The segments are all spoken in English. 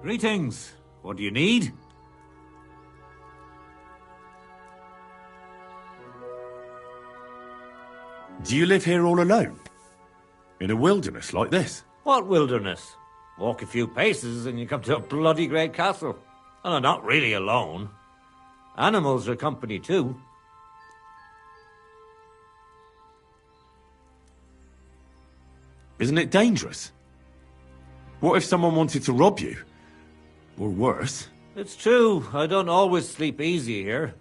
Greetings. What do you need? Do you live here all alone? In a wilderness like this? What wilderness? Walk a few paces and you come to a bloody great castle. And I'm not really alone. Animals are company too. Isn't it dangerous? What if someone wanted to rob you? Or worse? It's true, I don't always sleep easy here.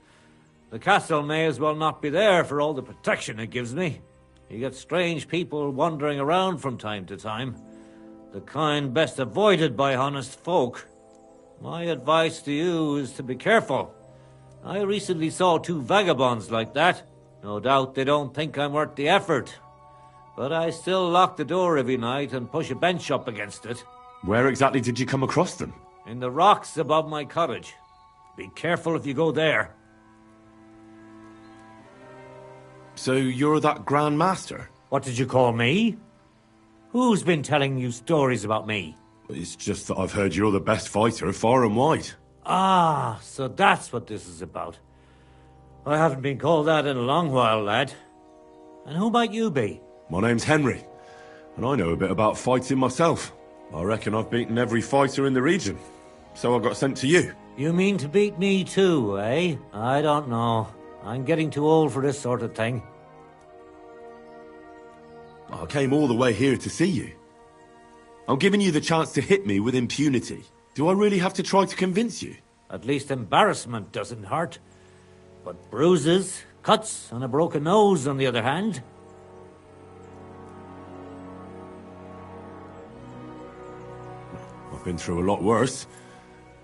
The castle may as well not be there for all the protection it gives me. You get strange people wandering around from time to time. The kind best avoided by honest folk. My advice to you is to be careful. I recently saw 2 vagabonds like that. No doubt they don't think I'm worth the effort. But I still lock the door every night and push a bench up against it. Where exactly did you come across them? In the rocks above my cottage. Be careful if you go there. So you're that Grand Master? What did you call me? Who's been telling you stories about me? It's just that I've heard you're the best fighter far and wide. Ah, so that's what this is about. I haven't been called that in a long while, lad. And who might you be? My name's Henry, and I know a bit about fighting myself. I reckon I've beaten every fighter in the region, so I got sent to you. You mean to beat me too, eh? I don't know. I'm getting too old for this sort of thing. I came all the way here to see you. I'm giving you the chance to hit me with impunity. Do I really have to try to convince you? At least embarrassment doesn't hurt. But bruises, cuts, and a broken nose, on the other hand... I've been through a lot worse.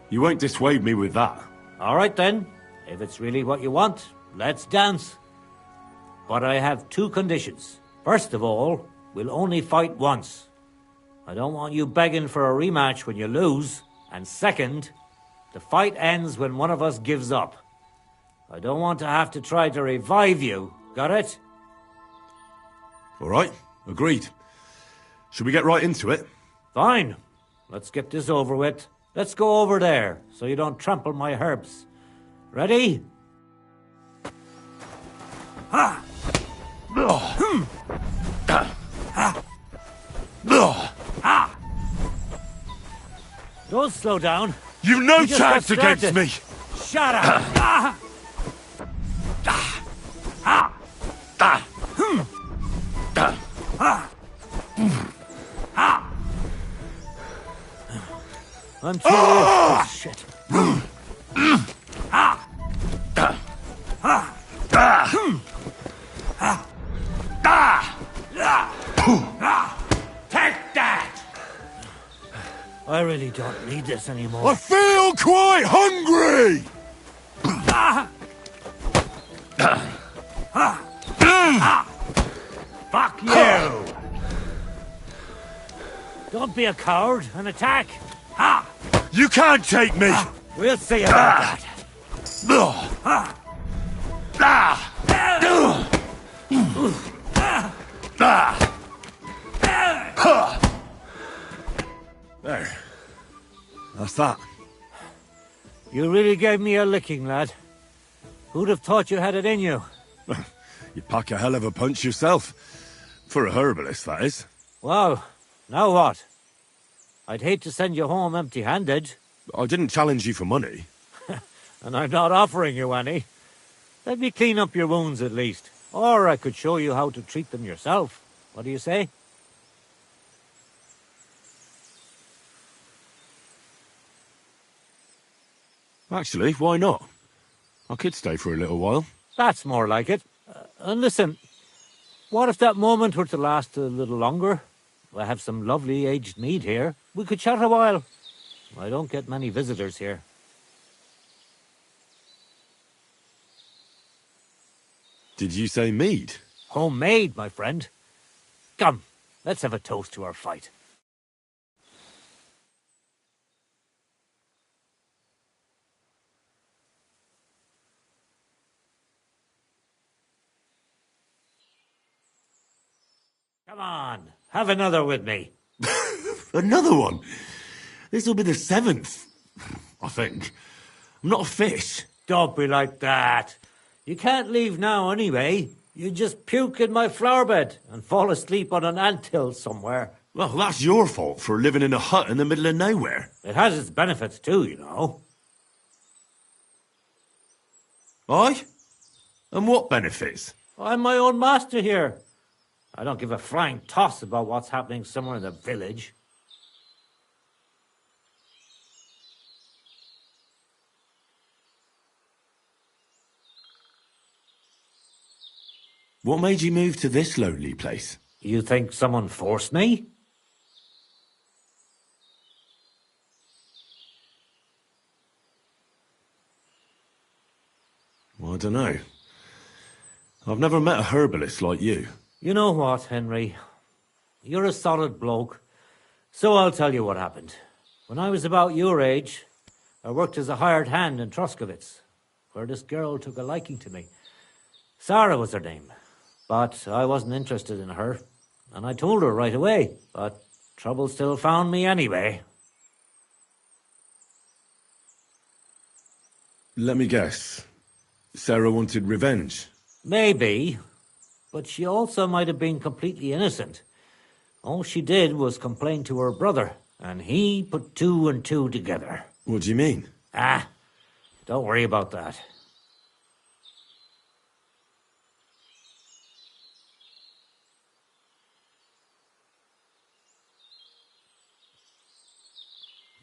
You won't dissuade me with that. All right then. If it's really what you want, let's dance. But I have 2 conditions. First of all, we'll only fight once. I don't want you begging for a rematch when you lose. And second, the fight ends when one of us gives up. I don't want to have to try to revive you. Got it? All right, agreed. Should we get right into it? Fine. Let's get this over with. Let's go over there, so you don't trample my herbs. Ready? Ha! Don't slow down. You've no You just chance got against started. me! Shut up! I'm too old for this shit. Take that! I really don't need this anymore. I feel quite hungry! Fuck you! Don't be a coward and attack! You can't take me! We'll see about There. That's that. You really gave me a licking, lad. Who'd have thought you had it in you? You pack a hell of a punch yourself. For a herbalist, that is. Well, now what? I'd hate to send you home empty-handed. I didn't challenge you for money. And I'm not offering you any. Let me clean up your wounds at least. Or I could show you how to treat them yourself. What do you say? Actually, why not? I could stay for a little while. That's more like it. And listen, what if that moment were to last a little longer? I have some lovely aged mead here. We could chat a while. I don't get many visitors here. Did you say mead? Homemade, my friend. Come, let's have a toast to our fight. Come on, have another with me. Another one? This'll be the 7th. I think. I'm not a fish. Don't be like that. You can't leave now anyway. You just puke in my flower bed and fall asleep on an anthill somewhere. Well, that's your fault for living in a hut in the middle of nowhere. It has its benefits too, you know. Aye? And what benefits? I'm my own master here. I don't give a flying toss about what's happening somewhere in the village. What made you move to this lonely place? You think someone forced me? Well, I don't know. I've never met a herbalist like you. You know what, Henry? You're a solid bloke. So I'll tell you what happened. When I was about your age, I worked as a hired hand in Troskovitz, where this girl took a liking to me. Sarah was her name. But I wasn't interested in her, and I told her right away. But trouble still found me anyway. Let me guess. Sarah wanted revenge. Maybe, but she also might have been completely innocent. All she did was complain to her brother, and he put 2 and 2 together. What do you mean? Don't worry about that.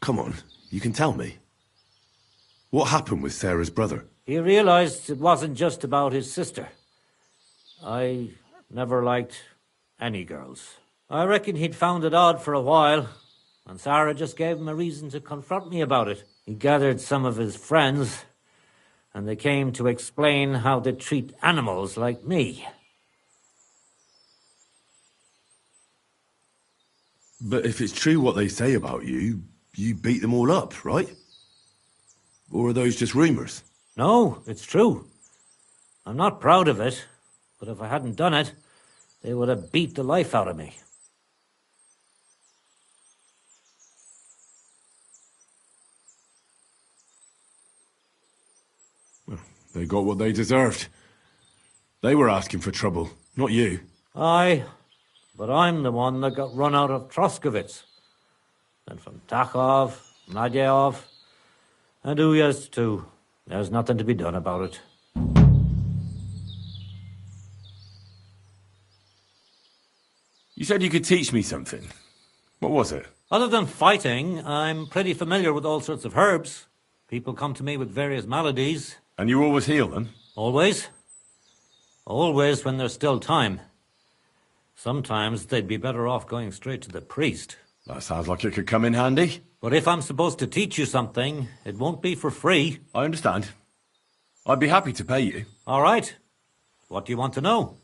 Come on, you can tell me. What happened with Sarah's brother? He realized it wasn't just about his sister. I never liked any girls. I reckon he'd found it odd for a while, and Sarah just gave him a reason to confront me about it. He gathered some of his friends, and they came to explain how they treat animals like me. But if it's true what they say about you, you beat them all up, right? Or are those just rumors? No, it's true. I'm not proud of it, but if I hadn't done it, they would have beat the life out of me. Well, they got what they deserved. They were asking for trouble, not you. Aye, but I'm the one that got run out of Troskovitz. Then from Takhov, Nadyov, and Uyezd too. There's nothing to be done about it. You said you could teach me something. What was it? Other than fighting, I'm pretty familiar with all sorts of herbs. People come to me with various maladies. And you always heal them? Always. Always when there's still time. Sometimes they'd be better off going straight to the priest. That sounds like it could come in handy. But if I'm supposed to teach you something, it won't be for free. I understand. I'd be happy to pay you. All right. What do you want to know?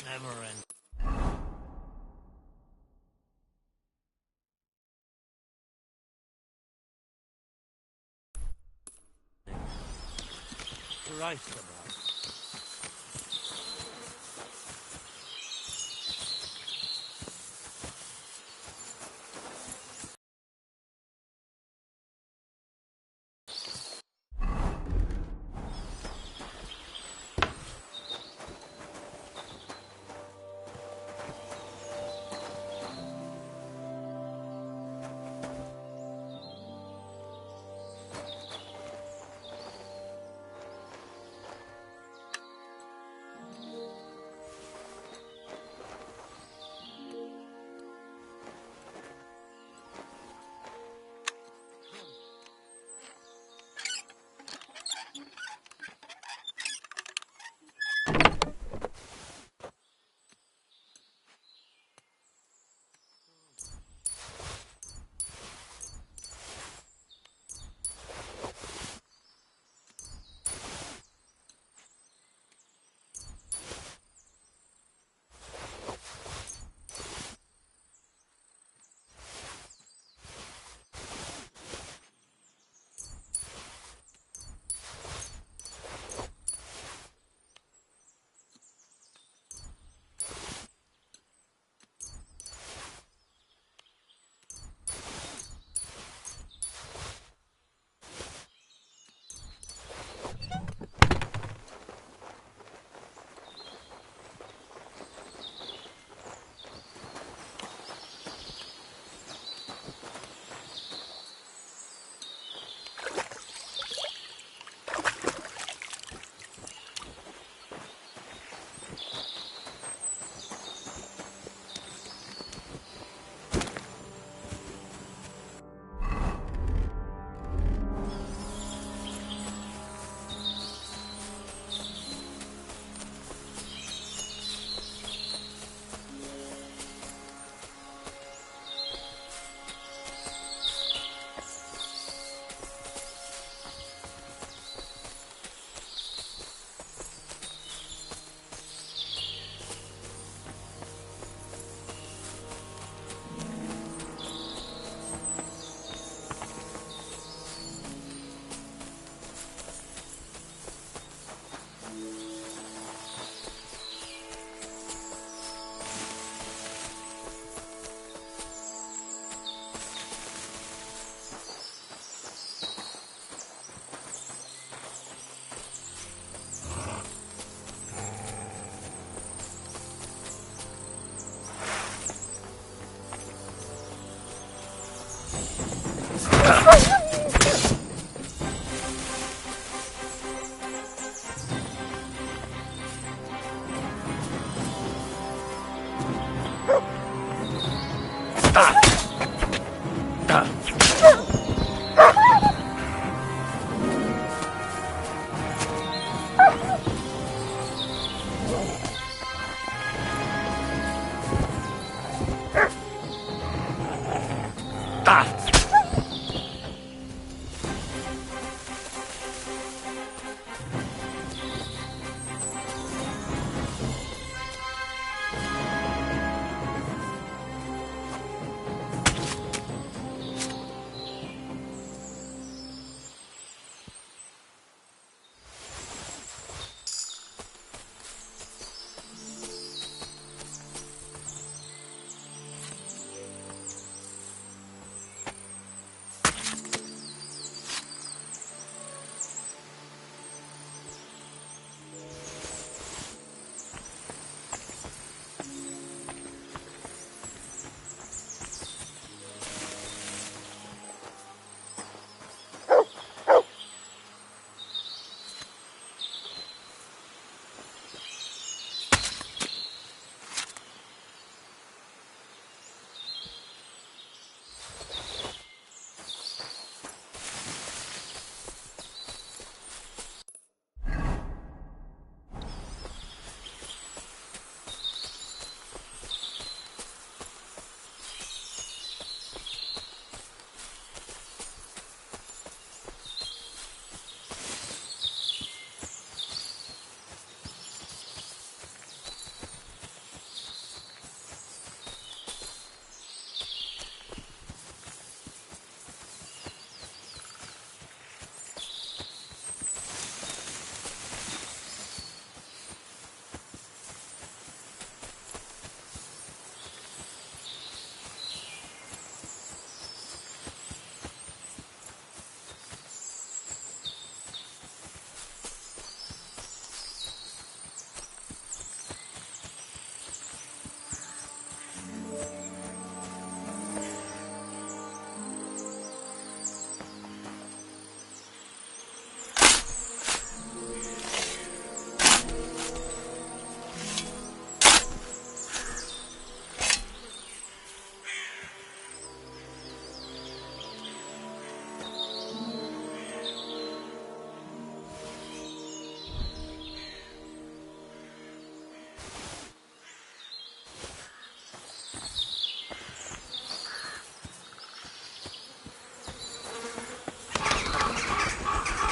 Never end. Christ, about.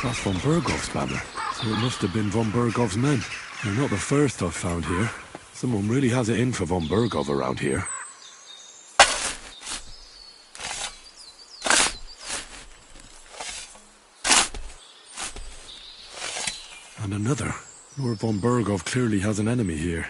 across von Bergov's banner, so it must have been von Bergov's men. They're not the first I've found here. Someone really has it in for von Bergov around here. And another. Lord von Bergov clearly has an enemy here.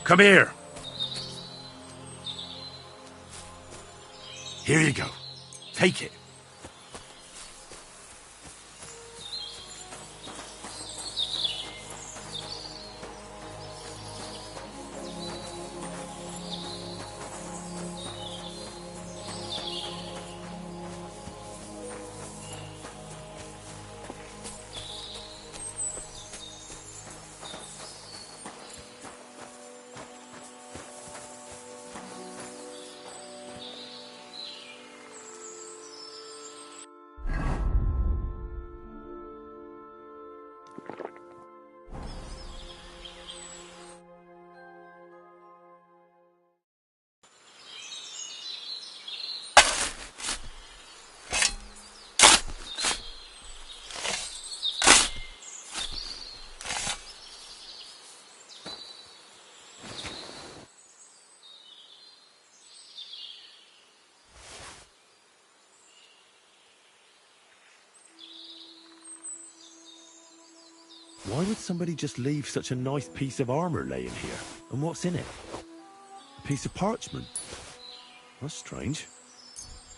Come here. Here you go. Take it. Why would somebody just leave such a nice piece of armor laying here? And what's in it? A piece of parchment. That's strange.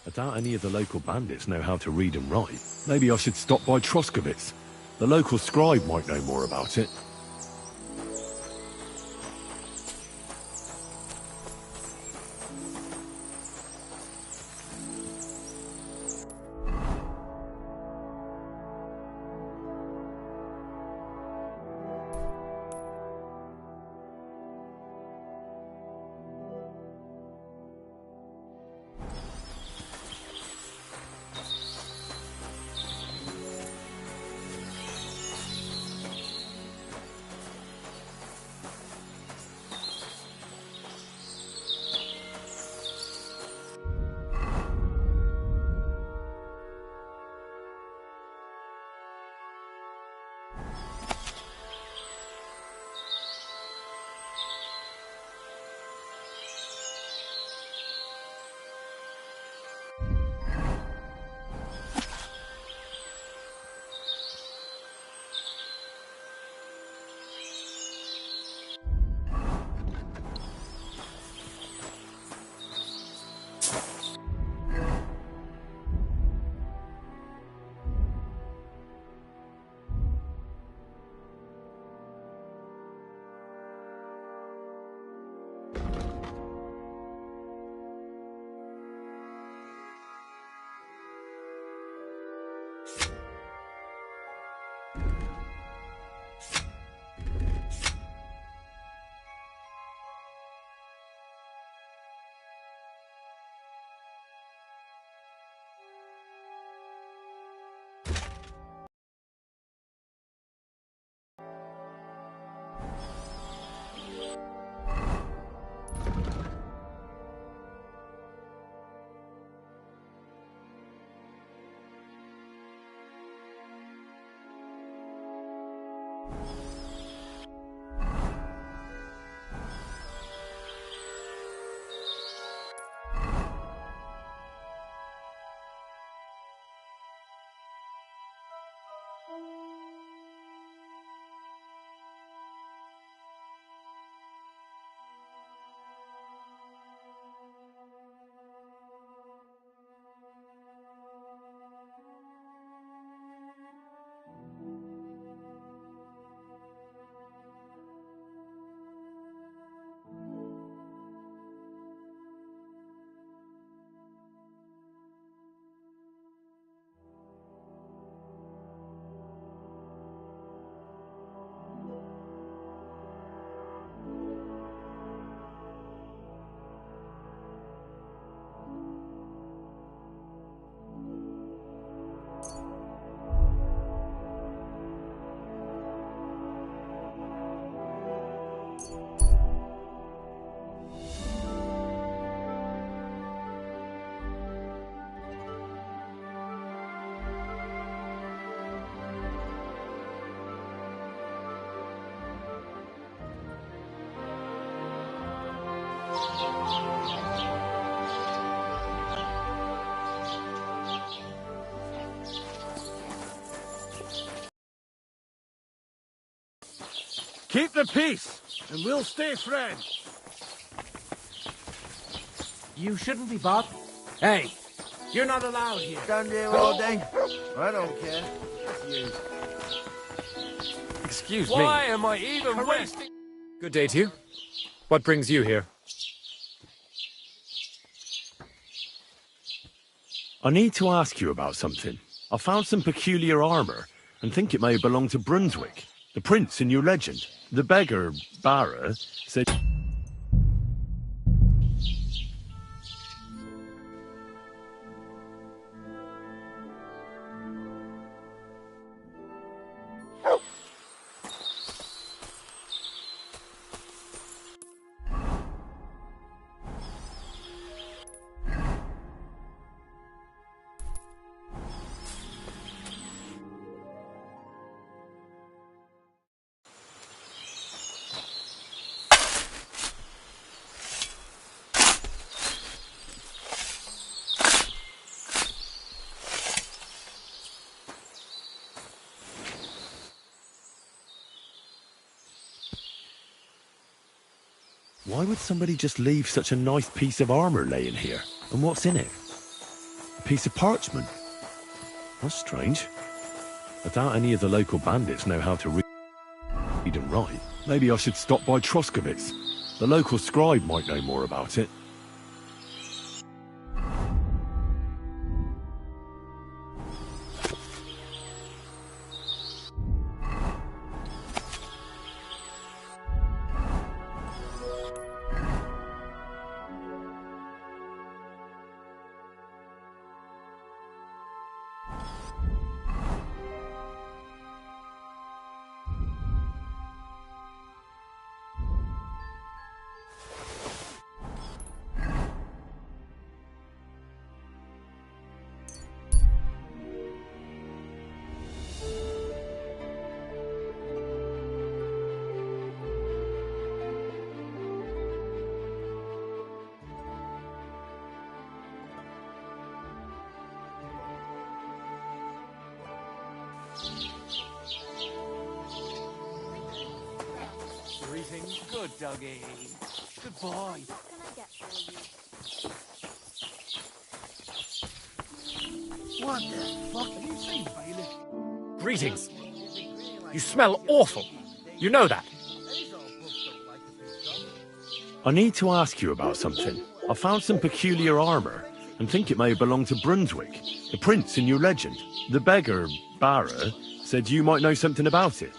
I doubt any of the local bandits know how to read and write. Maybe I should stop by Troskovitz. The local scribe might know more about it. Keep the peace, and we'll stay friends. You shouldn't be bothered. Hey, you're not allowed here. Stand there all day. I don't care. You. Excuse me. Why am I even wasting... Good day to you. What brings you here? I need to ask you about something. I found some peculiar armor, and think it may belong to Brunswick, the prince in your legend. The beggar, Barra, said... Why would somebody just leave such a nice piece of armor laying here? And what's in it? A piece of parchment? That's strange. I doubt any of the local bandits know how to read and write. Maybe I should stop by Troskovitz. The local scribe might know more about it. Greetings. Good doggy. Good boy. What can I get for you? What the fuck have you seen, Bailiff? Greetings. You smell awful. You know that. He's all booked up like a big dog. I need to ask you about something. I found some peculiar armor and think it may belong to Brunswick, the prince in your legend. The beggar, Barra, said you might know something about it.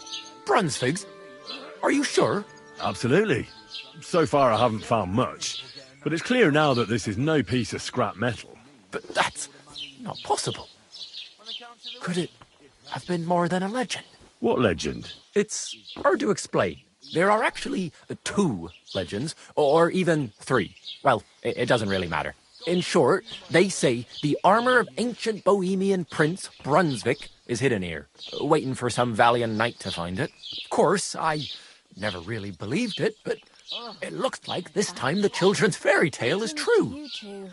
Brunswigs? Are you sure? Absolutely. So far I haven't found much, but it's clear now that this is no piece of scrap metal. But that's not possible. Could it have been more than a legend? What legend? It's hard to explain. There are actually 2 legends, or even 3. Well, it doesn't really matter. In short, they say the armor of ancient Bohemian prince Brunswick is hidden here, waiting for some valiant knight to find it. Of course, I never really believed it, but it looks like this time the children's fairy tale is true. You two.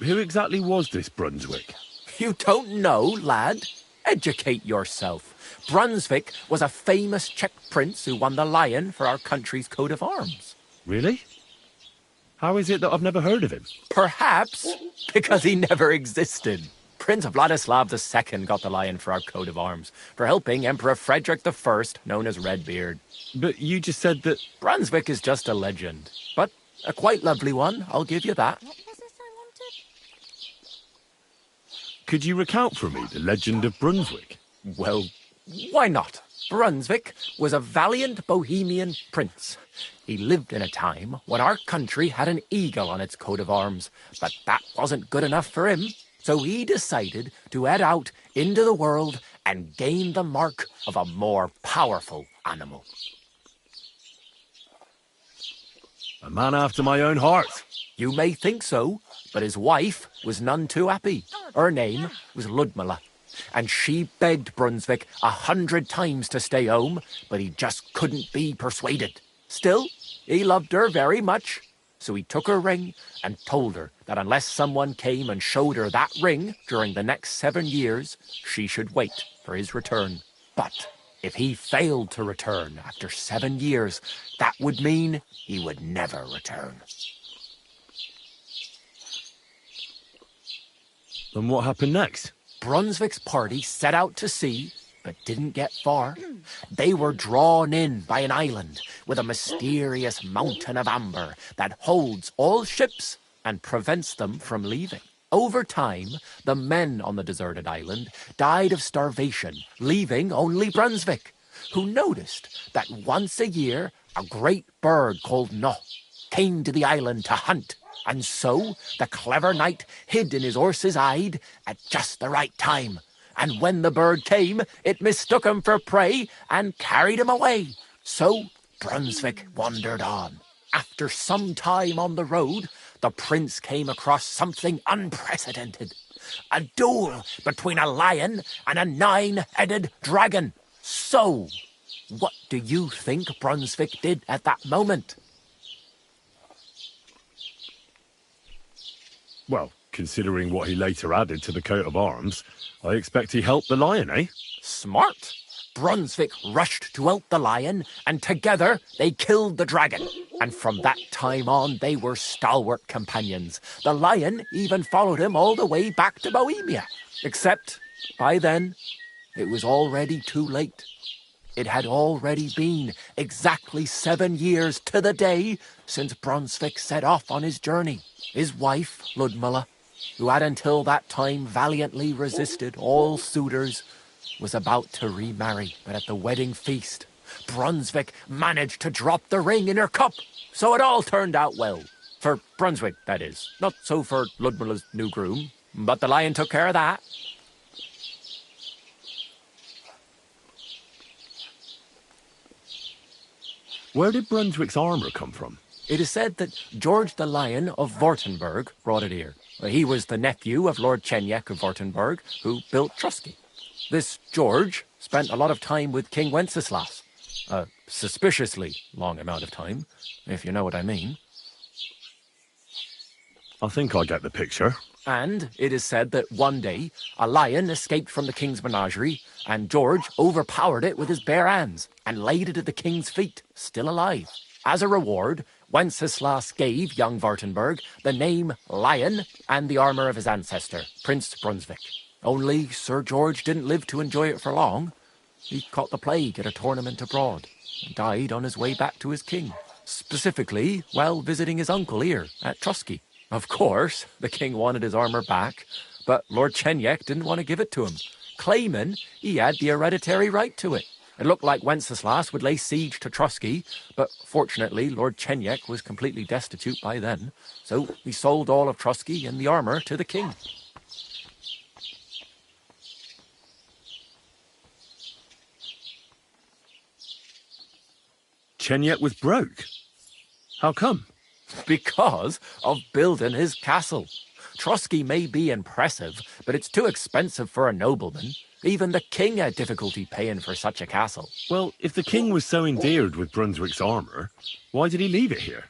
Who exactly was this Brunswick? You don't know, lad? Educate yourself. Brunswick was a famous Czech prince who won the lion for our country's coat of arms. Really? How is it that I've never heard of him? Perhaps because he never existed. Prince Vladislav II got the lion for our coat of arms for helping Emperor Frederick I, known as Redbeard. But you just said that... Brunswick is just a legend, but a quite lovely one, I'll give you that. What was it I wanted? Could you recount for me the legend of Brunswick? Well, why not? Brunswick was a valiant Bohemian prince. He lived in a time when our country had an eagle on its coat of arms, but that wasn't good enough for him. So he decided to head out into the world and gain the mark of a more powerful animal. A man after my own heart. You may think so, but his wife was none too happy. Her name was Ludmilla, and she begged Brunswick 100 times to stay home, but he just couldn't be persuaded. Still, he loved her very much, so he took her ring and told her that unless someone came and showed her that ring during the next 7 years, she should wait for his return. But if he failed to return after 7 years, that would mean he would never return. And what happened next? Brunswick's party set out to sea, but didn't get far. They were drawn in by an island with a mysterious mountain of amber that holds all ships and prevents them from leaving. Over time, the men on the deserted island died of starvation, leaving only Brunswick, who noticed that once a year a great bird called No came to the island to hunt. And so the clever knight hid in his horse's hide at just the right time. And when the bird came, it mistook him for prey and carried him away. So Brunswick wandered on. After some time on the road, the prince came across something unprecedented. A duel between a lion and a 9-headed dragon. So, what do you think Brunswick did at that moment? Well, considering what he later added to the coat of arms, I expect he helped the lion, eh? Smart. Brunswick rushed to out the lion, and together they killed the dragon. And from that time on, they were stalwart companions. The lion even followed him all the way back to Bohemia. Except, by then, it was already too late. It had already been exactly 7 years to the day since Brunswick set off on his journey. His wife, Ludmilla, who had until that time valiantly resisted all suitors, was about to remarry. But at the wedding feast, Brunswick managed to drop the ring in her cup. So it all turned out well. For Brunswick, that is. Not so for Ludmilla's new groom, but the lion took care of that. Where did Brunswick's armour come from? It is said that George the Lion of Württemberg brought it here. He was the nephew of Lord Chenyek of Württemberg, who built Trusky. This George spent a lot of time with King Wenceslas. A suspiciously long amount of time, if you know what I mean. I think I get the picture. And it is said that one day, a lion escaped from the king's menagerie, and George overpowered it with his bare hands and laid it at the king's feet, still alive. As a reward, Wenceslas gave young Württemberg the name Lion and the armour of his ancestor, Prince Brunswick. Only Sir George didn't live to enjoy it for long. He caught the plague at a tournament abroad and died on his way back to his king, specifically while visiting his uncle here at Trusky. Of course, the king wanted his armour back, but Lord Chenyek didn't want to give it to him, claiming he had the hereditary right to it. It looked like Wenceslas would lay siege to Trusky, but fortunately Lord Chenyek was completely destitute by then, so he sold all of Trusky and the armour to the king. Chenyek was broke. How come? Because of building his castle. Trusky may be impressive, but it's too expensive for a nobleman. Even the king had difficulty paying for such a castle. Well, if the king was so endeared with Brunswick's armour, why did he leave it here?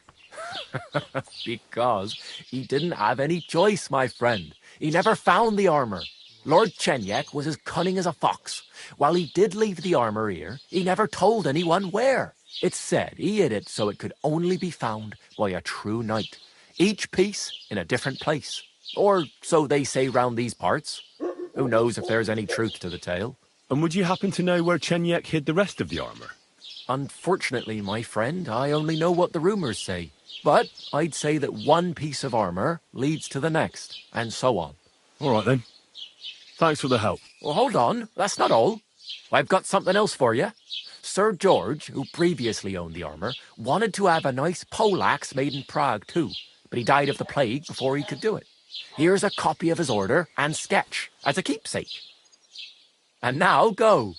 Because he didn't have any choice, my friend. He never found the armour. Lord Chenyek was as cunning as a fox. While he did leave the armour here, he never told anyone where. It's said he hid it so it could only be found by a true knight. Each piece in a different place. Or so they say round these parts. Who knows if there's any truth to the tale? And would you happen to know where Chenyek hid the rest of the armour? Unfortunately, my friend, I only know what the rumours say. But I'd say that one piece of armour leads to the next, and so on. All right then. Thanks for the help. Well, hold on. That's not all. I've got something else for you. Sir George, who previously owned the armour, wanted to have a nice poleaxe made in Prague too, but he died of the plague before he could do it. Here's a copy of his order and sketch as a keepsake. And now go.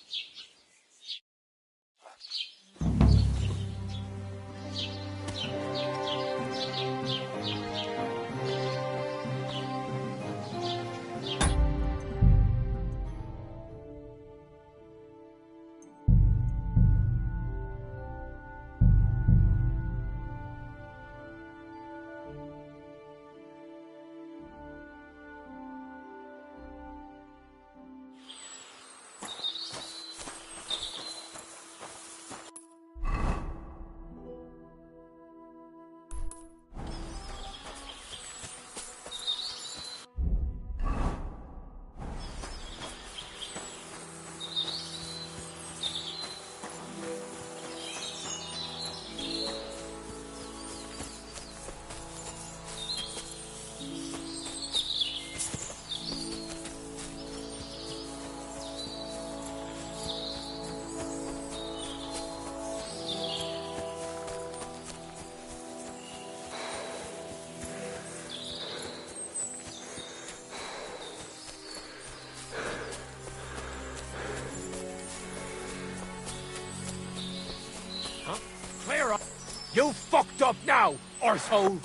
Clear up! You fucked up now, arsehole!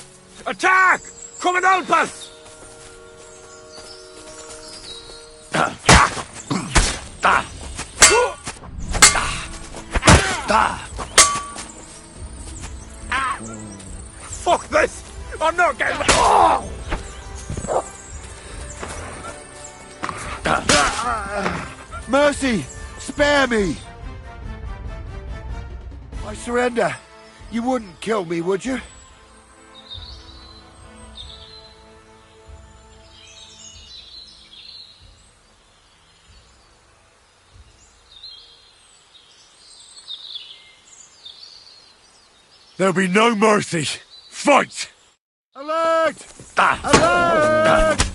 Attack! Come and help us! Fuck this! I'm not getting... Mercy! Spare me! I surrender. You wouldn't kill me, would you? There'll be no mercy. Fight! Alert! Alert!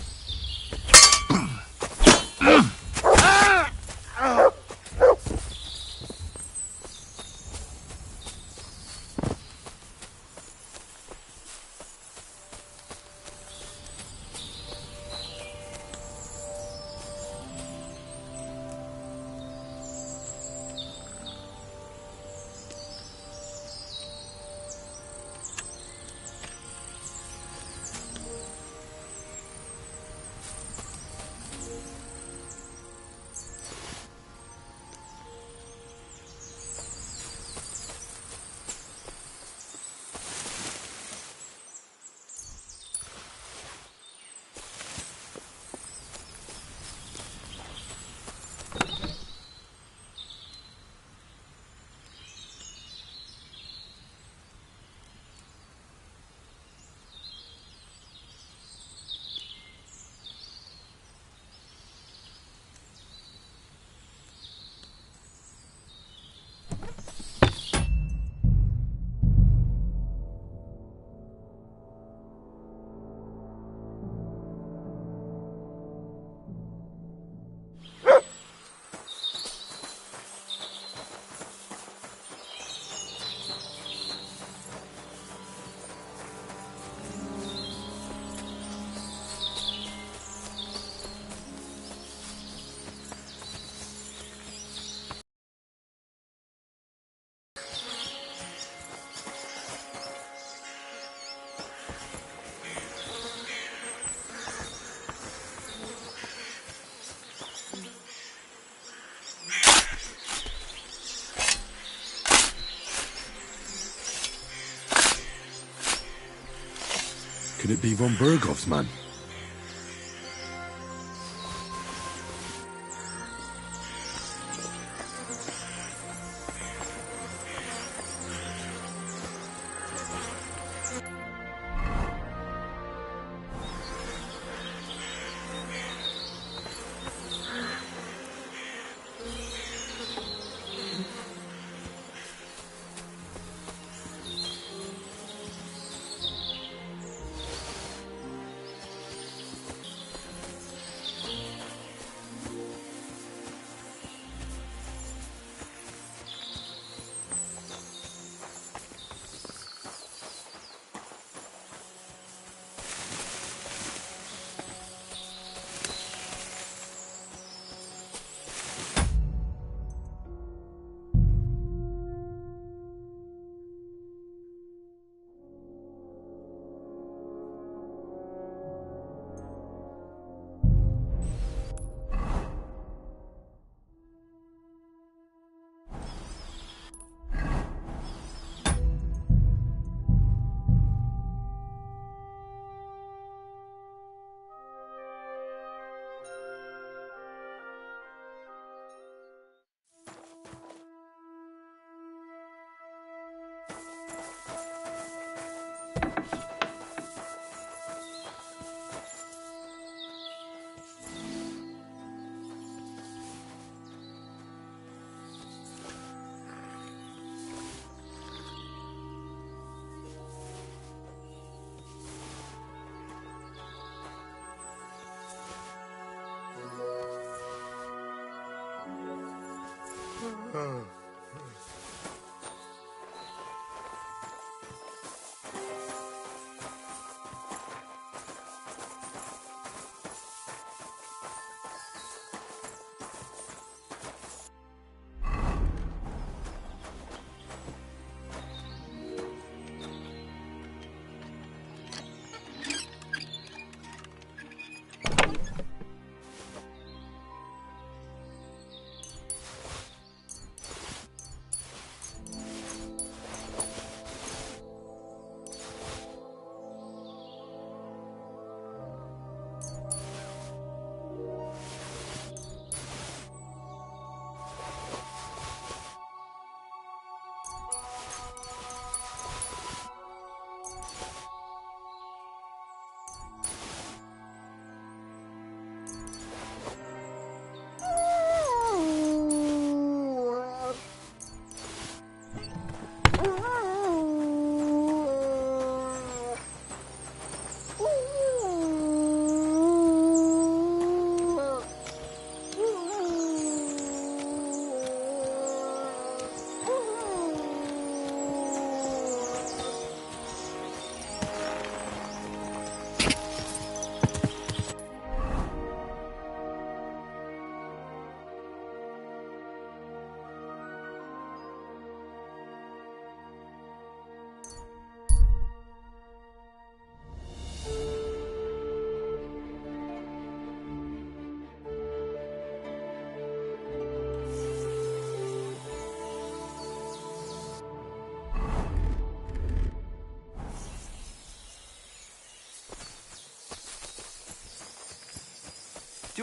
Could it be von Bergov's man?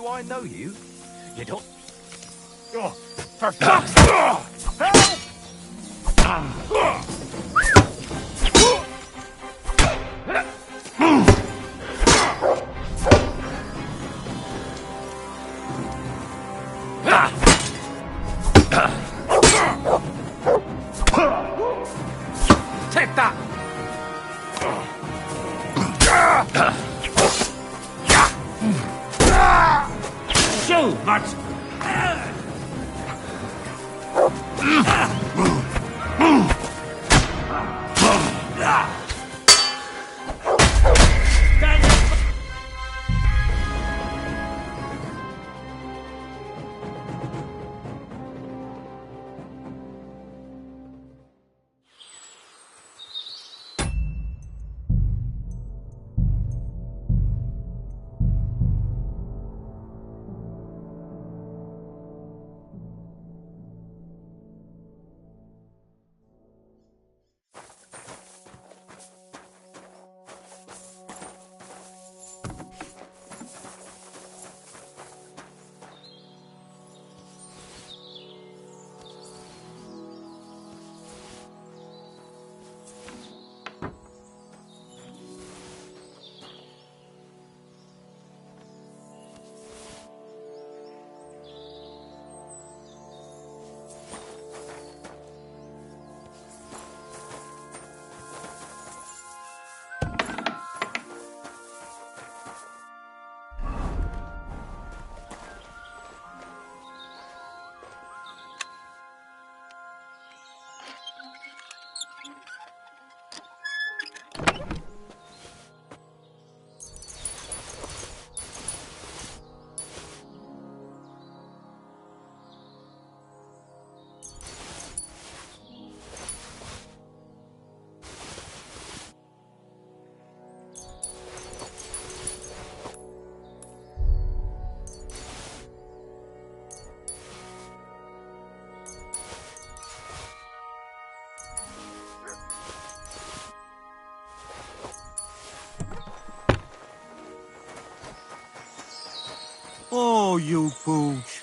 Do I know you? You don't... Oh, for fuck's sake! Take that! Shoot, Matt! Oh, you pooch.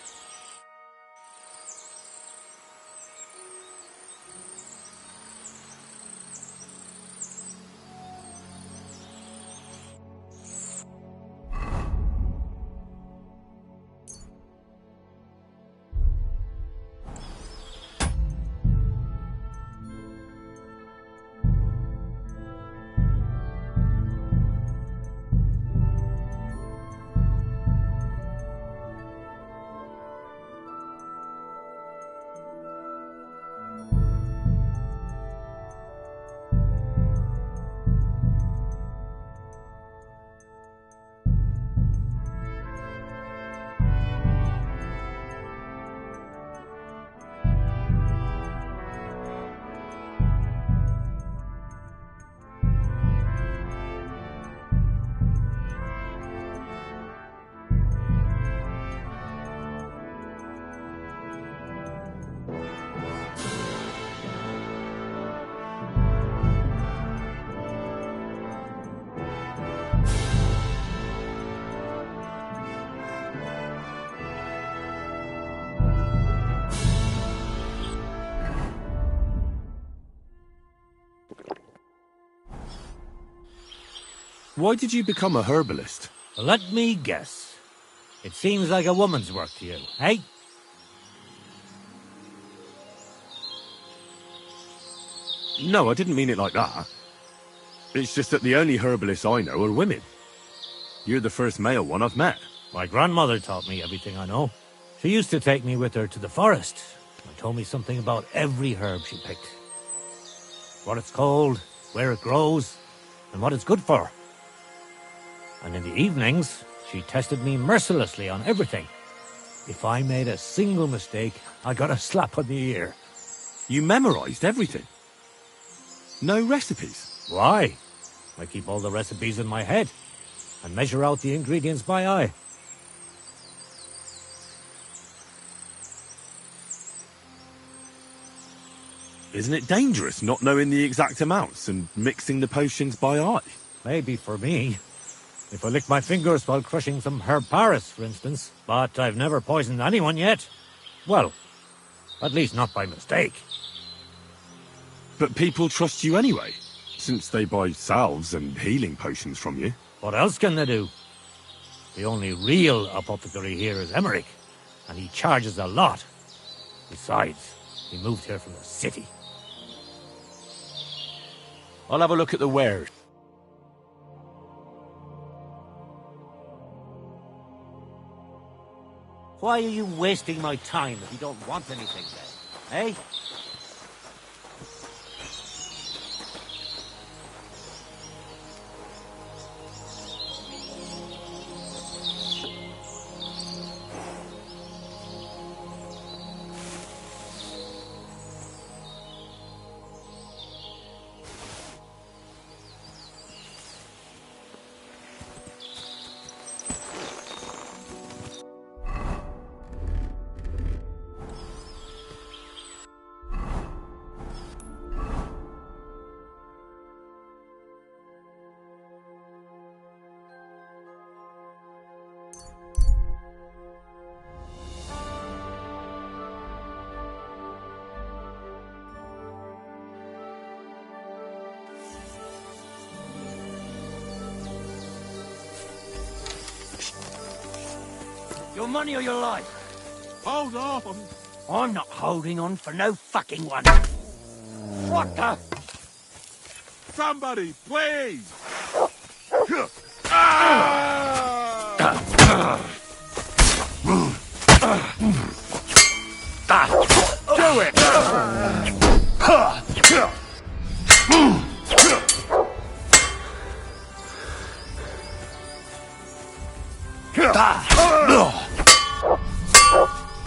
Why did you become a herbalist? Let me guess. It seems like a woman's work to you, eh? No, I didn't mean it like that. It's just that the only herbalists I know are women. You're the first male one I've met. My grandmother taught me everything I know. She used to take me with her to the forest and told me something about every herb she picked. What it's called, where it grows, and what it's good for. And in the evenings, she tested me mercilessly on everything. If I made a single mistake, I got a slap on the ear. You memorized everything? No recipes? Why? I keep all the recipes in my head and measure out the ingredients by eye. Isn't it dangerous not knowing the exact amounts and mixing the potions by eye? Maybe for me, If I lick my fingers while crushing some herb Paris, for instance. But I've never poisoned anyone yet. Well, at least not by mistake. But people trust you anyway, since they buy salves and healing potions from you. What else can they do? The only real apothecary here is Emmerich, and he charges a lot. Besides, he moved here from the city. I'll have a look at the wares. Why are you wasting my time if you don't want anything then? Eh? Your money or your life? Hold off! I'm not holding on for no fucking one. What the? Somebody, please! Do it!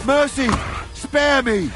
Mercy! Spare me!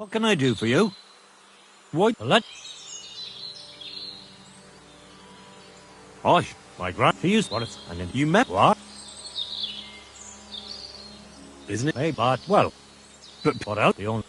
What can I do for you? Why? Let Aye, my grand. to use what it's and then You met what? isn't it? Hey, but well, But what else? The only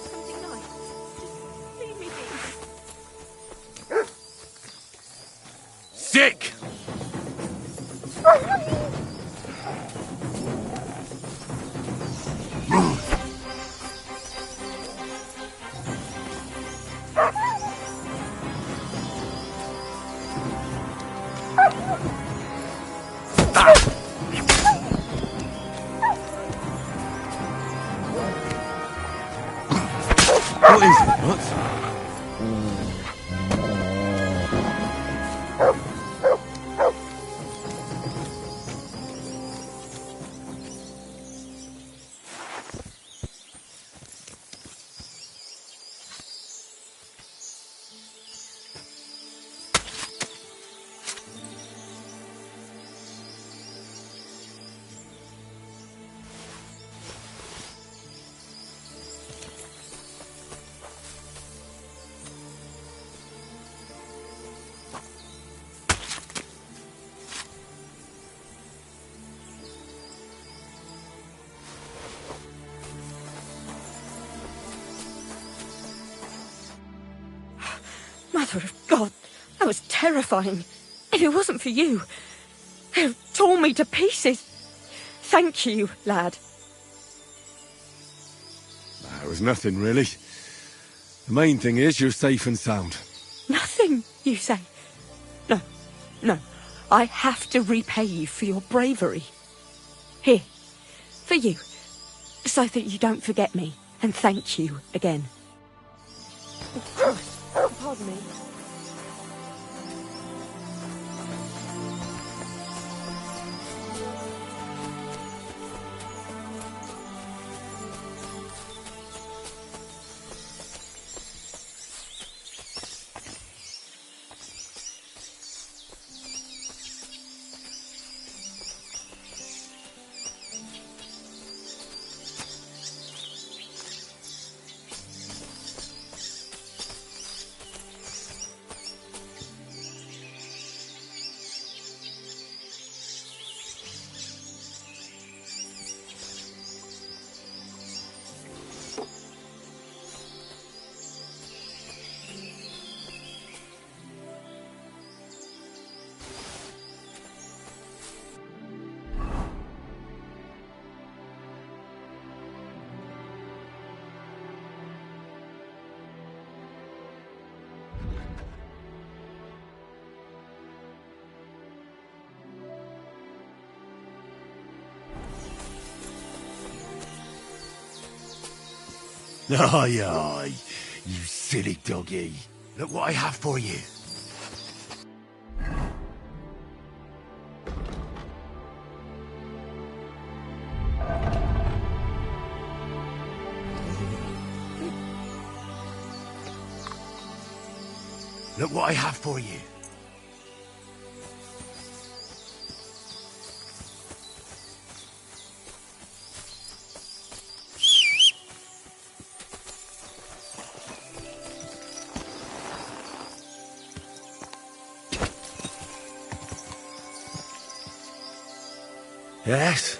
Something nice. Just leave me be. sick! What is it, Nuts? Mother of God, that was terrifying. If it wasn't for you, they'd have torn me to pieces. Thank you, lad. It was nothing, really. The main thing is you're safe and sound. Nothing, you say? No, no. I have to repay you for your bravery. Here, for you, so that you don't forget me, and thank you again. Pardon me. Aye, aye, you silly doggy. Look what I have for you. Look what I have for you. Yes?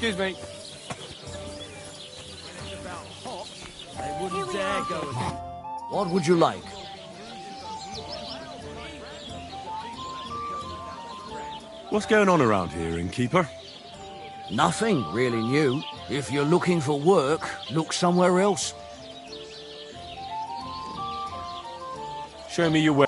Excuse me. They wouldn't dare go again. What would you like? What's going on around here, innkeeper? Nothing really new. If you're looking for work, look somewhere else. Show me your way.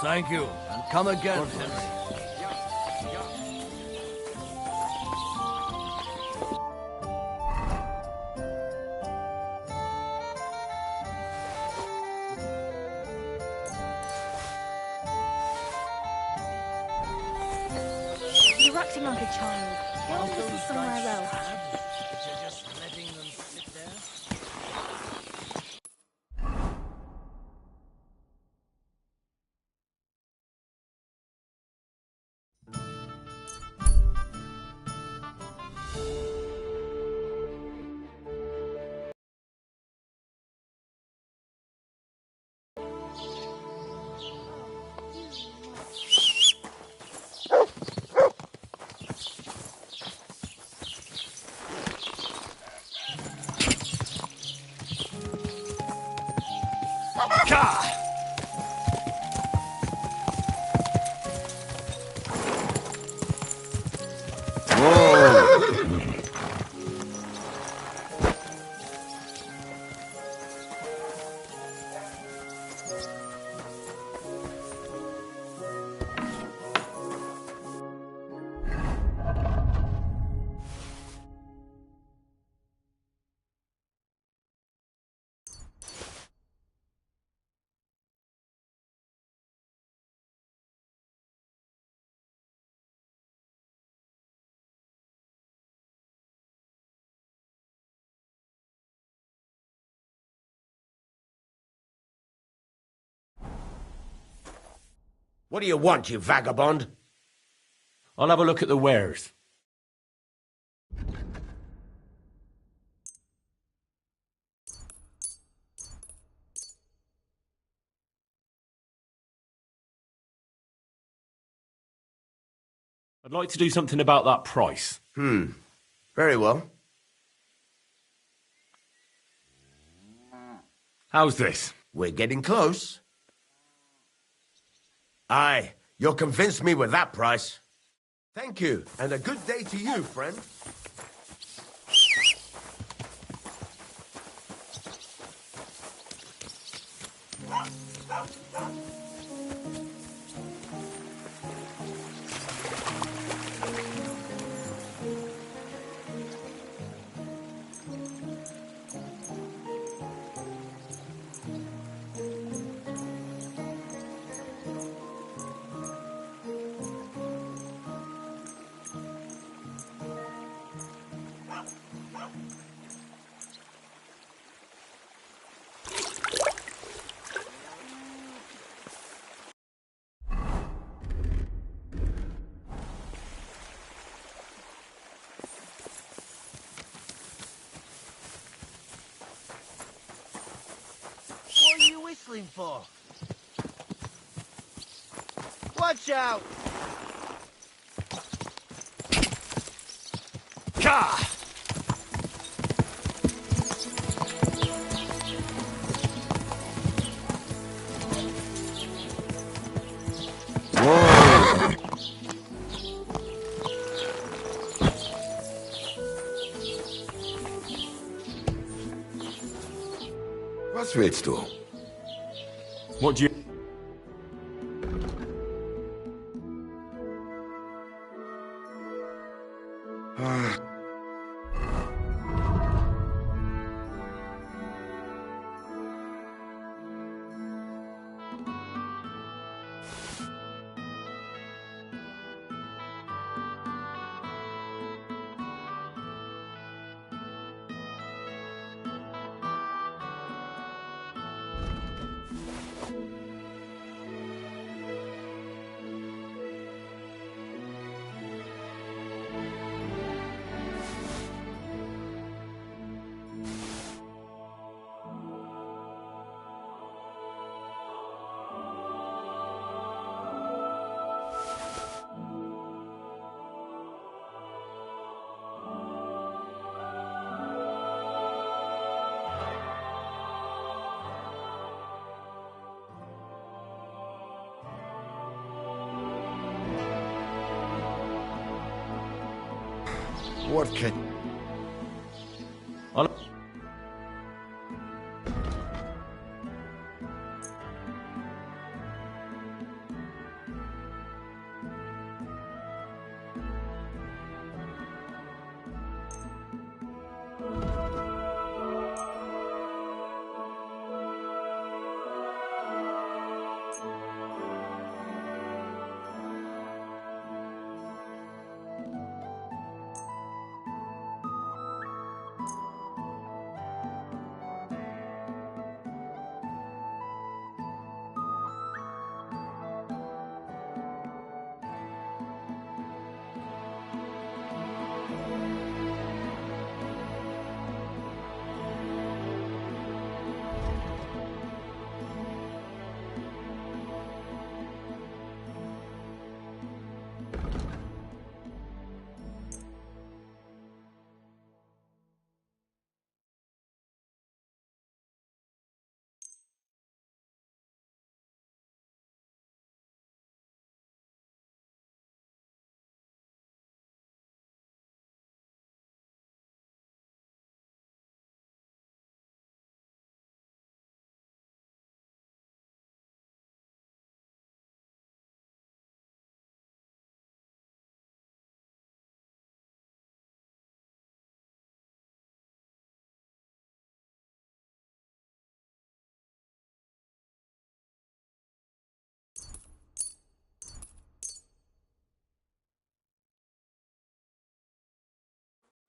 Thank you, and come again. You're acting like a child. Go and listen somewhere else. You're just letting them sit there. What do you want, you vagabond? I'll have a look at the wares. I'd like to do something about that price. Very well. How's this? We're getting close. Aye, you'll convince me with that price. Thank you, and a good day to you, friend. for? Watch out! Gah! Whoa! Was willst du? What do you... What can...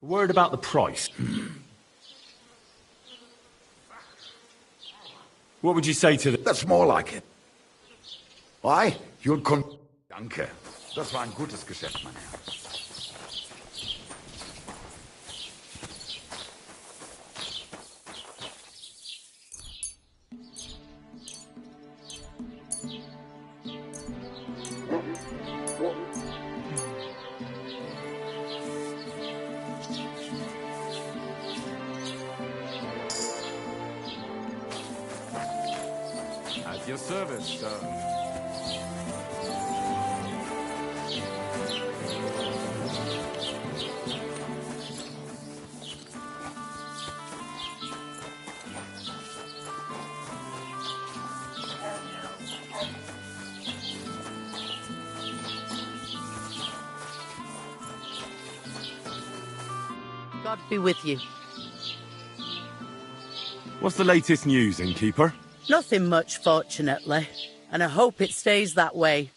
Word about the price. What would you say to the... That's more like it. Why? You'll con... Danke. Das war ein gutes Geschäft, mein Herr. At your service, sir. God be with you. What's the latest news, innkeeper? Nothing much, fortunately, and I hope it stays that way.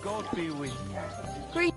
God be with you. Green.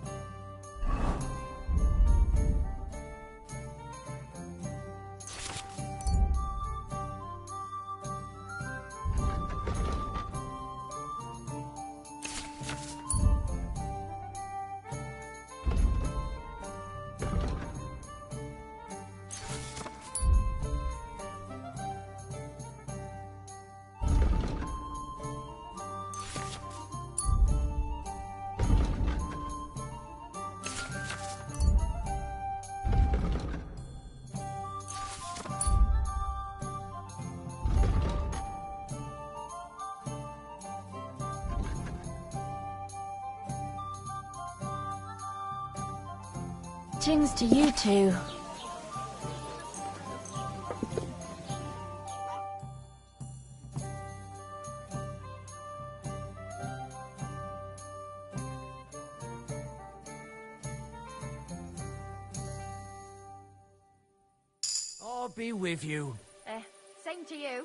Greetings to you two. I'll be with you. Same to you.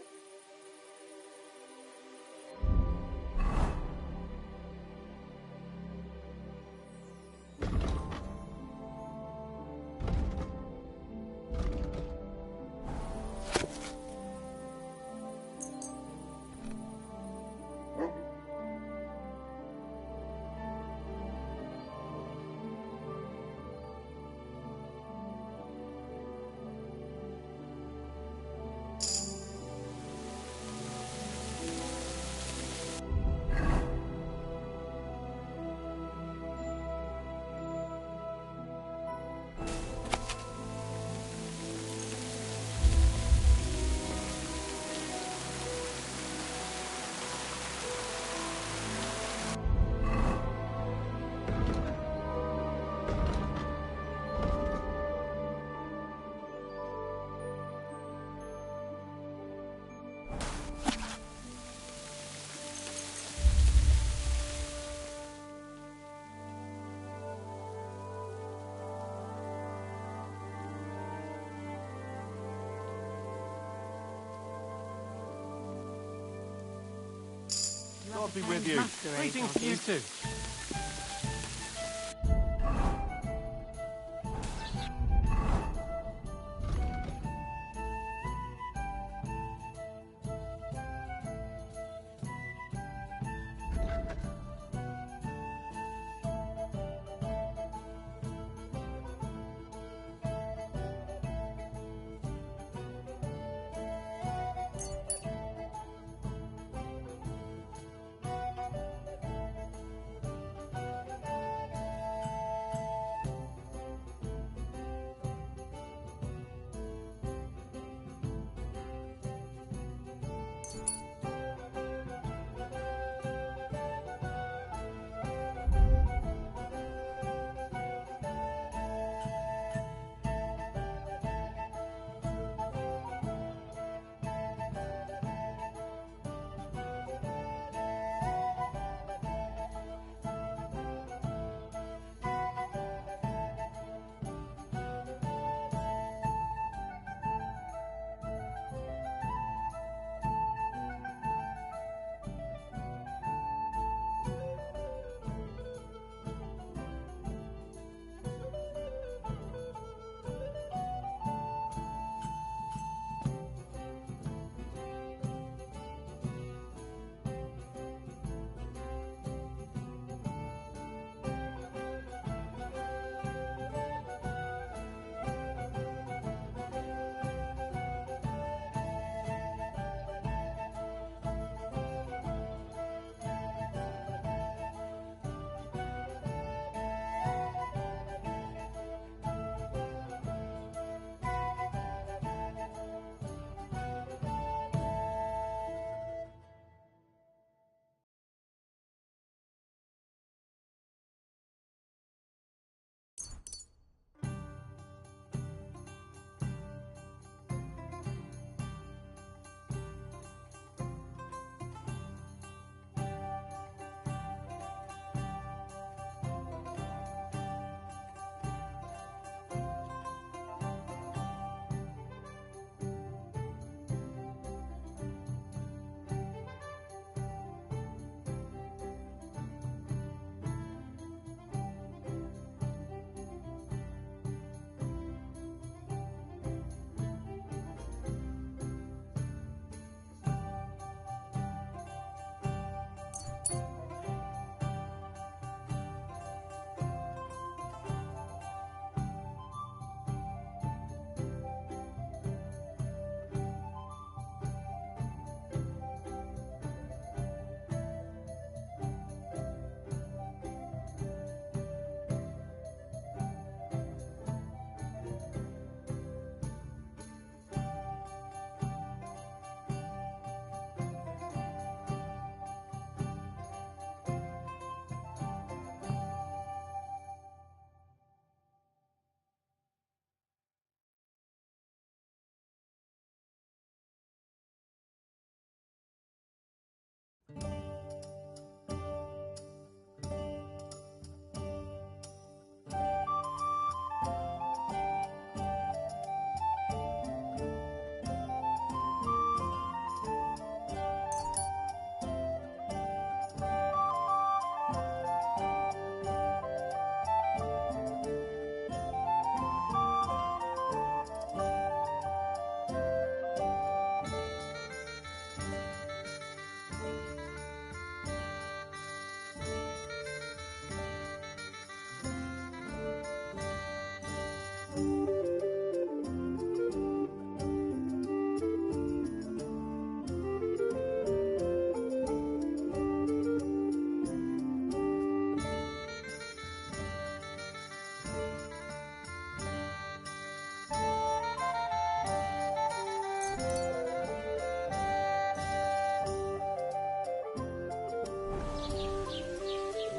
God be with you. Greetings to you too.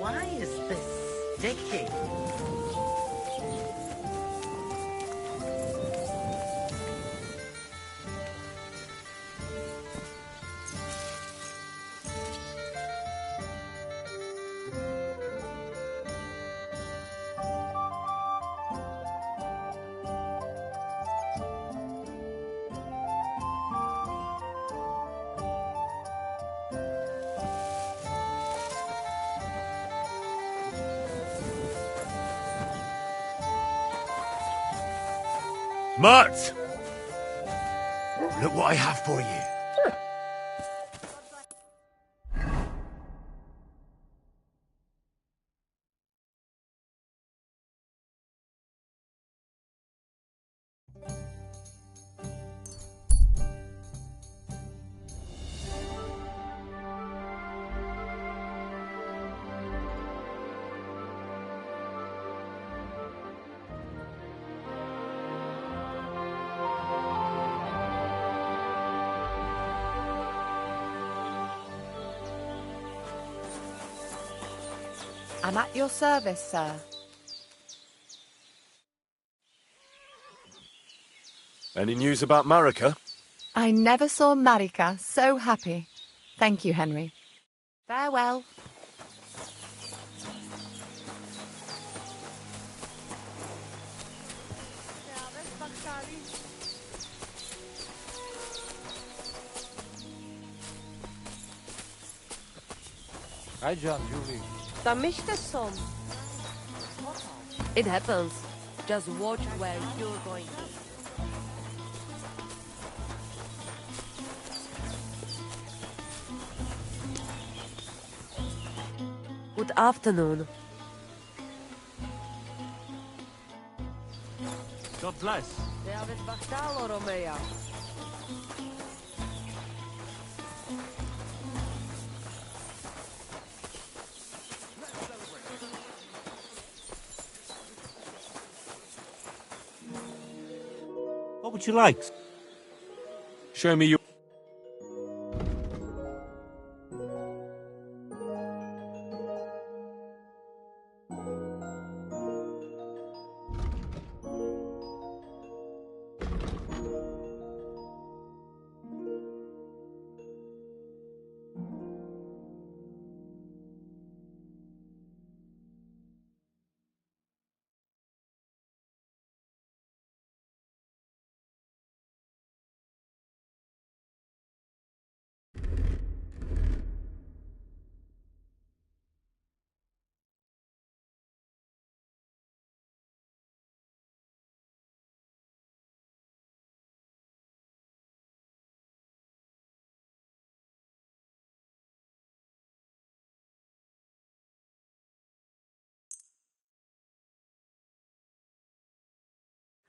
Why is this sticky? Mutt! Look what I have for you. I'm at your service, sir. Any news about Marika? I never saw Marika so happy. Thank you, Henry. Farewell. Hi, John, Julie. Da mischt es some. It happens. Just watch where you're going. Good afternoon. God bless. Romeo. What would you like? Show me your...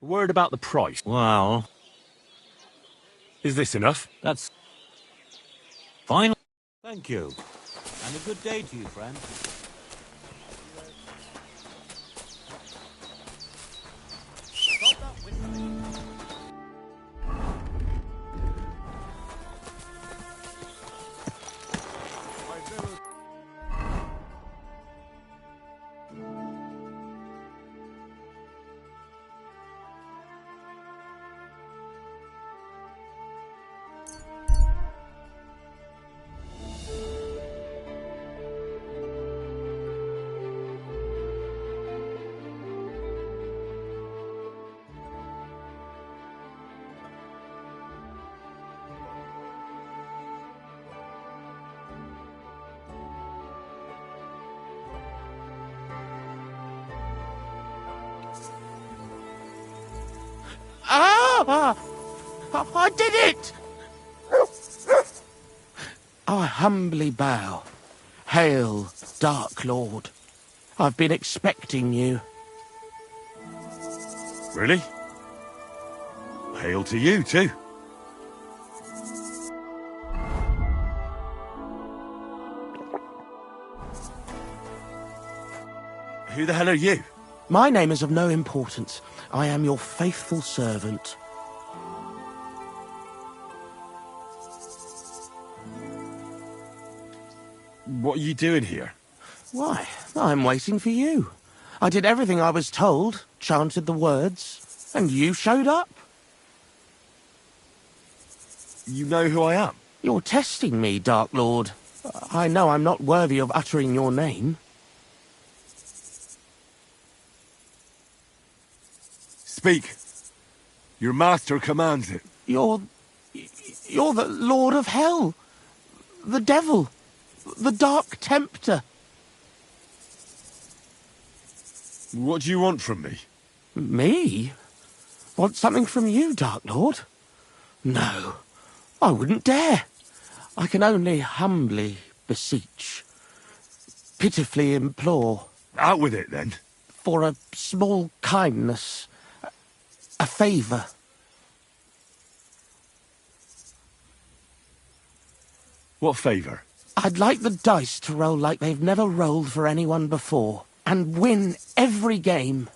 Word about the price. Well, Is this enough? that's fine. Thank you. And a good day to you, friend. Ah! I did it! I humbly bow. Hail, Dark Lord. I've been expecting you. Really? Hail to you, too. Who the hell are you? My name is of no importance. I am your faithful servant. What are you doing here? Why, I'm waiting for you. I did everything I was told, chanted the words, and you showed up. You know who I am? You're testing me, Dark Lord. I know I'm not worthy of uttering your name. Speak. Your master commands it. You're the Lord of Hell. The Devil. The Dark Tempter. What do you want from me? Me? Want something from you, Dark Lord? No, I wouldn't dare. I can only humbly beseech, pitifully implore. Out with it, then. For a small kindness, a favour. What favour? I'd like the dice to roll like they've never rolled for anyone before, and win every game.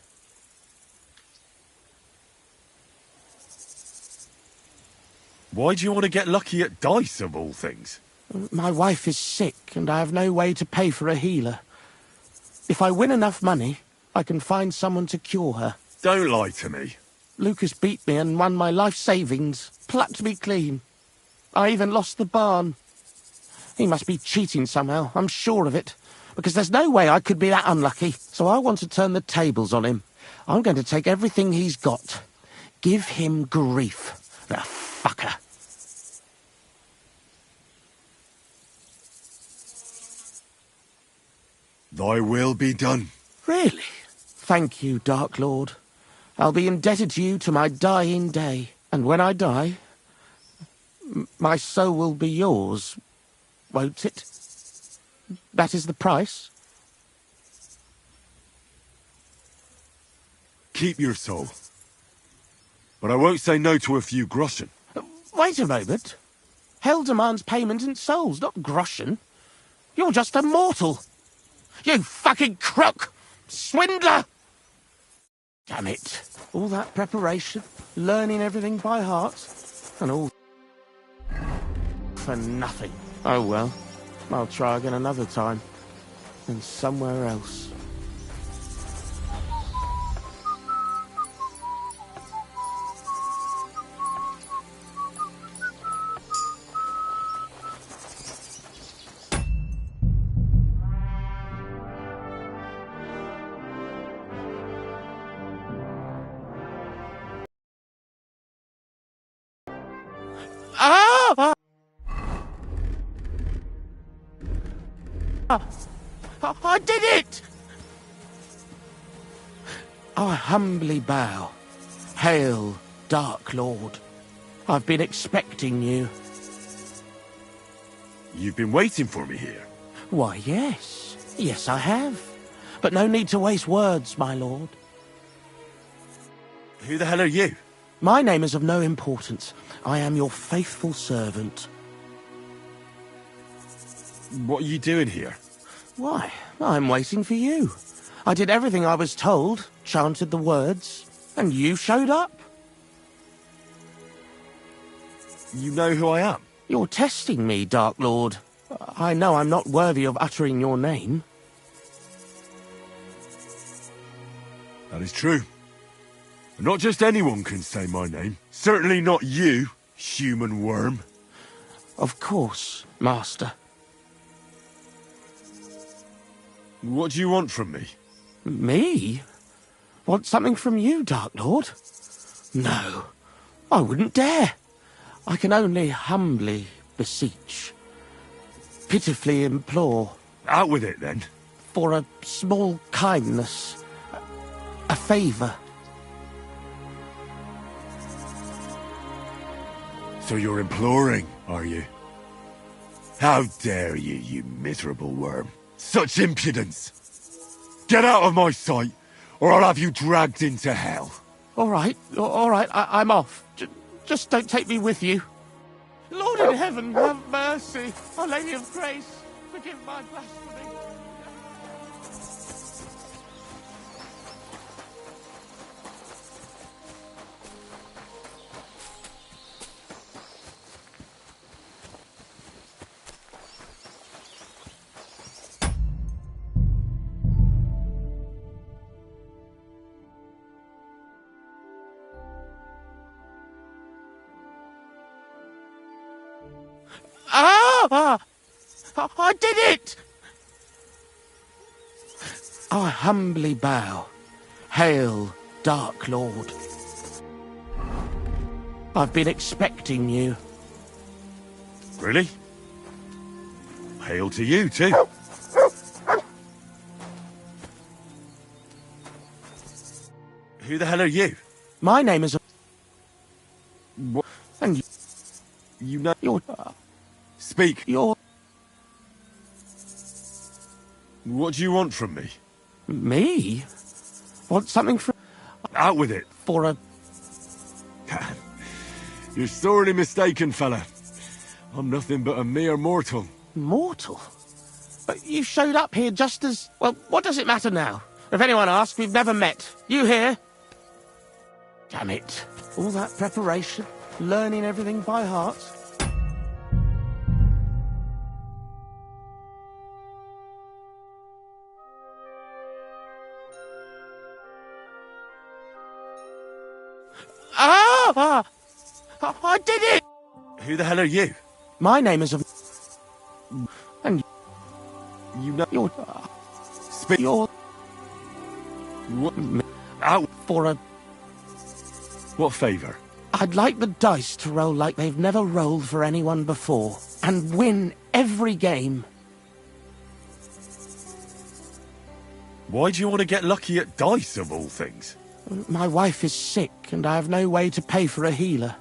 Why do you want to get lucky at dice, of all things? My wife is sick, and I have no way to pay for a healer. If I win enough money, I can find someone to cure her. Don't lie to me. Lucas beat me and won my life savings, plucked me clean. I even lost the barn. He must be cheating somehow, I'm sure of it, because there's no way I could be that unlucky. So I want to turn the tables on him. I'm going to take everything he's got. Give him grief, the fucker. Thy will be done. Really? Thank you, Dark Lord. I'll be indebted to you to my dying day. And when I die, my soul will be yours, won't it? That is the price? Keep your soul. But I won't say no to a few groschen. Wait a moment. Hell demands payment in souls, not groschen. You're just a mortal. You fucking crook! Swindler! Damn it. All that preparation, learning everything by heart, and all for nothing. Oh well, I'll try again another time, and somewhere else. Ah! I did it! I humbly bow. Hail, Dark Lord. I've been expecting you. You've been waiting for me here? Why, yes. Yes, I have. But no need to waste words, my lord. Who the hell are you? My name is of no importance. I am your faithful servant. What are you doing here? Why, I'm waiting for you. I did everything I was told, chanted the words, and you showed up. You know who I am? You're testing me, Dark Lord. I know I'm not worthy of uttering your name. That is true. Not just anyone can say my name. Certainly not you, human worm. Of course, Master. What do you want from me? Me? Want something from you, Dark Lord? No, I wouldn't dare. I can only humbly beseech, pitifully implore. Out with it, then. For a small kindness, a favour. So you're imploring, are you? How dare you, you miserable worm. Such impudence! Get out of my sight, or I'll have you dragged into hell. All right, I'm off. Just don't take me with you. Lord in heaven, have mercy. Our Lady of Grace, forgive my blasphemy. I did it! I humbly bow. Hail, Dark Lord. I've been expecting you. Really? Hail to you, too. Who the hell are you? My name is... What? And you... You know... You're... Speak. You're... What do you want from me? Me? Want something from... Out with it. For a... You're sorely mistaken, fella. I'm nothing but a mere mortal. Mortal? But you showed up here just as... Well, what does it matter now? If anyone asks, we've never met. You here? Damn it. All that preparation, learning everything by heart. I did it! Who the hell are you? My name is... And... You know... You're... Speak. You're... What? Out. For a... What favour? I'd like the dice to roll like they've never rolled for anyone before. And win every game. Why do you want to get lucky at dice, of all things? My wife is sick, and I have no way to pay for a healer.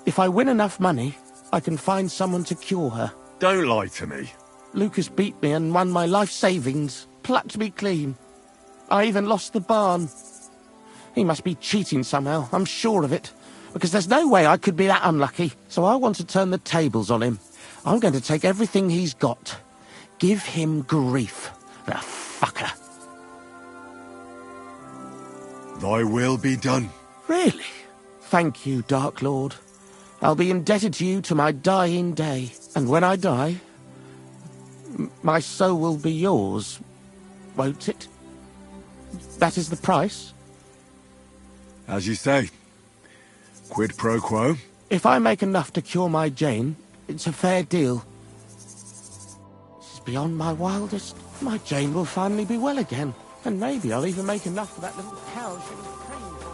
If I win enough money, I can find someone to cure her. Don't lie to me. Lucas beat me and won my life savings, plucked me clean. I even lost the barn. He must be cheating somehow, I'm sure of it, because there's no way I could be that unlucky. So I want to turn the tables on him. I'm going to take everything he's got. Give him grief, the fucker. Thy will be done. Really? Thank you, Dark Lord. I'll be indebted to you to my dying day. And when I die, my soul will be yours, won't it? That is the price? As you say. Quid pro quo? If I make enough to cure my Jane, it's a fair deal. This is beyond my wildest. My Jane will finally be well again. And maybe I'll even make enough for that little cow she was praying for.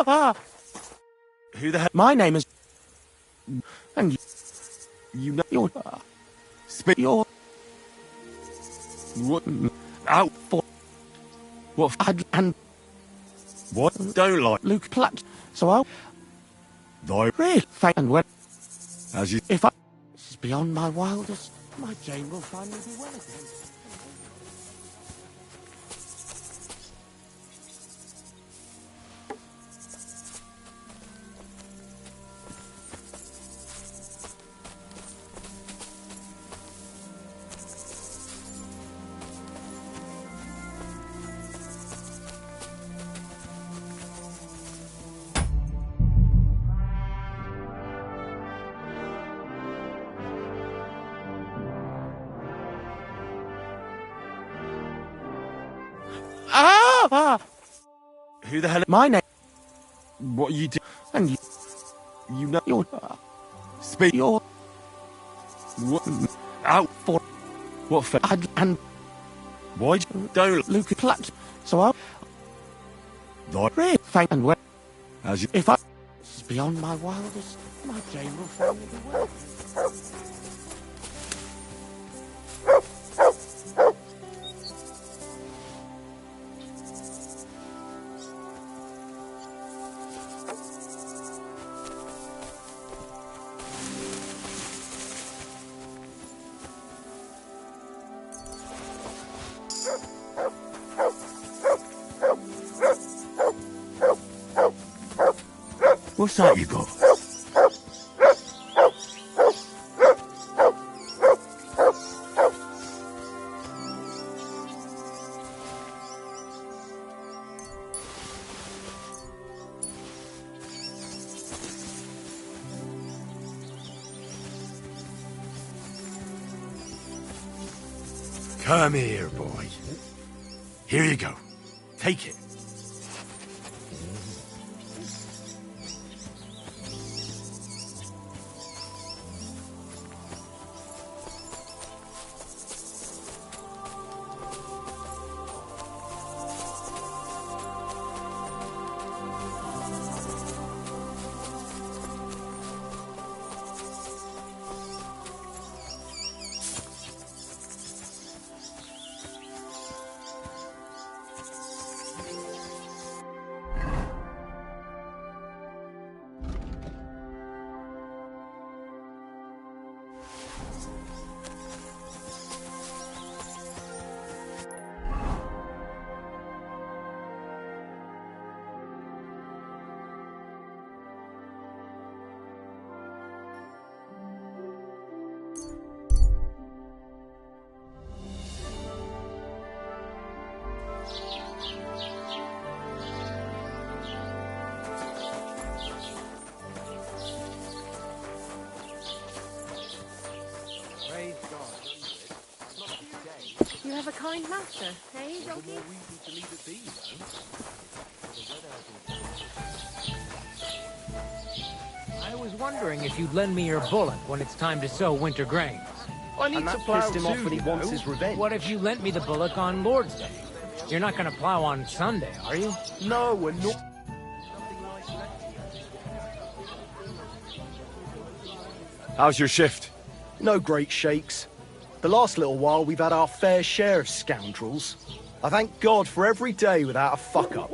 Who the hell? My name is... And you know you're... Speak. You're... What? Out for... What? And... What? Don't like... Luke Platt. So I'll... Thy... Really? And when... As you... If I... This is beyond my wildest... My Jane will finally be well again. Who the hell? My name... What you do? And you... You know... You're... Speak. You're... What? Out for... What for? And... Why? Don't... Luke Platt. So I'll... Thy... Really? And when... As you... If I... This is beyond my wildest... My Jane will finally be well again. What's that you got? Come here, boy. Here you go. Take it. You have a kind master, eh, doggy? I was wondering if you'd lend me your bullock when it's time to sow winter grains. I need to plough him off when he wants his revenge. What if you lent me the bullock on Lord's Day? You're not going to plow on Sunday, are you? No, we're not. How's your shift? No great shakes. The last little while we've had our fair share of scoundrels. I thank God for every day without a fuck-up.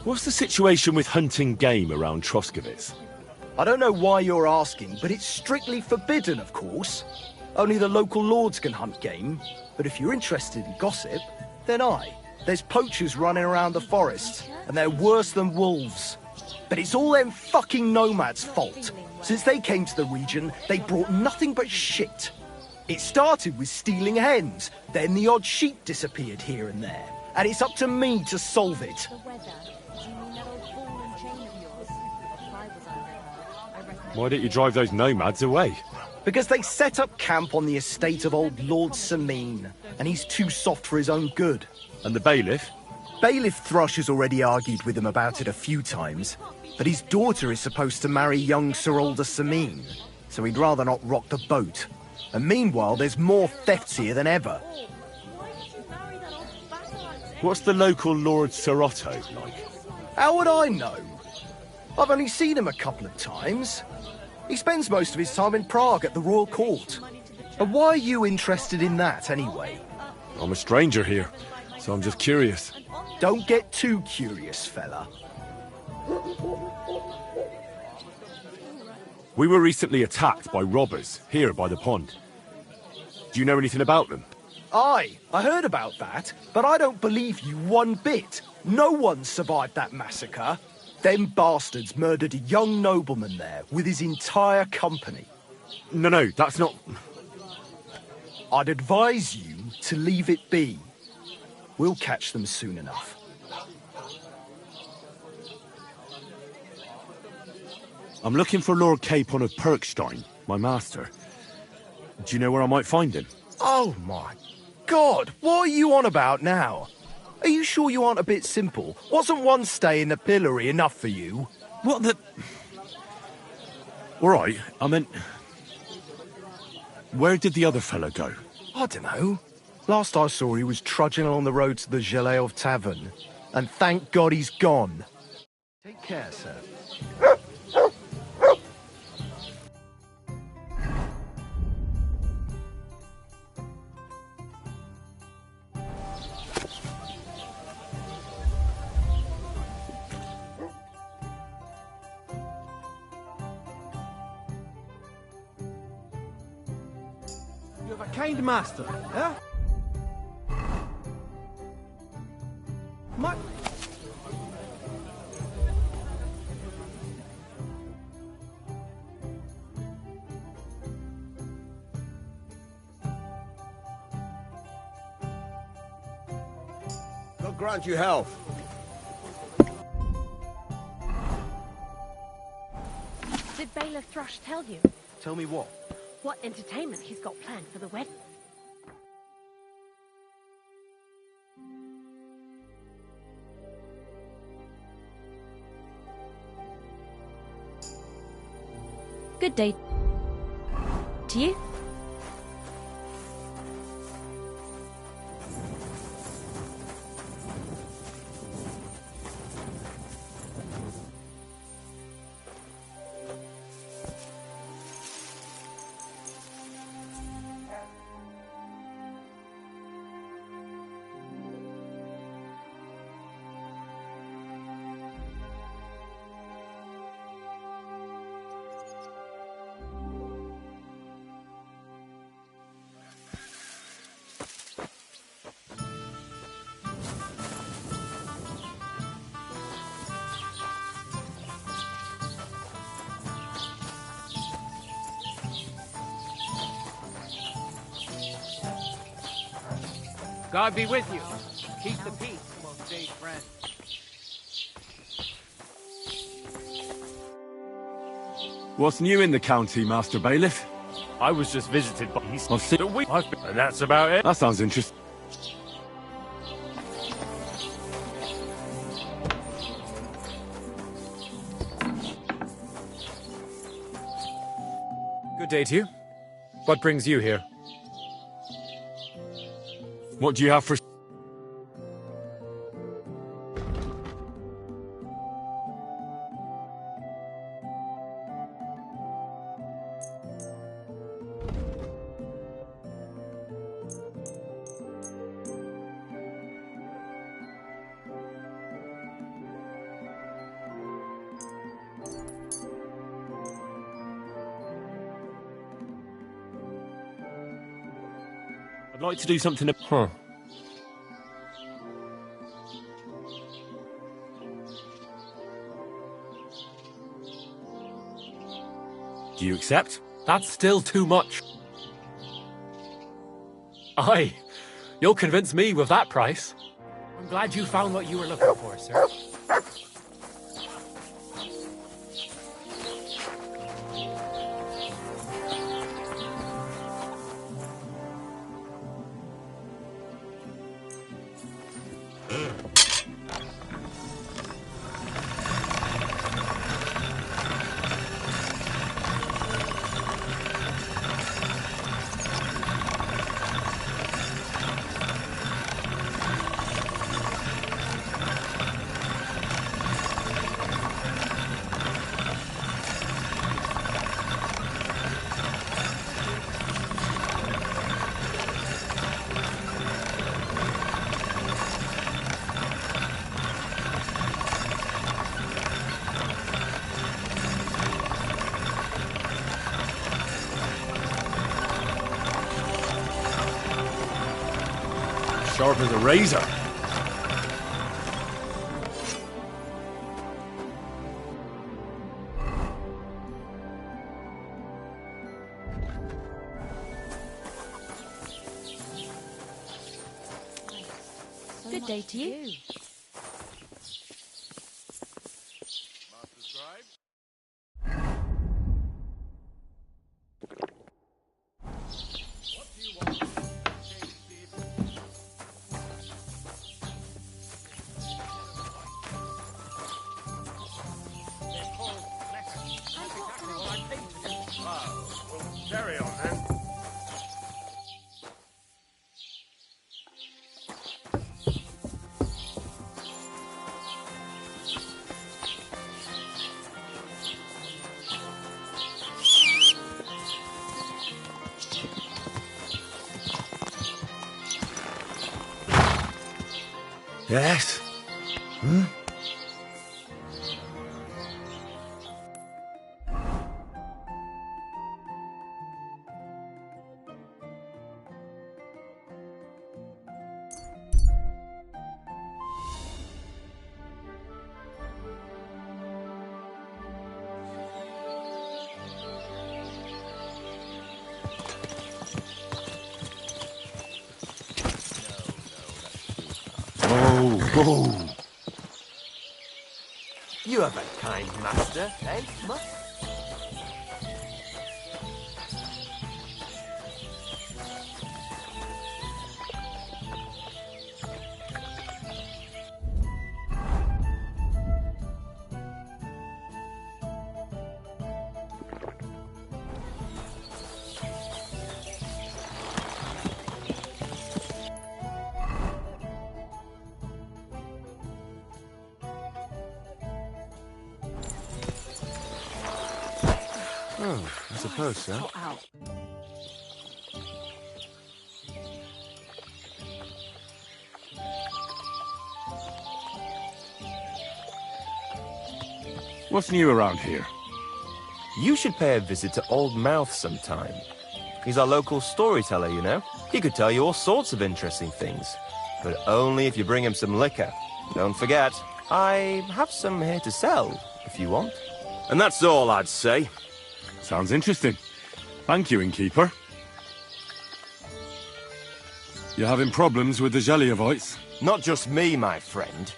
What's the situation with hunting game around Troskowitz? I don't know why you're asking, but it's strictly forbidden, of course. Only the local lords can hunt game. But if you're interested in gossip, then There's poachers running around the forest, and they're worse than wolves. But it's all them fucking nomads' fault. Since they came to the region, they brought nothing but shit. It started with stealing hens, then the odd sheep disappeared here and there. And it's up to me to solve it. Why don't you drive those nomads away? Because they set up camp on the estate of old Lord Samine, and he's too soft for his own good. And the bailiff? Bailiff Thrush has already argued with him about it a few times, but his daughter is supposed to marry young Sir Older Samine, so he'd rather not rock the boat. And meanwhile, there's more thefts here than ever. What's the local Lord Serotto like? How would I know? I've only seen him a couple of times. He spends most of his time in Prague at the royal court. And why are you interested in that, anyway? I'm a stranger here, so I'm just curious. Don't get too curious, fella. We were recently attacked by robbers here by the pond. Do you know anything about them? Aye, I heard about that, but I don't believe you one bit. No one survived that massacre. Them bastards murdered a young nobleman there with his entire company. No, that's not... I'd advise you to leave it be. We'll catch them soon enough. I'm looking for Lord Capon of Perkstein, my master. Do you know where I might find him? Oh my God, what are you on about now? Are you sure you aren't a bit simple? Wasn't one stay in the pillory enough for you? What the... All right, I meant... Where did the other fellow go? I don't know. Last I saw, he was trudging along the road to the Geleov Tavern. And thank God he's gone. Take care, sir. You have a kind master, eh? My... God grant you health. Did Bailiff Thrush tell you Tell me what? what entertainment he's got planned for the wedding? Good day to you. God be with you. Keep the peace, most sage friend. What's new in the county, Master Bailiff? I was just visited by I've seen... and that's about it. That sounds interesting. Good day to you. What brings you here? What do you have for... I'd like to do something... Huh. Do you accept? That's still too much. Aye, you'll convince me with that price. I'm glad you found what you were looking for, sir. sharp as a razor. Good day to you. Carry on, then. Yes? Hmm? Whoa. You have a kind master, eh, Mutt? Oh, I suppose so. What's new around here? You should pay a visit to Old Mouth sometime. He's our local storyteller, you know. He could tell you all sorts of interesting things. But only if you bring him some liquor. Don't forget, I have some here to sell, if you want. And that's all I'd say. Sounds interesting. Thank you, innkeeper. You having problems with the Jellyevites? Not just me, my friend.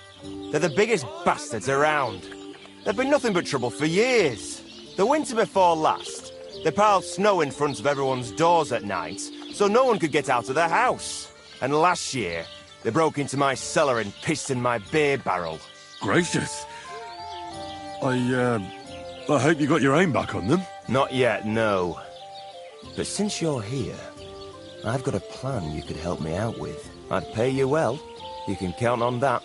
They're the biggest bastards around. They've been nothing but trouble for years. The winter before last, they piled snow in front of everyone's doors at night, so no one could get out of their house. And last year, they broke into my cellar and pissed in my beer barrel. Gracious. I hope you got your aim back on them. Not yet, no. But since you're here, I've got a plan you could help me out with. I'd pay you well. You can count on that.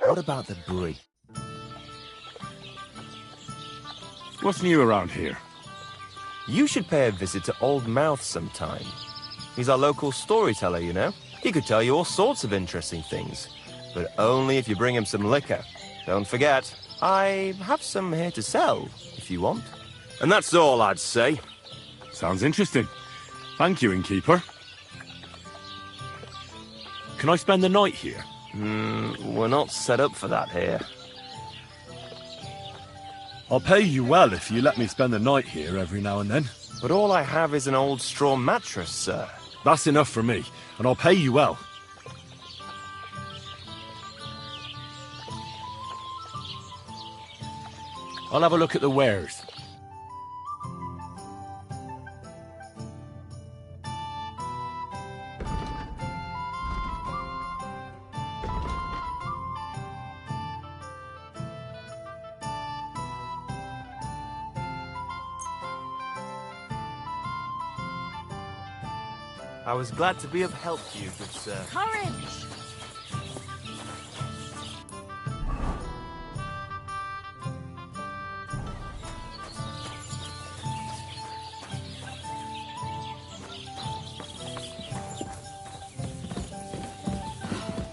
What about the brig? What's new around here? You should pay a visit to Old Mouth sometime. He's our local storyteller, you know. He could tell you all sorts of interesting things. But only if you bring him some liquor. Don't forget, I have some here to sell, if you want. And that's all I'd say. Sounds interesting. Thank you, innkeeper. Can I spend the night here? We're not set up for that here. I'll pay you well if you let me spend the night here every now and then. But all I have is an old straw mattress, sir. That's enough for me, and I'll pay you well. I'll have a look at the wares. I was glad to be of help to you, good sir. Courage!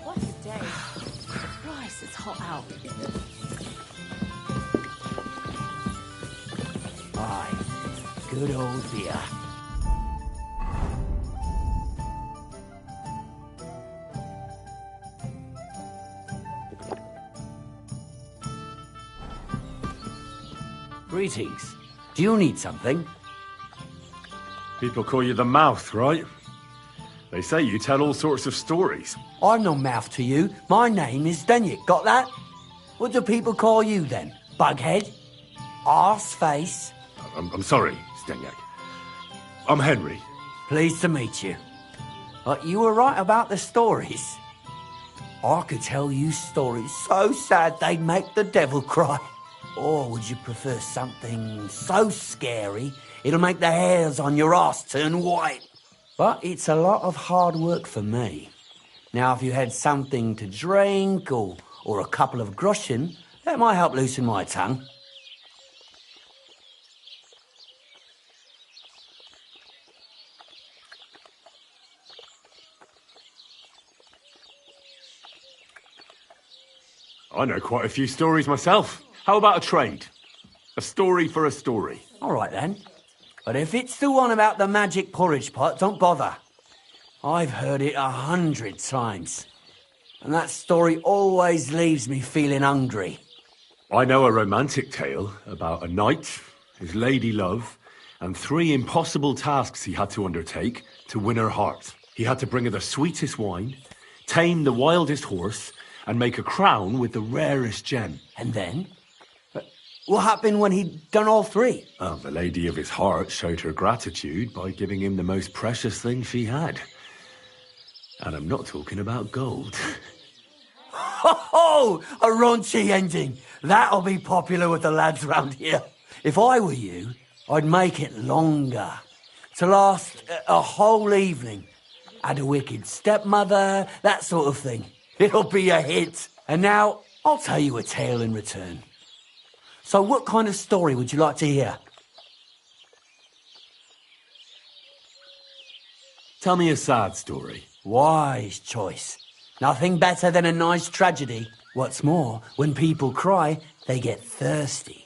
What a Christ, it's hot out. Aye, good old beer. Greetings. Do you need something? People call you the Mouth, right? They say you tell all sorts of stories. I'm no mouth to you. My name is Denyek. Got that? What do people call you then? Bughead? Arseface? I'm sorry, Stenyak. I'm Henry. Pleased to meet you. You were right about the stories. I could tell you stories so sad they'd make the devil cry. Or would you prefer something so scary it'll make the hairs on your ass turn white? But it's a lot of hard work for me. Now, if you had something to drink or a couple of groschen, that might help loosen my tongue. I know quite a few stories myself. How about a trade? A story for a story. All right, then. But if it's the one about the magic porridge pot, don't bother. I've heard it 100 times. And that story always leaves me feeling hungry. I know a romantic tale about a knight, his lady love, and 3 impossible tasks he had to undertake to win her heart. He had to bring her the sweetest wine, tame the wildest horse, and make a crown with the rarest gem. And then? What happened when he'd done all 3? Well, the lady of his heart showed her gratitude by giving him the most precious thing she had. And I'm not talking about gold. Ho! A raunchy ending. That'll be popular with the lads round here. If I were you, I'd make it longer. To last a whole evening. Add a wicked stepmother, that sort of thing. It'll be a hit. And now, I'll tell you a tale in return. So what kind of story would you like to hear? Tell me a sad story. Wise choice. Nothing better than a nice tragedy. What's more, when people cry, they get thirsty.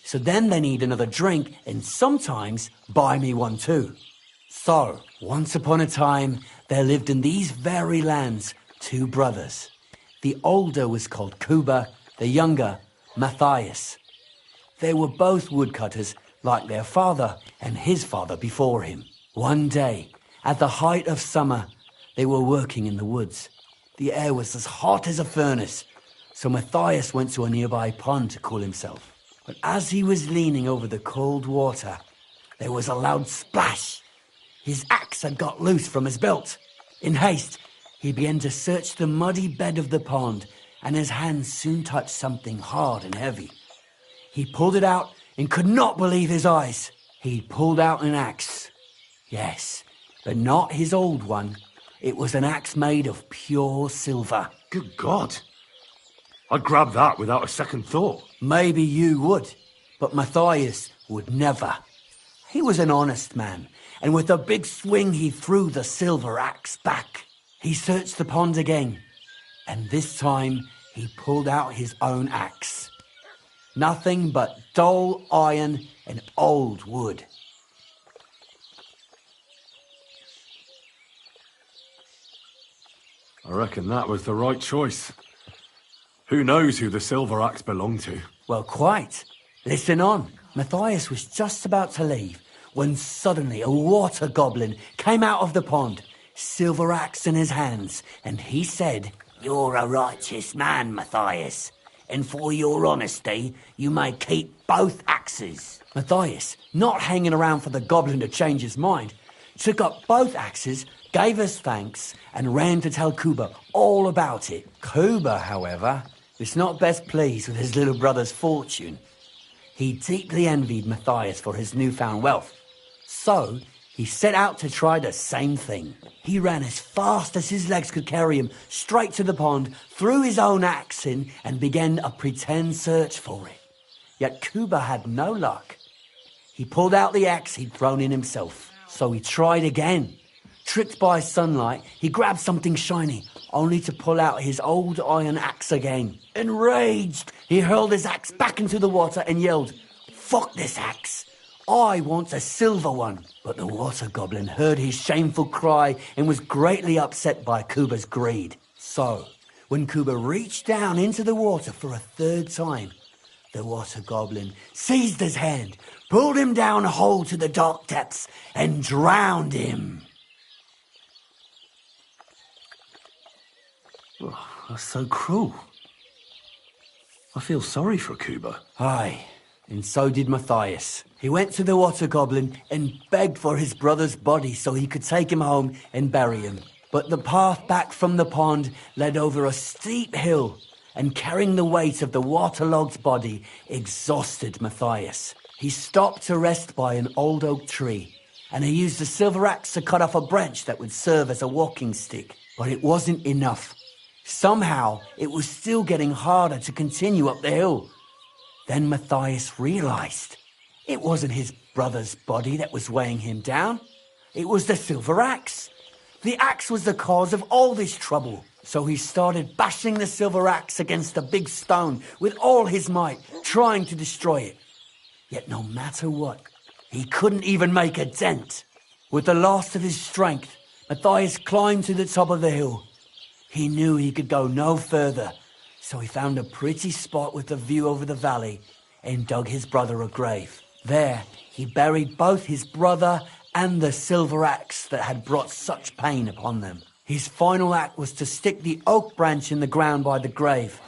So then they need another drink, and sometimes buy me one too. So, once upon a time, there lived in these very lands 2 brothers. The older was called Kuba, the younger, Matthias. They were both woodcutters, like their father and his father before him. One day, at the height of summer, they were working in the woods. The air was as hot as a furnace, so Matthias went to a nearby pond to cool himself. But as he was leaning over the cold water, there was a loud splash. His axe had got loose from his belt. In haste, he began to search the muddy bed of the pond, and his hands soon touched something hard and heavy. He pulled it out and could not believe his eyes. He pulled out an axe. Yes, but not his old one. It was an axe made of pure silver. Good God. I'd grab that without a second thought. Maybe you would, but Matthias would never. He was an honest man, and with a big swing he threw the silver axe back. He searched the pond again, and this time he pulled out his own axe. Nothing but dull iron and old wood. I reckon that was the right choice. Who knows who the silver axe belonged to? Well, quite. Listen on. Matthias was just about to leave when suddenly a water goblin came out of the pond, silver axe in his hands, and he said, "You're a righteous man, Matthias, and for your honesty, you may keep both axes." Matthias, not hanging around for the goblin to change his mind, took up both axes, gave us thanks, and ran to tell Kuba all about it. Kuba, however, was not best pleased with his little brother's fortune. He deeply envied Matthias for his newfound wealth. So, he set out to try the same thing. He ran as fast as his legs could carry him straight to the pond, threw his own axe in, and began a pretend search for it. Yet Kuba had no luck. He pulled out the axe he'd thrown in himself. So he tried again. Tricked by sunlight, he grabbed something shiny. only to pull out his old iron axe again. Enraged, he hurled his axe back into the water and yelled, "Fuck this axe! I want a silver one." But the water goblin heard his shameful cry and was greatly upset by Kuba's greed. So, when Kuba reached down into the water for a third time, the water goblin seized his hand, pulled him down whole to the dark depths, and drowned him. Oh, that's so cruel. I feel sorry for Kuba. Aye, and so did Matthias. He went to the water goblin and begged for his brother's body so he could take him home and bury him. But the path back from the pond led over a steep hill, and carrying the weight of the waterlogged body exhausted Matthias. He stopped to rest by an old oak tree, and he used a silver axe to cut off a branch that would serve as a walking stick. But it wasn't enough. Somehow, it was still getting harder to continue up the hill. Then Matthias realized it wasn't his brother's body that was weighing him down. It was the silver axe. The axe was the cause of all this trouble. So he started bashing the silver axe against a big stone with all his might, trying to destroy it. Yet no matter what, he couldn't even make a dent. With the last of his strength, Matthias climbed to the top of the hill. He knew he could go no further, so he found a pretty spot with a view over the valley and dug his brother a grave. There, he buried both his brother and the silver axe that had brought such pain upon them. His final act was to stick the oak branch in the ground by the grave.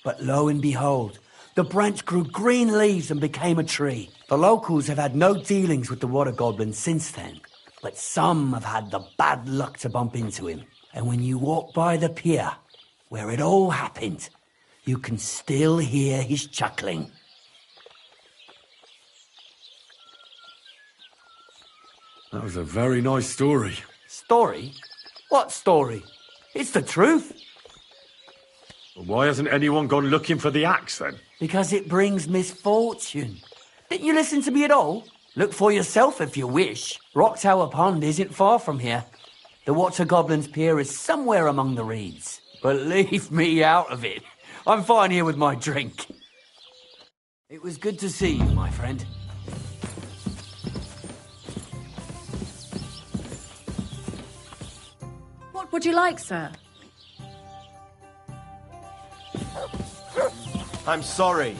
But lo and behold, the branch grew green leaves and became a tree. The locals have had no dealings with the water goblin since then, but some have had the bad luck to bump into him. And when you walk by the pier, where it all happened, you can still hear his chuckling. That was a very nice story. Story? What story? It's the truth. Well, why hasn't anyone gone looking for the axe then? Because it brings misfortune. Didn't you listen to me at all? Look for yourself if you wish. Rock Tower Pond isn't far from here. The Water Goblin's Pier is somewhere among the reeds. But leave me out of it. I'm fine here with my drink. It was good to see you, my friend. What would you like, sir? I'm sorry.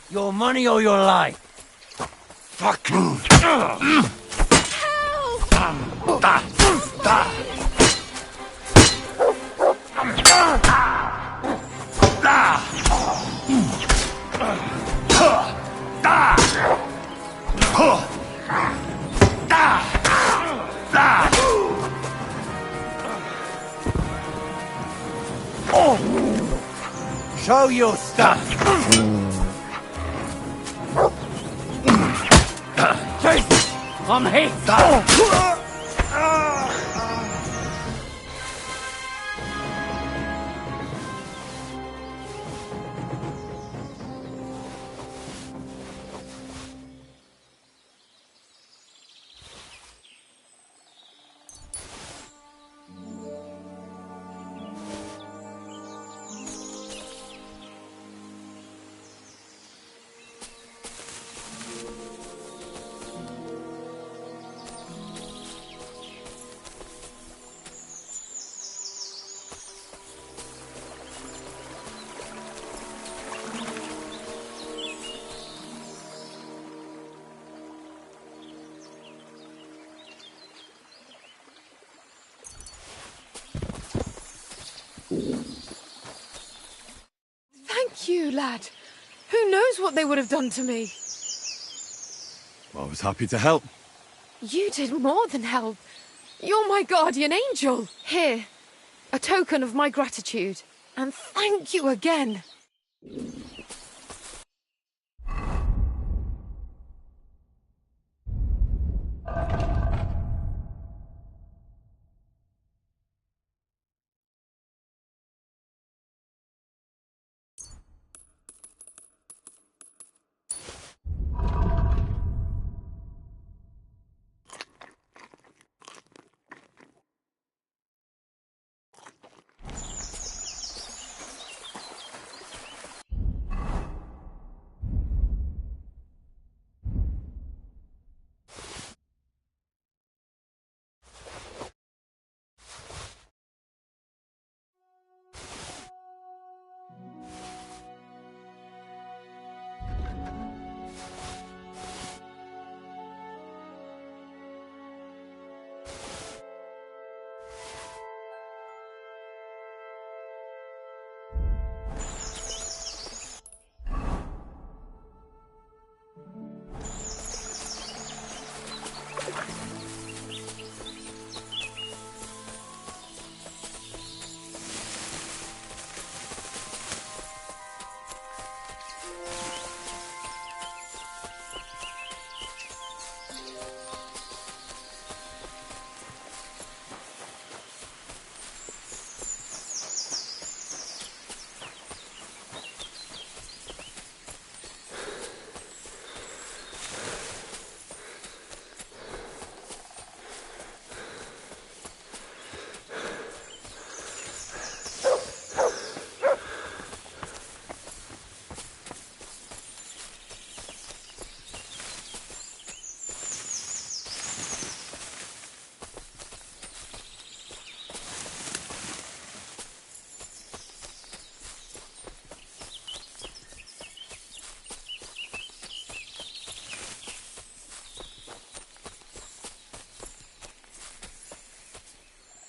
Your money or your life? Fuck you! Show your stuff! I'm hit! Thank you, lad. Who knows what they would have done to me? I was happy to help. You did more than help. You're my guardian angel. Here, a token of my gratitude. And thank you again.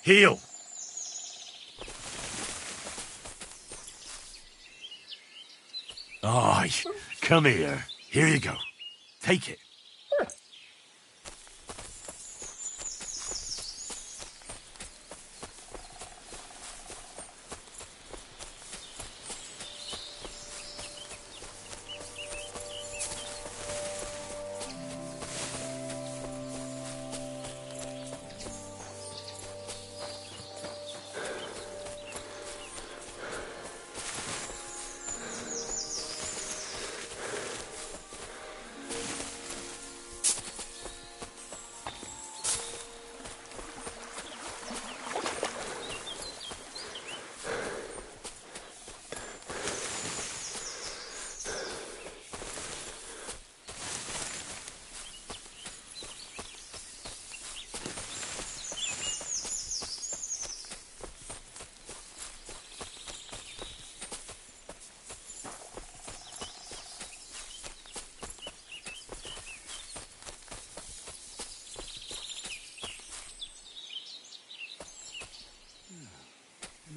Heal! Aye, come here. Here you go. Take it.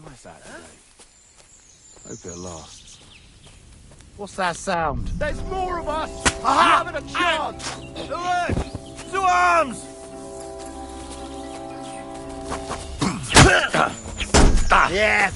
Nice out today. Hope it lasts. What's that sound? There's more of us! Aha! We're having a chance! To arms! Yeah!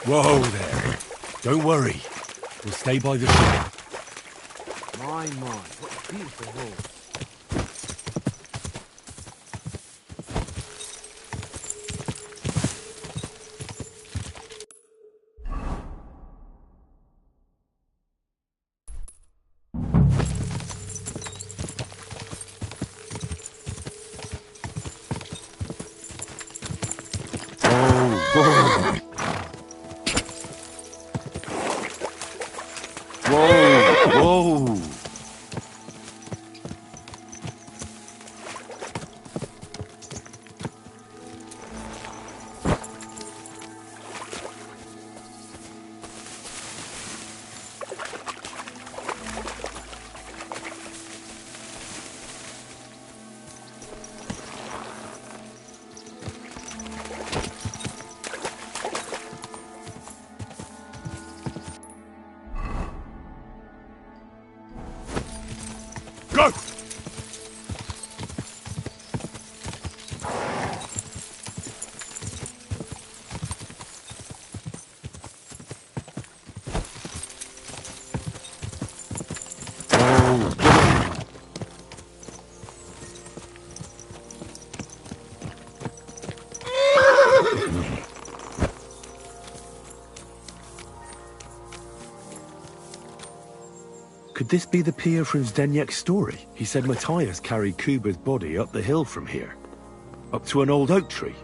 Whoa there. Don't worry. We'll stay by the ship. My, what a beautiful horse. Whoa! Go! Could this be the pier from Zdeněk's story? He said Matthias carried Kuba's body up the hill from here, up to an old oak tree.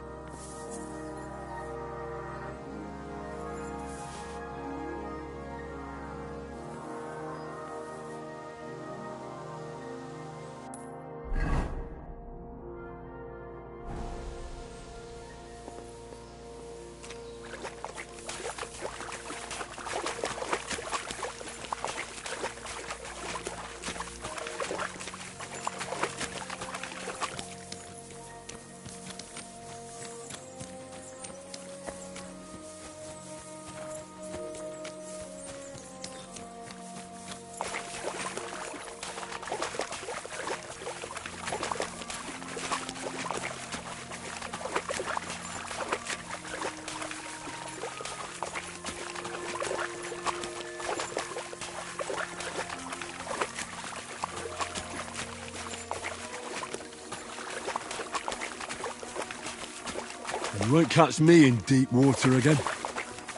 You won't catch me in deep water again.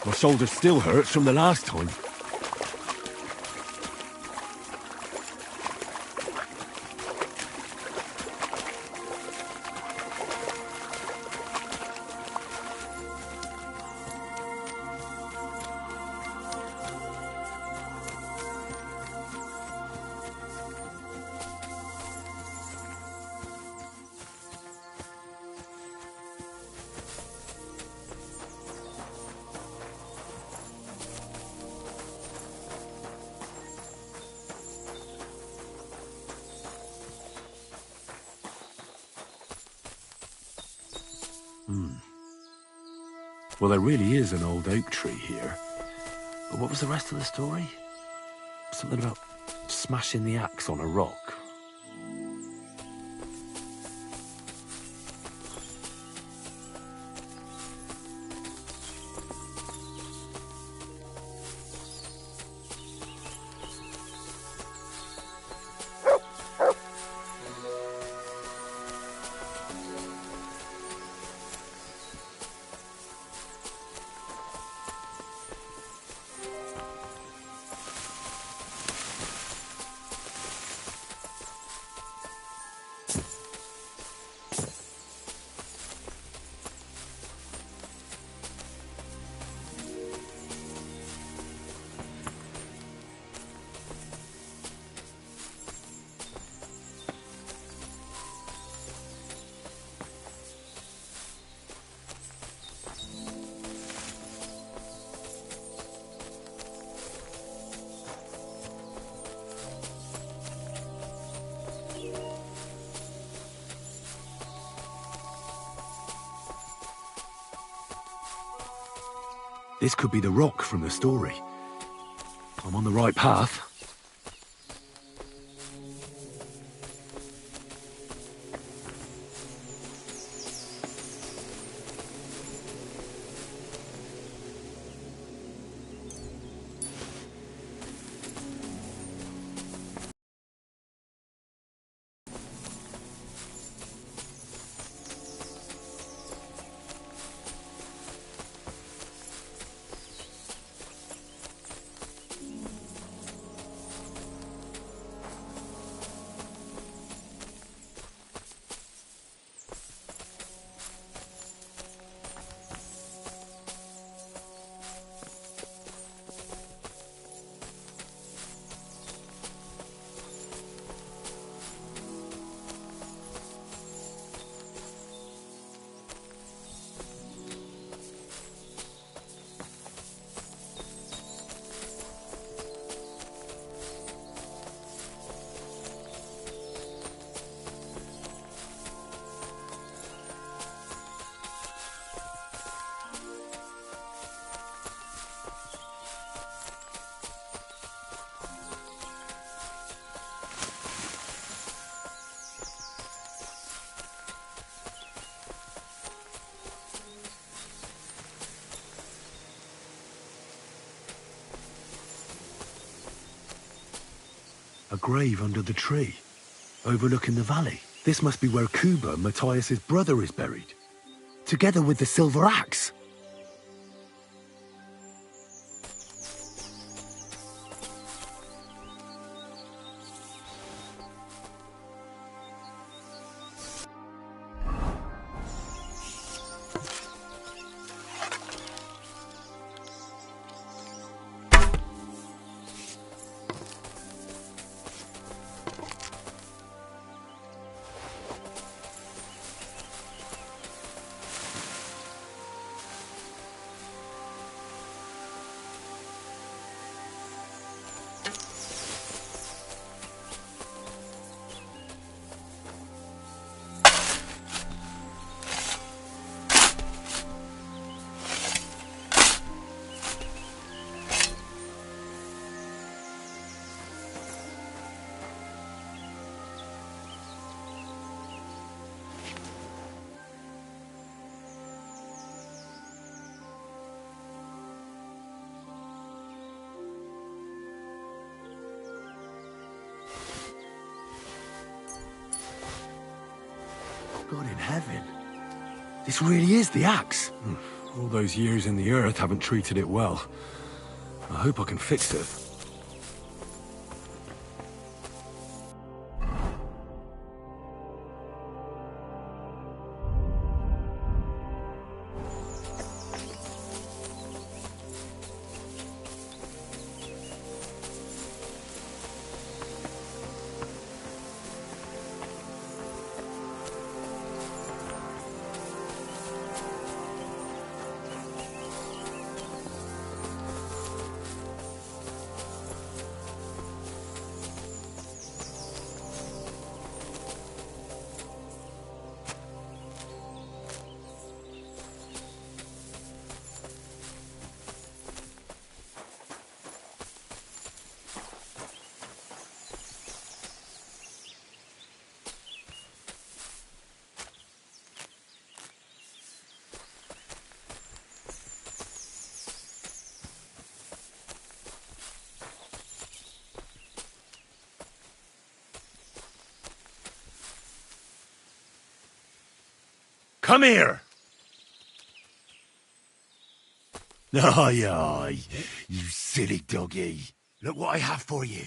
My shoulder still hurts from the last time. Well, there really is an old oak tree here. But what was the rest of the story? Something about smashing the axe on a rock. This could be the rock from the story. I'm on the right path. A grave under the tree, overlooking the valley. This must be where Kuba, Matthias's brother, is buried, together with the silver axe. God in heaven. This really is the axe. All those years in the earth haven't treated it well. I hope I can fix it. Come here! Aye, aye, you silly doggy. Look what I have for you.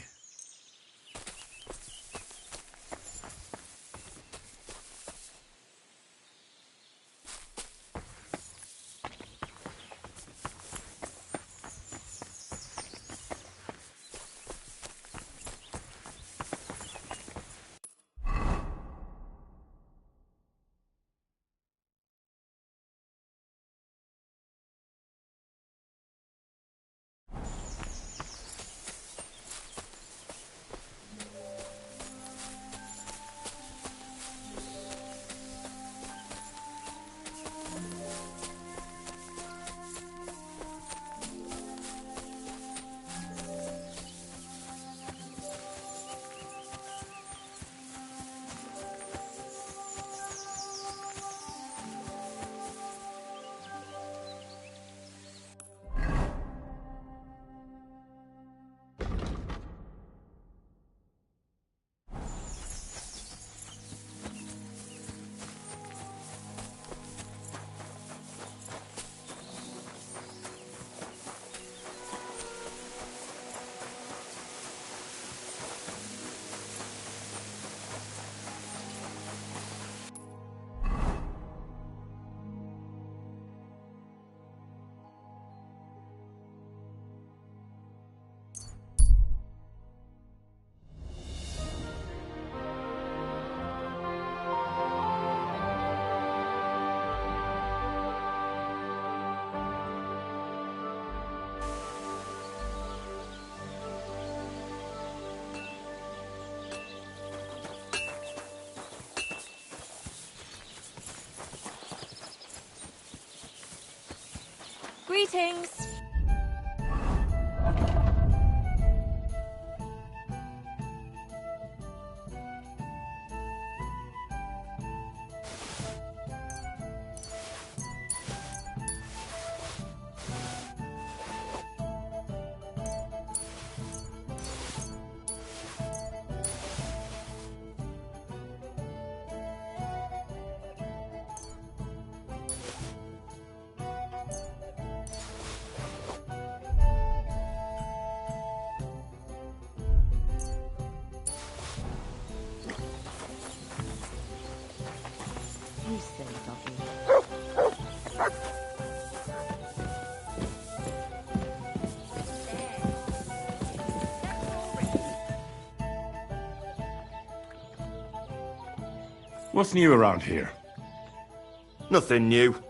Greetings. You silly doggy. What's new around here? Nothing new.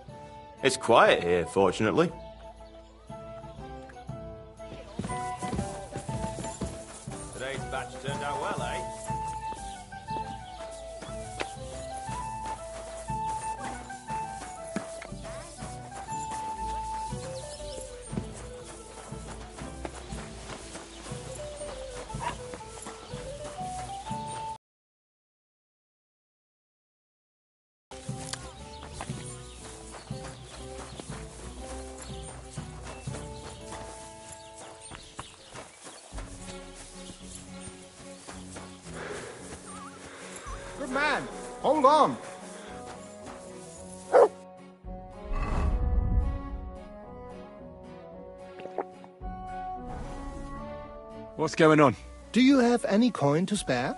It's quiet here, fortunately. Today's batch turned out well, eh? Good man. Hold on. What's going on? Do you have any coin to spare?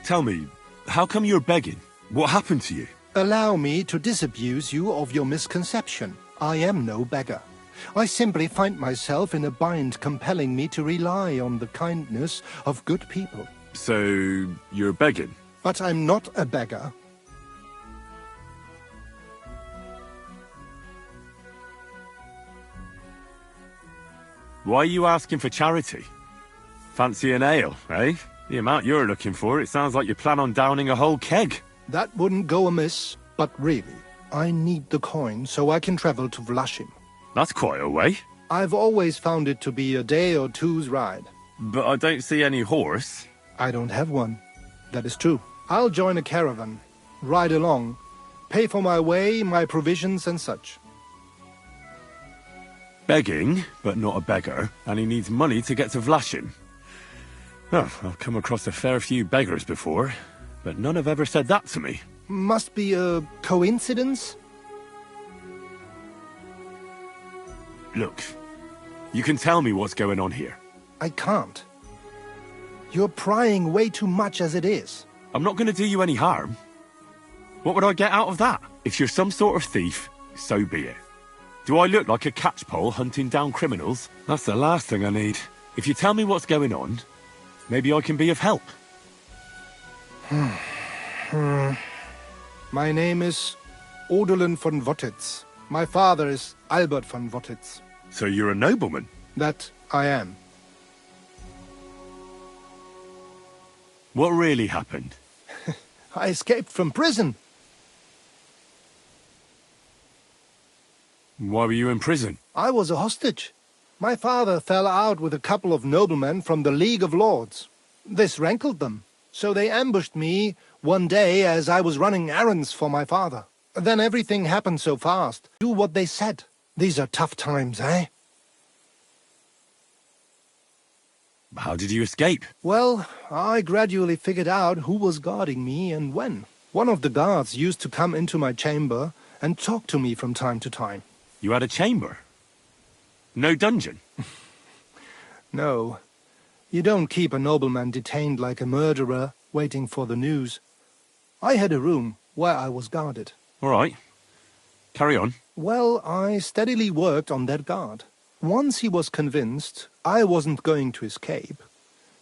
Tell me, how come you're begging? What happened to you? Allow me to disabuse you of your misconception. I am no beggar. I simply find myself in a bind compelling me to rely on the kindness of good people. So, you're begging? But I'm not a beggar. Why are you asking for charity? Fancy an ale, eh? The amount you're looking for, it sounds like you plan on downing a whole keg. That wouldn't go amiss, but really, I need the coin so I can travel to Vlashim. That's quite a way. I've always found it to be a day or two's ride. But I don't see any horse. I don't have one. That is true. I'll join a caravan, ride along, pay for my way, my provisions and such. Begging, but not a beggar, and he needs money to get to Vlashim. Oh, I've come across a fair few beggars before, but none have ever said that to me. Must be a coincidence? Look, you can tell me what's going on here. I can't. You're prying way too much as it is. I'm not going to do you any harm. What would I get out of that? If you're some sort of thief, so be it. Do I look like a catchpole hunting down criminals? That's the last thing I need. If you tell me what's going on, maybe I can be of help. My name is Odelin von Wottitz. My father is Albert von Wottitz. So you're a nobleman? That I am. What really happened? I escaped from prison. Why were you in prison? I was a hostage. My father fell out with a couple of noblemen from the League of Lords. This rankled them, so they ambushed me one day as I was running errands for my father. Then everything happened so fast. Do what they said. These are tough times, eh? How did you escape? Well, I gradually figured out who was guarding me and when. One of the guards used to come into my chamber and talk to me from time to time. You had a chamber? No dungeon? No. You don't keep a nobleman detained like a murderer, waiting for the news. I had a room where I was guarded. All right. Carry on. Well, I steadily worked on that guard. Once he was convinced I wasn't going to escape,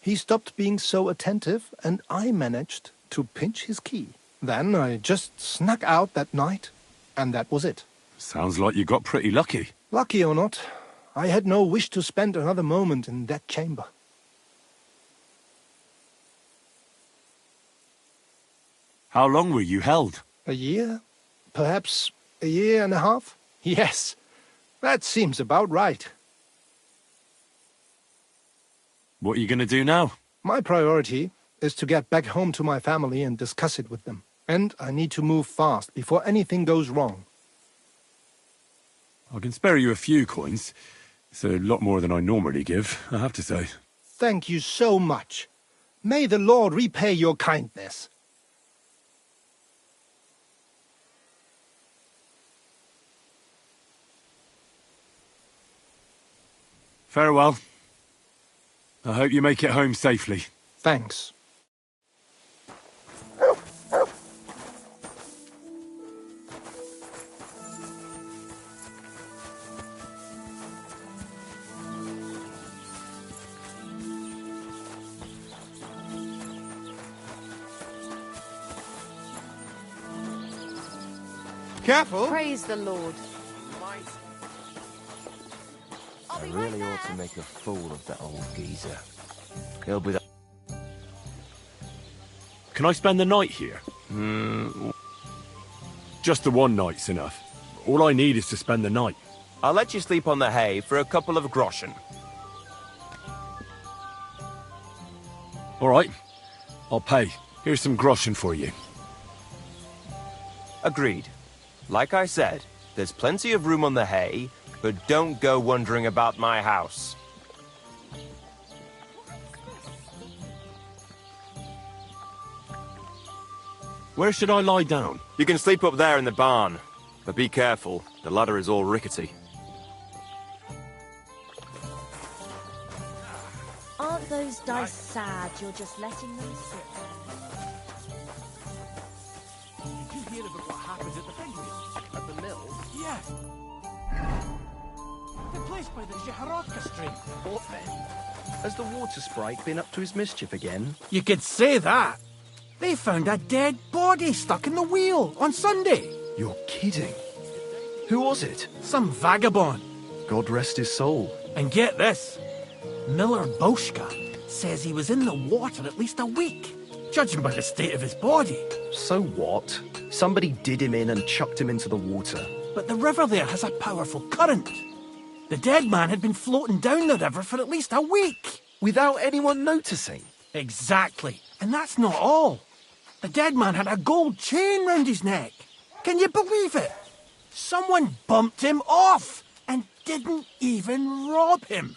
he stopped being so attentive and I managed to pinch his key. Then I just snuck out that night, and that was it. Sounds like you got pretty lucky. Lucky or not, I had no wish to spend another moment in that chamber. How long were you held? A year? Perhaps a year and a half? Yes, that seems about right. What are you going to do now? My priority is to get back home to my family and discuss it with them. And I need to move fast before anything goes wrong. I can spare you a few coins. It's a lot more than I normally give, I have to say. Thank you so much. May the Lord repay your kindness. Farewell. I hope you make it home safely. Thanks. Careful! Praise the Lord. I really ought to make a fool of that old geezer. He'll be the... Can I spend the night here? Just the one night's enough. All I need is to spend the night. I'll let you sleep on the hay for a couple of groschen. All right. I'll pay. Here's some groschen for you. Agreed. Like I said, there's plenty of room on the hay, but don't go wandering about my house. Where should I lie down? You can sleep up there in the barn, but be careful. The ladder is all rickety. Aren't those dice sad you're just letting them sit? Did you hear about what happened at the big mill? At the mill? Yeah. The place by the Zhehorodka stream. What then? Has the water sprite been up to his mischief again? You could say that. They found a dead body stuck in the wheel on Sunday. You're kidding. Who was it? Some vagabond. God rest his soul. And get this. Miller Boschka says he was in the water at least a week, judging by the state of his body. So what? Somebody did him in and chucked him into the water. But the river there has a powerful current. The dead man had been floating down the river for at least a week. Without anyone noticing? Exactly. And that's not all. The dead man had a gold chain round his neck. Can you believe it? Someone bumped him off and didn't even rob him.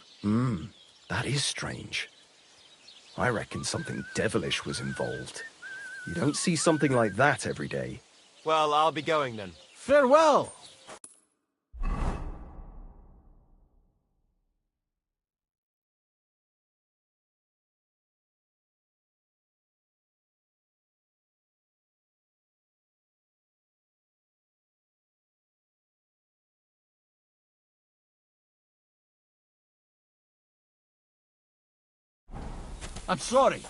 That is strange. I reckon something devilish was involved. You don't see something like that every day. Well, I'll be going then. Farewell! I'm sorry.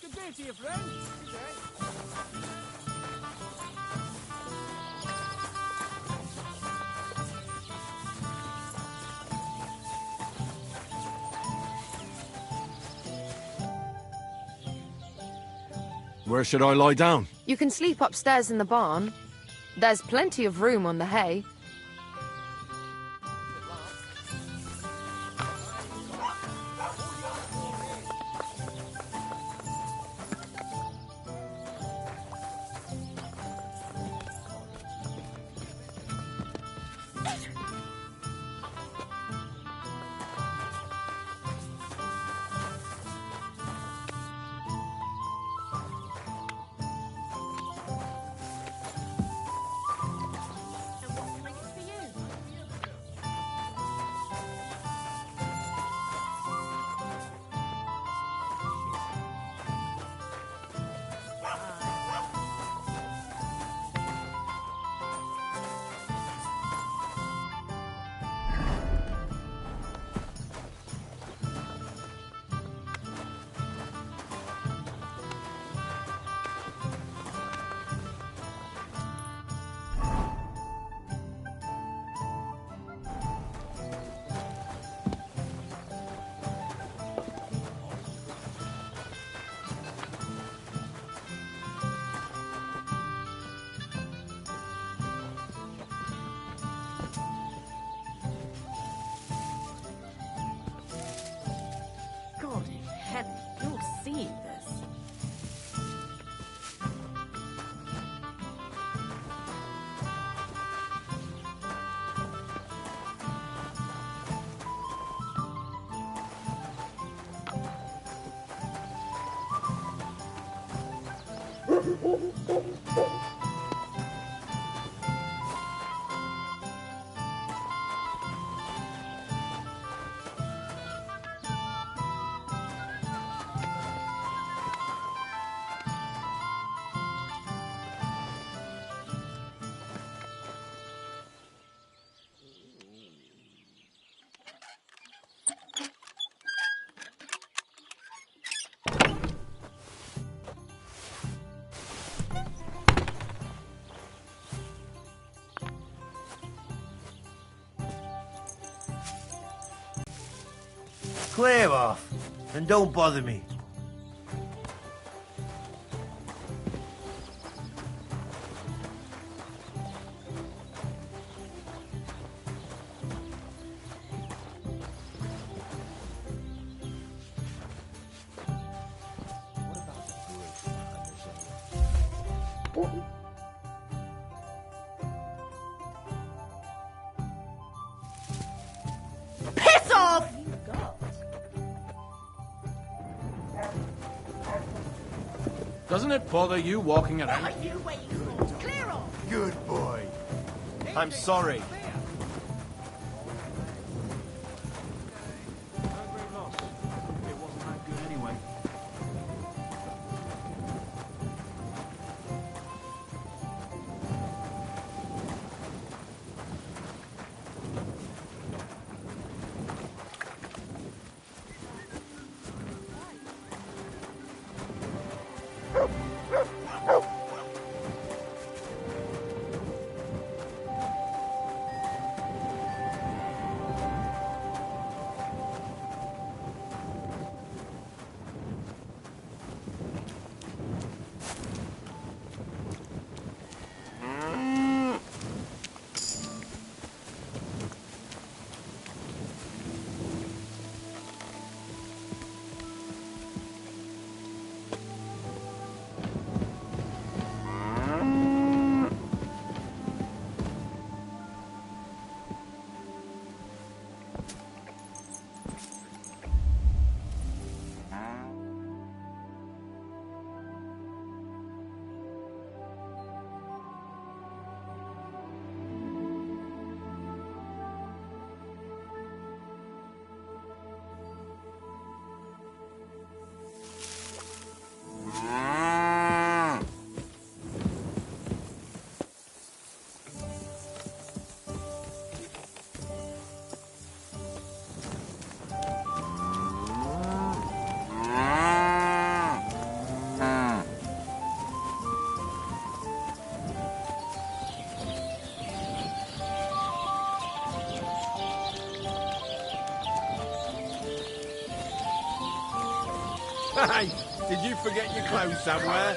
Good day to you, friend. Good day. Where should I lie down? You can sleep upstairs in the barn. There's plenty of room on the hay. God in heaven, you're seeing this. Clear off, and don't bother me. Piss off! Doesn't it bother you walking around? Clear off! Good boy. I'm sorry. Hey, did you forget your clothes somewhere?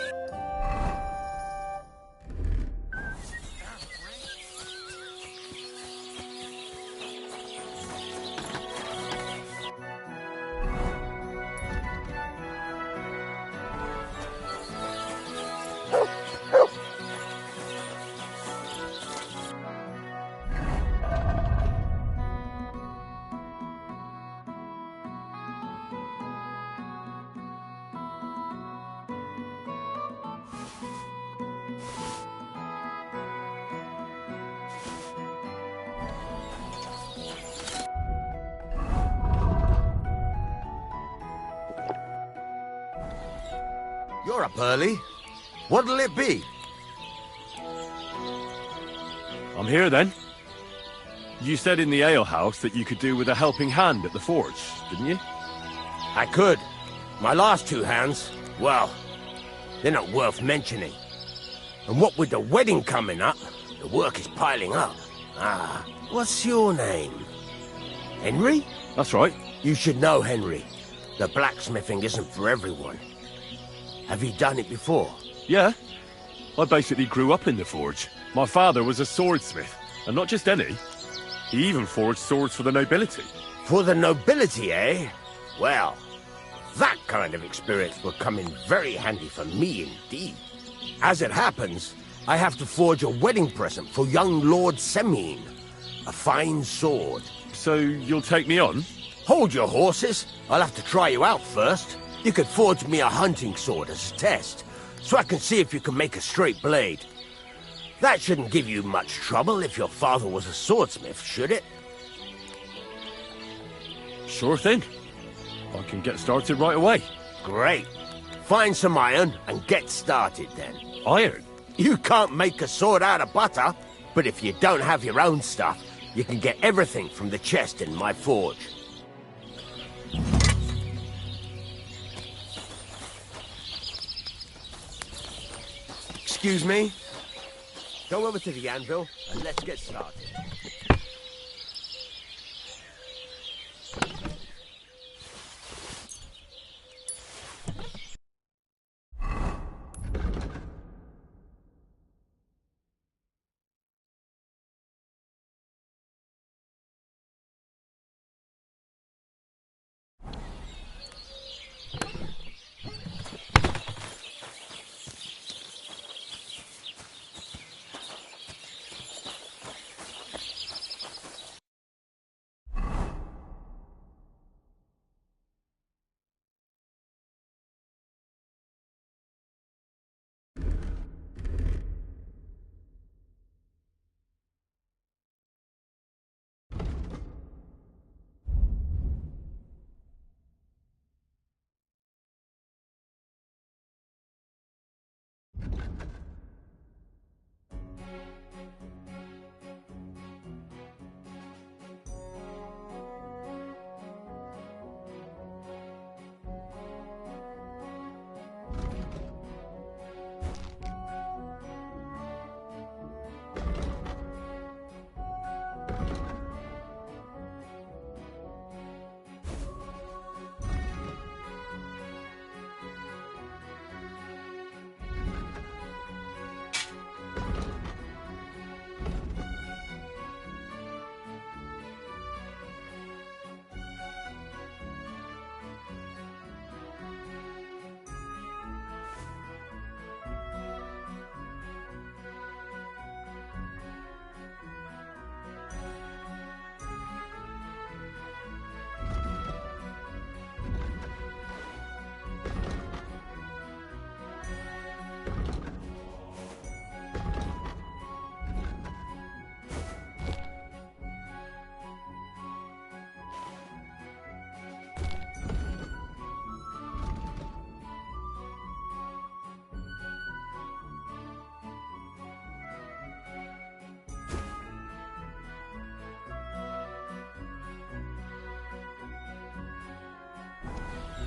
You're up early. What'll it be? I'm here then. You said in the alehouse that you could do with a helping hand at the forge, didn't you? I could. My last two hands, well, they're not worth mentioning. And what with the wedding coming up, the work is piling up. Ah, what's your name? Henry? That's right. You should know, Henry. The blacksmithing isn't for everyone. Have you done it before? Yeah. I basically grew up in the forge. My father was a swordsmith, and not just any. He even forged swords for the nobility. For the nobility, eh? Well, that kind of experience will come in very handy for me indeed. As it happens, I have to forge a wedding present for young Lord Semine. A fine sword. So you'll take me on? Hold your horses. I'll have to try you out first. You could forge me a hunting sword as a test, so I can see if you can make a straight blade. That shouldn't give you much trouble if your father was a swordsmith, should it? Sure thing. I can get started right away. Great. Find some iron and get started then. Iron? You can't make a sword out of butter, but if you don't have your own stuff, you can get everything from the chest in my forge. Excuse me? Go over to the anvil and let's get started.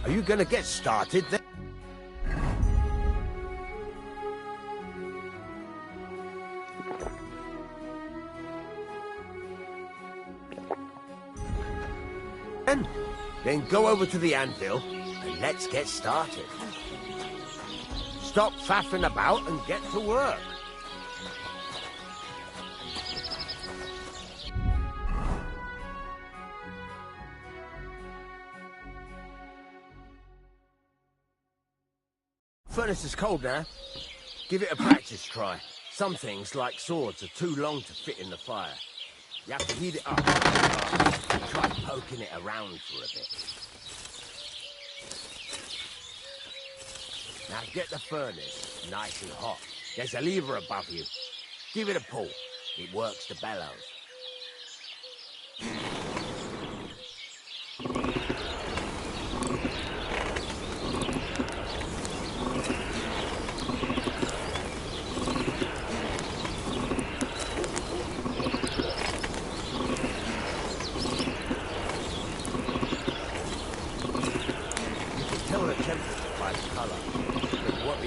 Are you gonna get started then? Then go over to the anvil and let's get started. Stop faffing about and get to work. Furnace is cold now. Give it a practice try. Some things, like swords, are too long to fit in the fire. You have to heat it up. Try poking it around for a bit. Now get the furnace nice and hot. There's a lever above you. Give it a pull. It works the bellows.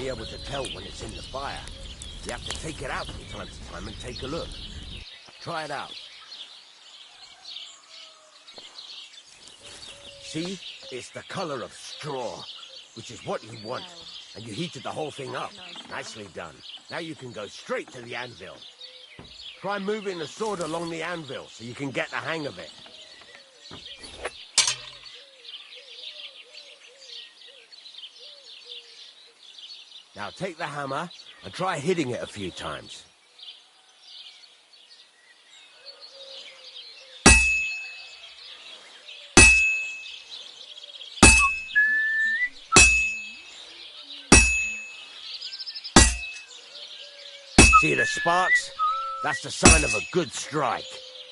Able to tell when it's in the fire. You have to take it out from time to time and take a look. Try it out. See? It's the color of straw, which is what you want. And you heated the whole thing up. Nicely done. Now you can go straight to the anvil. Try moving the sword along the anvil so you can get the hang of it. Now take the hammer and try hitting it a few times. See the sparks? That's the sign of a good strike.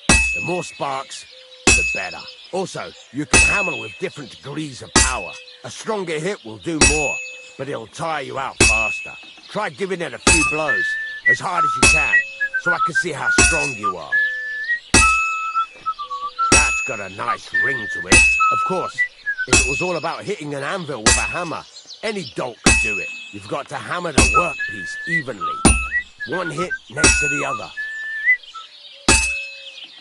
The more sparks, the better. Also, you can hammer with different degrees of power. A stronger hit will do more, but it'll tire you out faster. Try giving it a few blows, as hard as you can, so I can see how strong you are. That's got a nice ring to it. Of course, if it was all about hitting an anvil with a hammer, any dolt could do it. You've got to hammer the workpiece evenly. One hit next to the other.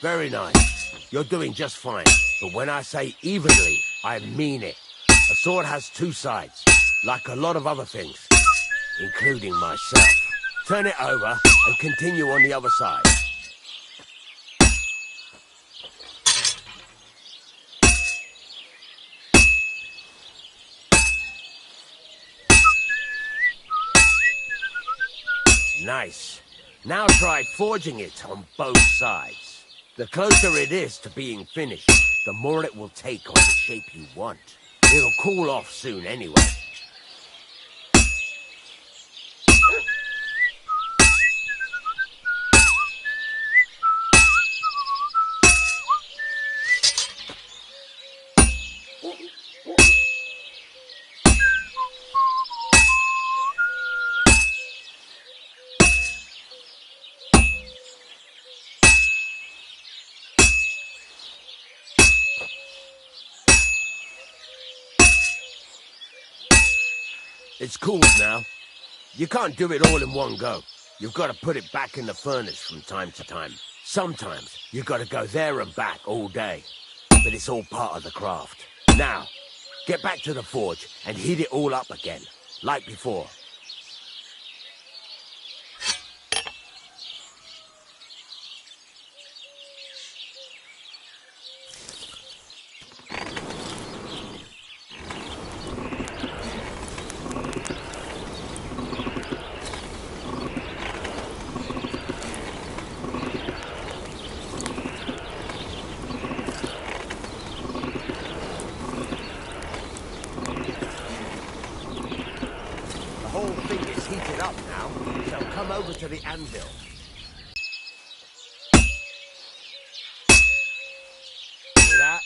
Very nice. You're doing just fine. But when I say evenly, I mean it. A sword has two sides, like a lot of other things, including myself. Turn it over and continue on the other side. Nice. Now try forging it on both sides. The closer it is to being finished, the more it will take on the shape you want. It'll cool off soon anyway. It's cooled now. You can't do it all in one go. You've got to put it back in the furnace from time to time. Sometimes you've got to go there and back all day. But it's all part of the craft. Now, get back to the forge and heat it all up again, like before. Over to the anvil. See that?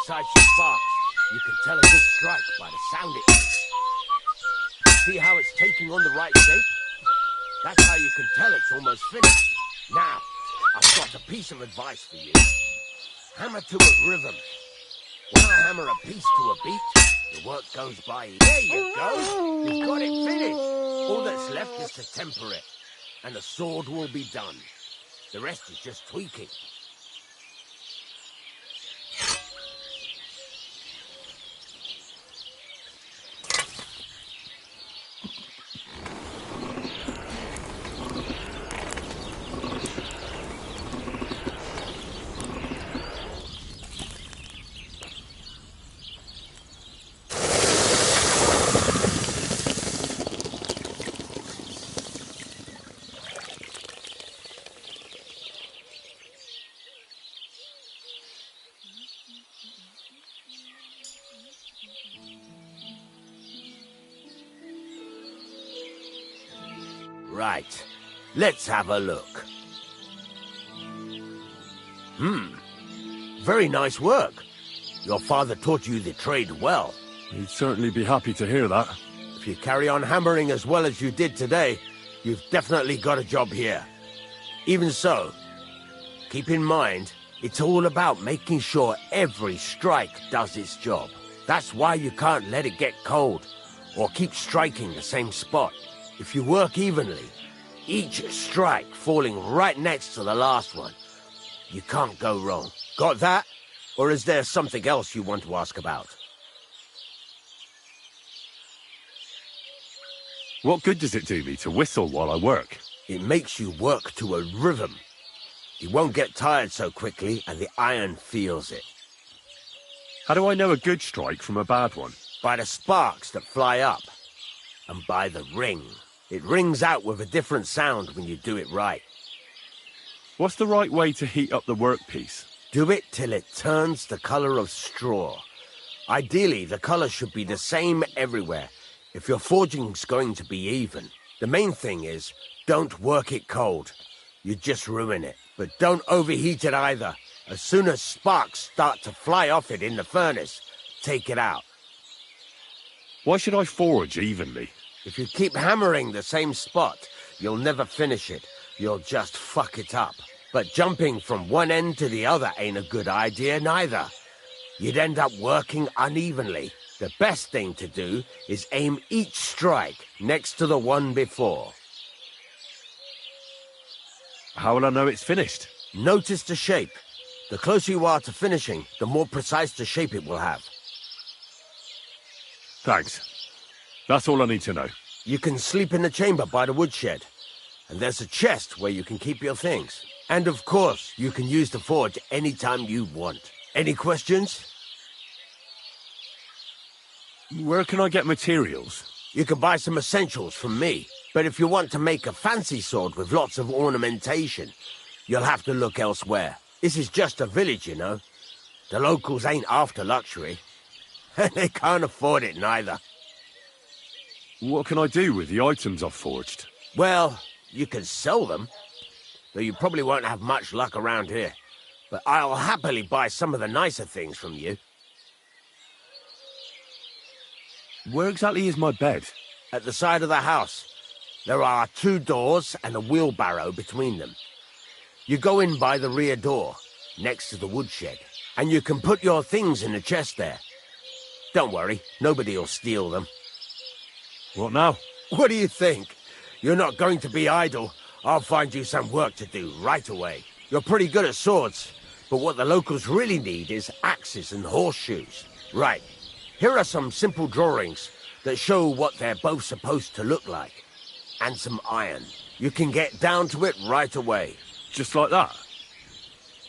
Besides the sparks, you can tell a good strike by the sound it makes. See how it's taking on the right shape? That's how you can tell it's almost finished. Now, I've got a piece of advice for you. Hammer to a rhythm. When I hammer a piece to a beat, the work goes by. There you go. You've got it finished. All that's left is to temper it, and the sword will be done. The rest is just tweaking. Right. Let's have a look. Very nice work. Your father taught you the trade well. He'd certainly be happy to hear that. If you carry on hammering as well as you did today, you've definitely got a job here. Even so, keep in mind, it's all about making sure every strike does its job. That's why you can't let it get cold, or keep striking the same spot. If you work evenly, each strike falling right next to the last one, you can't go wrong. Got that? Or is there something else you want to ask about? What good does it do me to whistle while I work? It makes you work to a rhythm. You won't get tired so quickly, and the iron feels it. How do I know a good strike from a bad one? By the sparks that fly up, and by the ring. It rings out with a different sound when you do it right. What's the right way to heat up the workpiece? Do it till it turns the color of straw. Ideally, the color should be the same everywhere, if your forging's going to be even. The main thing is, don't work it cold. You just ruin it. But don't overheat it either. As soon as sparks start to fly off it in the furnace, take it out. Why should I forge evenly? If you keep hammering the same spot, you'll never finish it. You'll just fuck it up. But jumping from one end to the other ain't a good idea neither. You'd end up working unevenly. The best thing to do is aim each strike next to the one before. How will I know it's finished? Notice the shape. The closer you are to finishing, the more precise the shape it will have. Thanks. That's all I need to know. You can sleep in the chamber by the woodshed. And there's a chest where you can keep your things. And of course, you can use the forge anytime you want. Any questions? Where can I get materials? You can buy some essentials from me. But if you want to make a fancy sword with lots of ornamentation, you'll have to look elsewhere. This is just a village, you know. The locals ain't after luxury. And they can't afford it neither. What can I do with the items I've forged? Well, you can sell them. Though you probably won't have much luck around here. But I'll happily buy some of the nicer things from you. Where exactly is my bed? At the side of the house. There are 2 doors and a wheelbarrow between them. You go in by the rear door, next to the woodshed, and you can put your things in the chest there. Don't worry, nobody'll steal them. What now? What do you think? You're not going to be idle. I'll find you some work to do right away. You're pretty good at swords, but what the locals really need is axes and horseshoes. Right, here are some simple drawings that show what they're both supposed to look like. And some iron. You can get down to it right away. Just like that?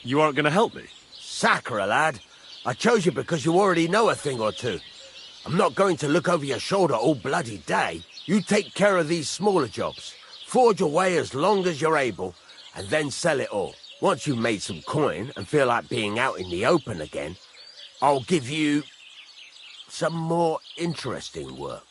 You aren't going to help me? Sacre, lad. I chose you because you already know a thing or two. I'm not going to look over your shoulder all bloody day. You take care of these smaller jobs. Forge away as long as you're able, and then sell it all. Once you've made some coin and feel like being out in the open again, I'll give you some more interesting work.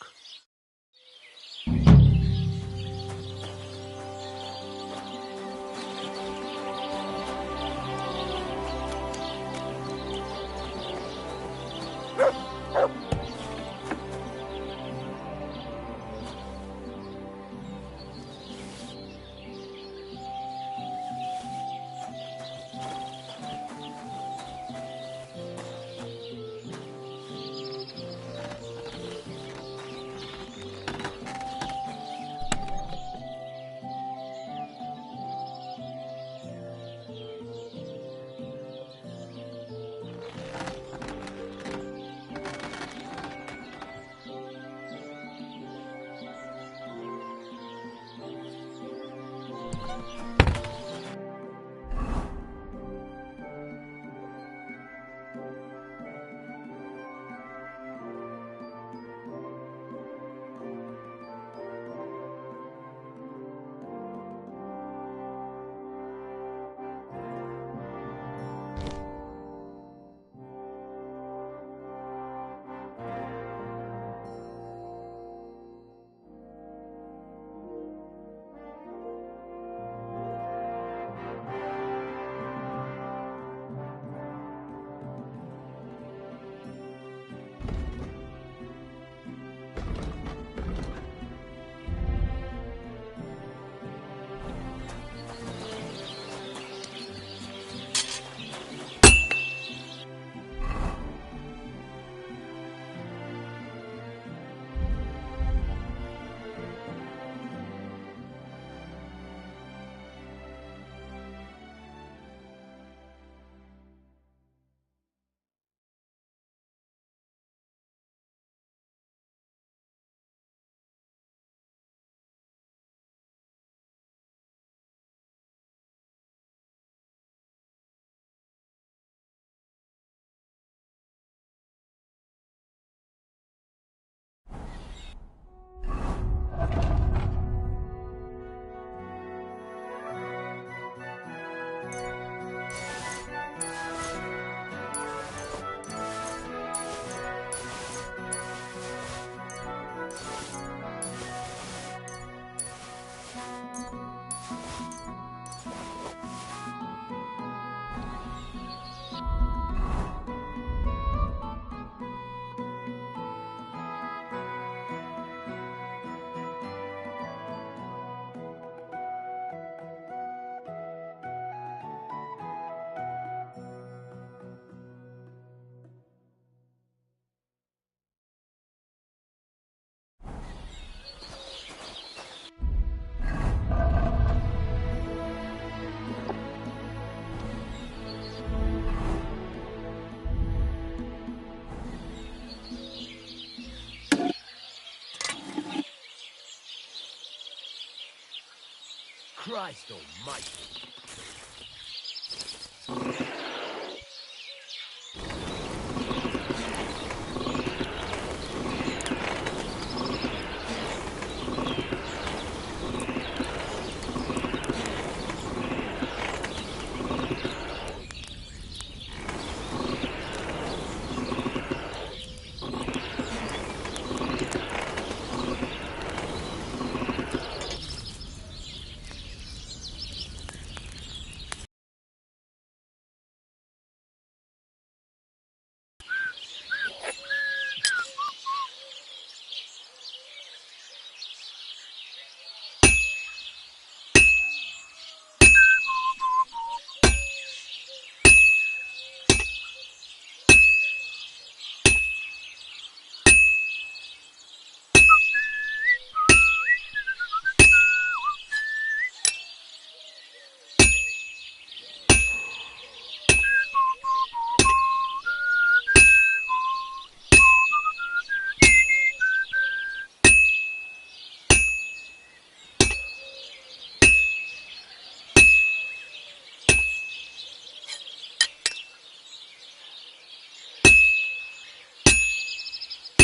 Christ almighty.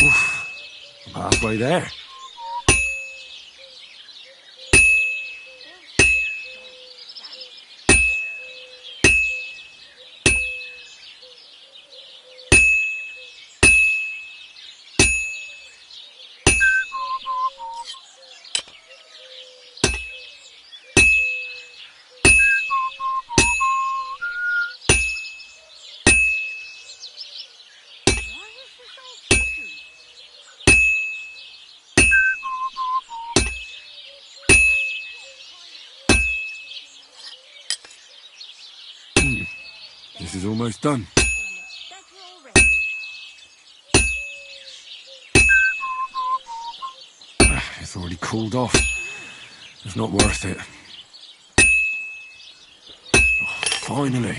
I'm halfway there. This is almost done. It's already cooled off. It's not worth it. Oh, finally.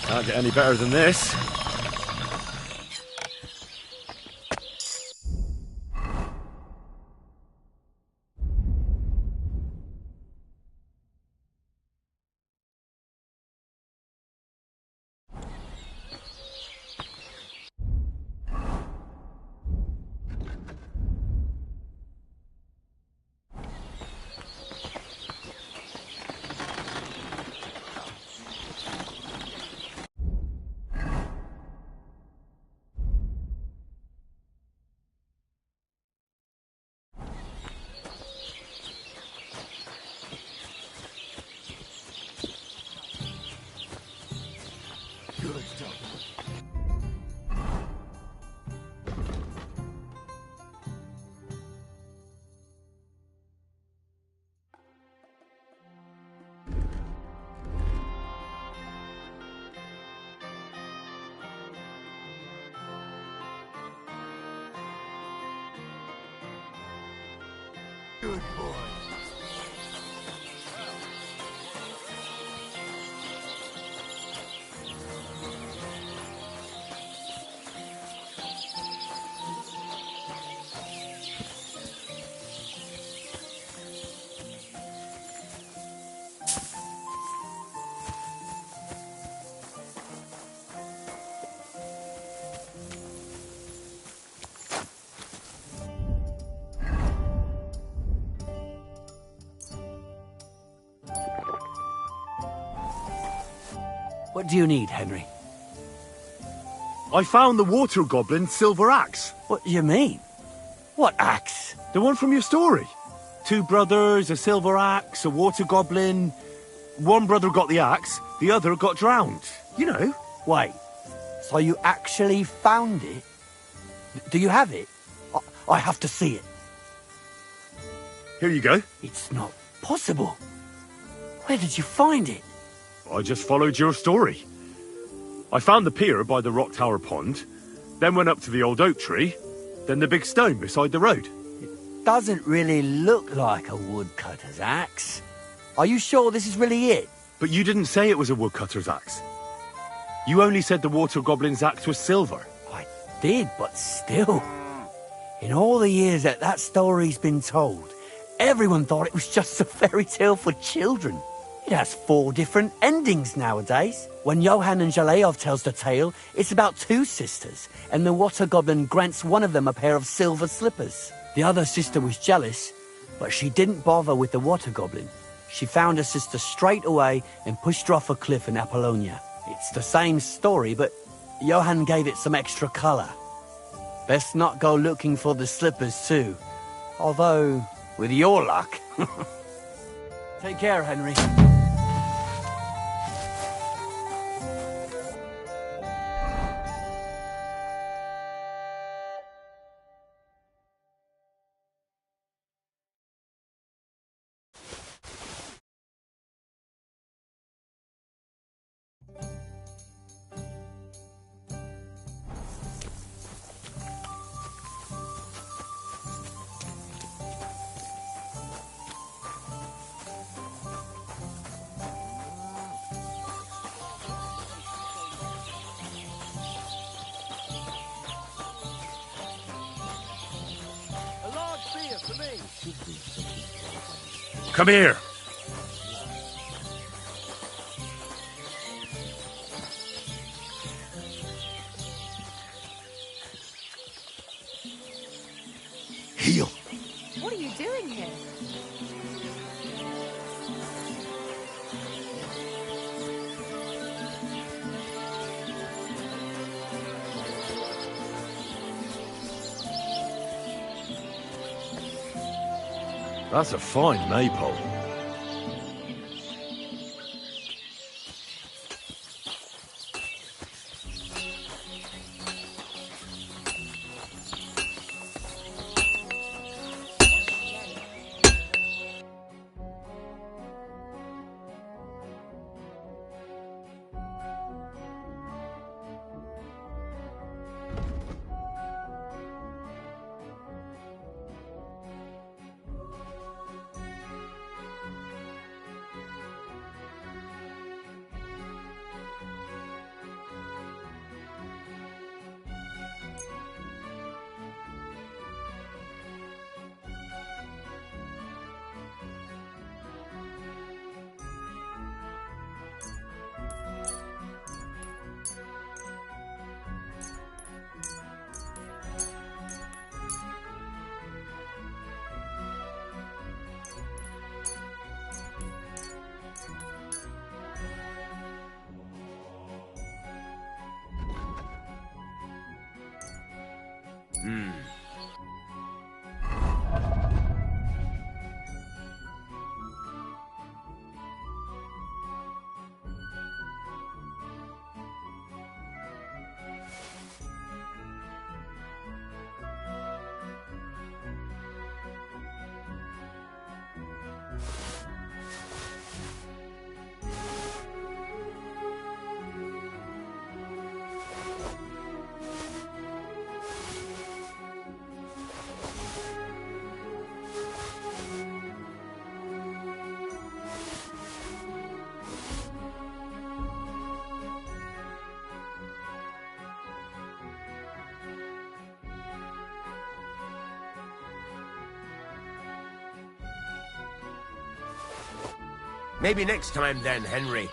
Can't get any better than this. Good boy. What do you need, Henry? I found the water goblin's silver axe. What do you mean? What axe? The one from your story. 2 brothers, a silver axe, a water goblin. One brother got the axe, the other got drowned. You know. Wait, so you actually found it? Do you have it? I have to see it. Here you go. It's not possible. Where did you find it? I just followed your story. I found the pier by the rock tower pond, then went up to the old oak tree, then the big stone beside the road. Doesn't really look like a woodcutter's axe. Are you sure this is really it? But you didn't say it was a woodcutter's axe. You only said the water goblin's axe was silver. I did, but still. In all the years that story's been told, everyone thought it was just a fairy tale for children. It has 4 different endings nowadays. When Johann and Jaleov tells the tale, it's about 2 sisters, and the water goblin grants one of them a pair of silver slippers. The other sister was jealous, but she didn't bother with the water goblin. She found her sister straight away and pushed her off a cliff in Apollonia. It's the same story, but Johann gave it some extra colour. Best not go looking for the slippers too. Although, with your luck. Take care, Henry. Come here. Heal. What are you doing here? That's a fine maypole. Maybe next time then, Henry.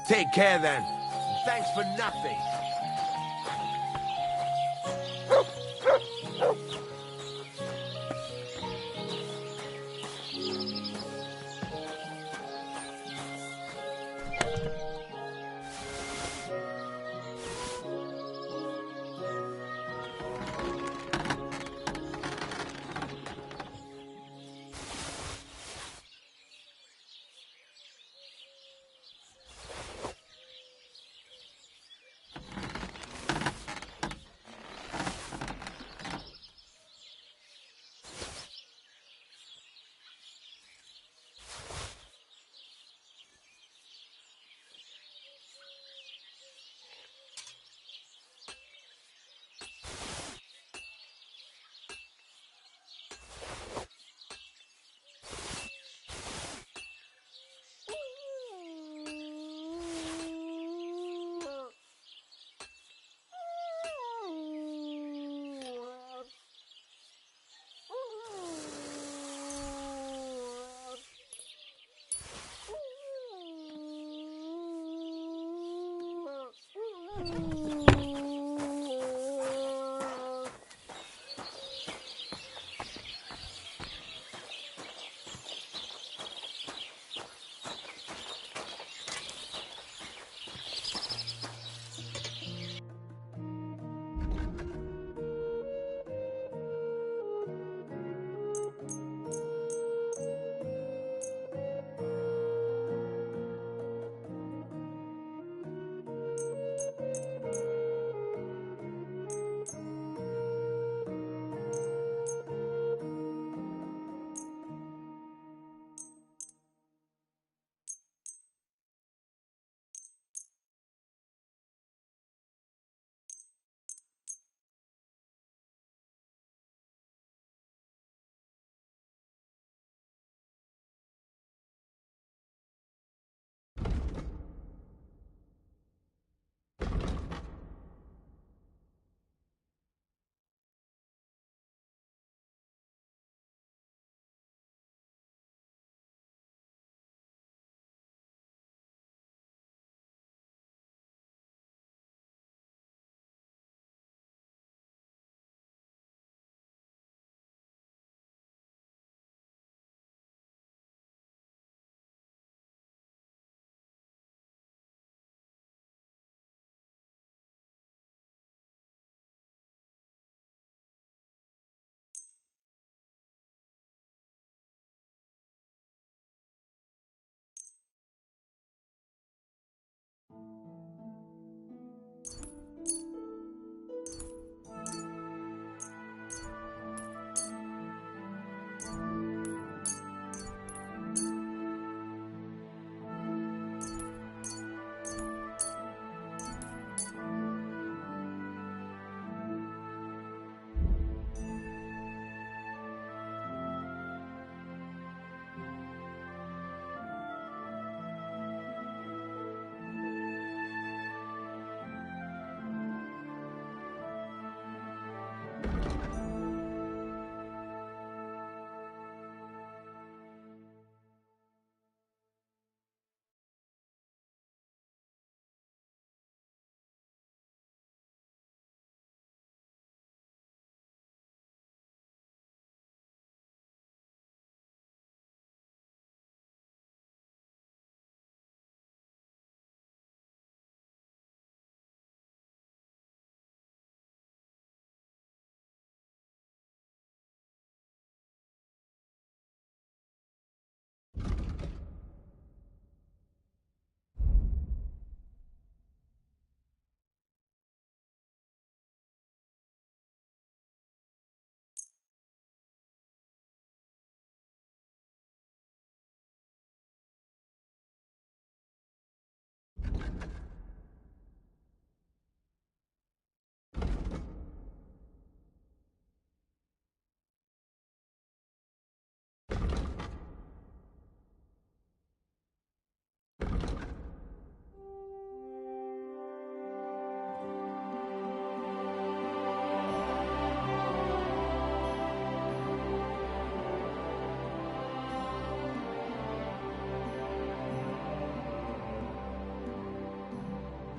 Take care then. Thanks for nothing.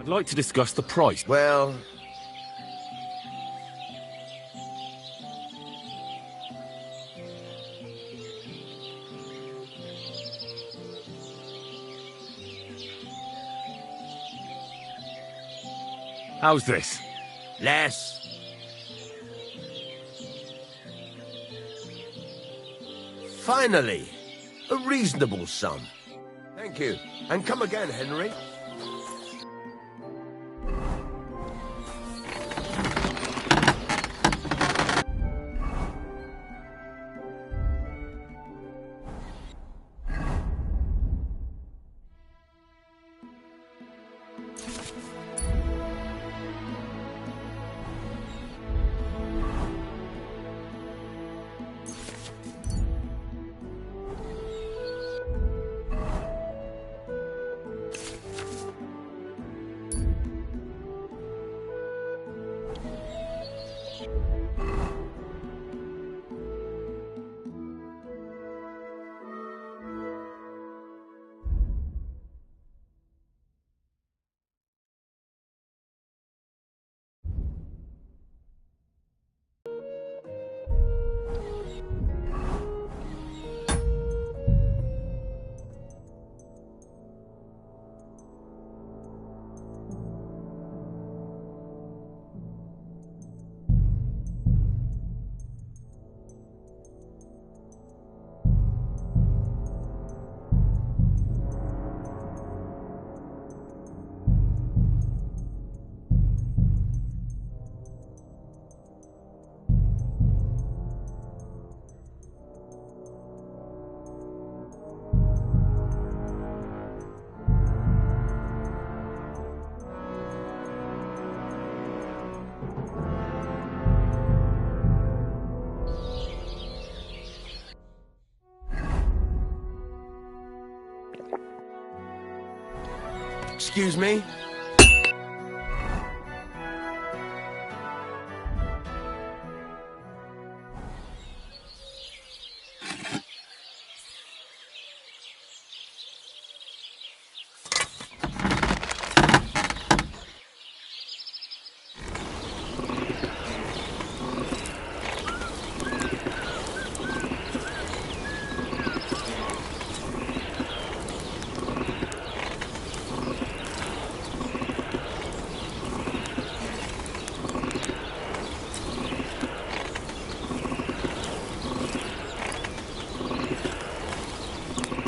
I'd like to discuss the price. Well... How's this? Less. Finally, a reasonable sum. Thank you. And come again, Henry. Excuse me?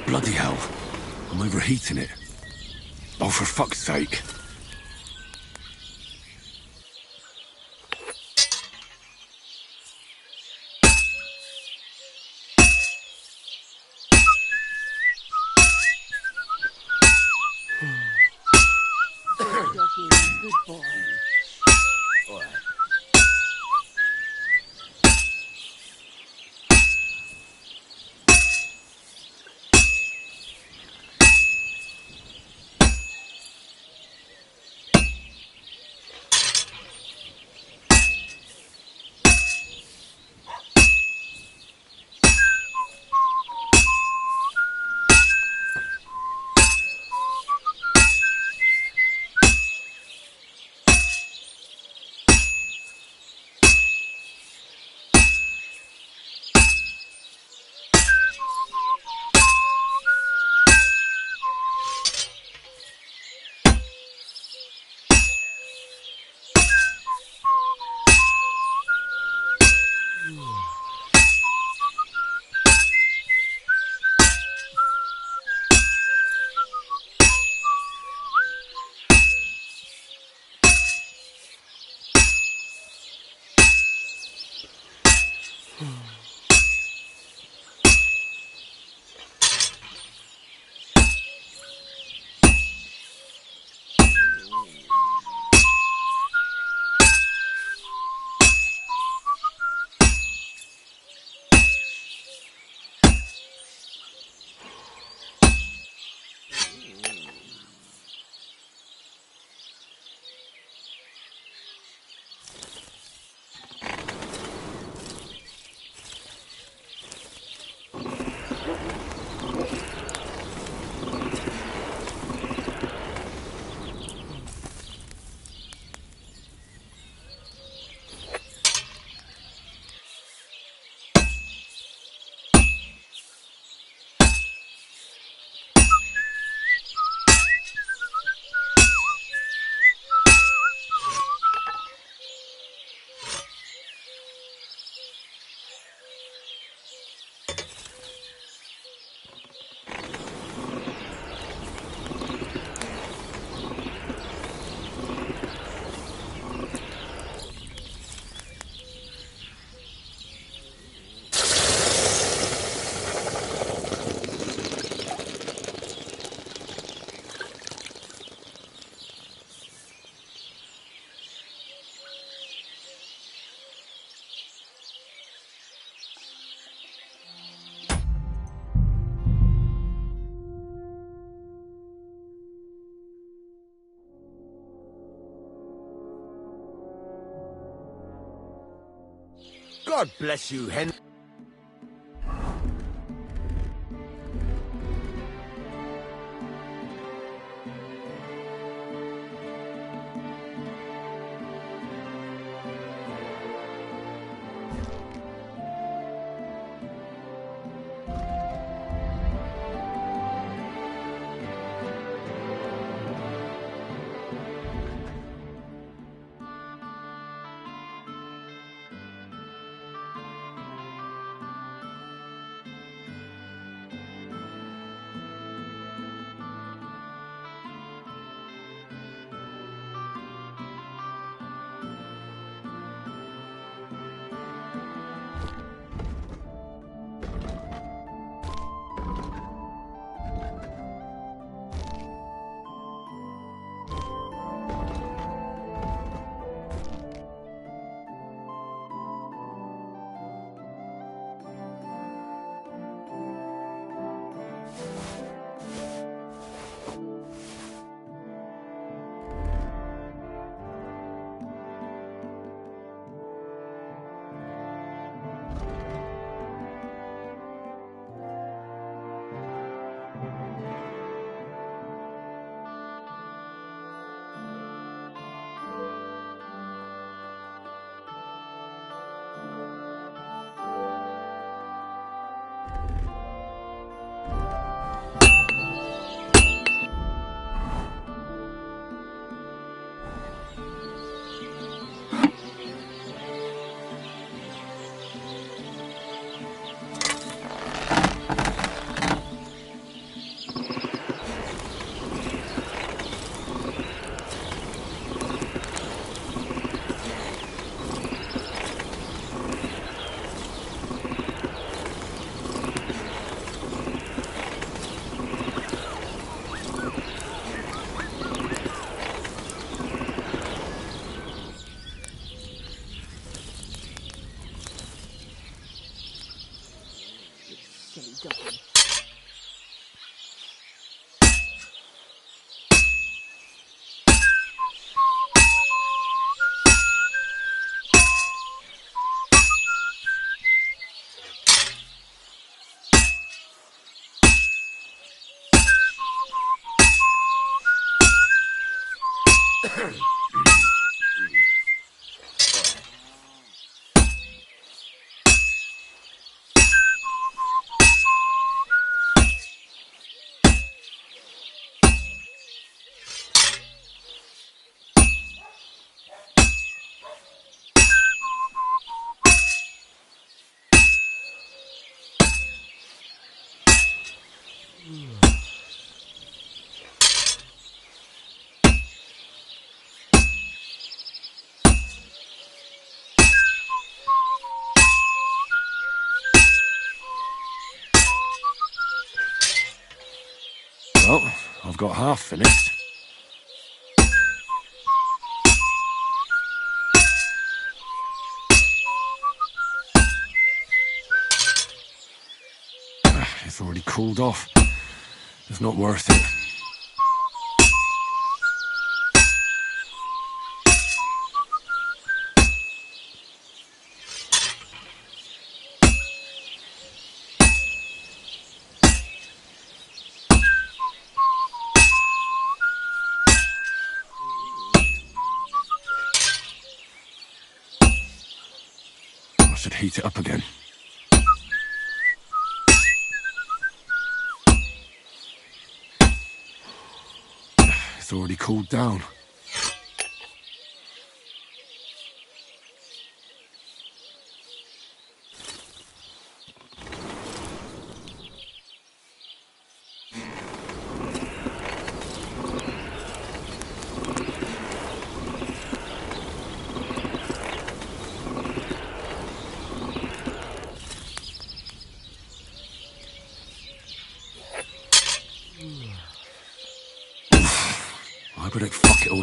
Bloody hell. I'm overheating it. Oh, for fuck's sake. Good boy. All right. God bless you, Henry. Well, I've got half finished. It's already cooled off. It's not worth it. I should heat it up again. It's already cooled down. I better fuck it all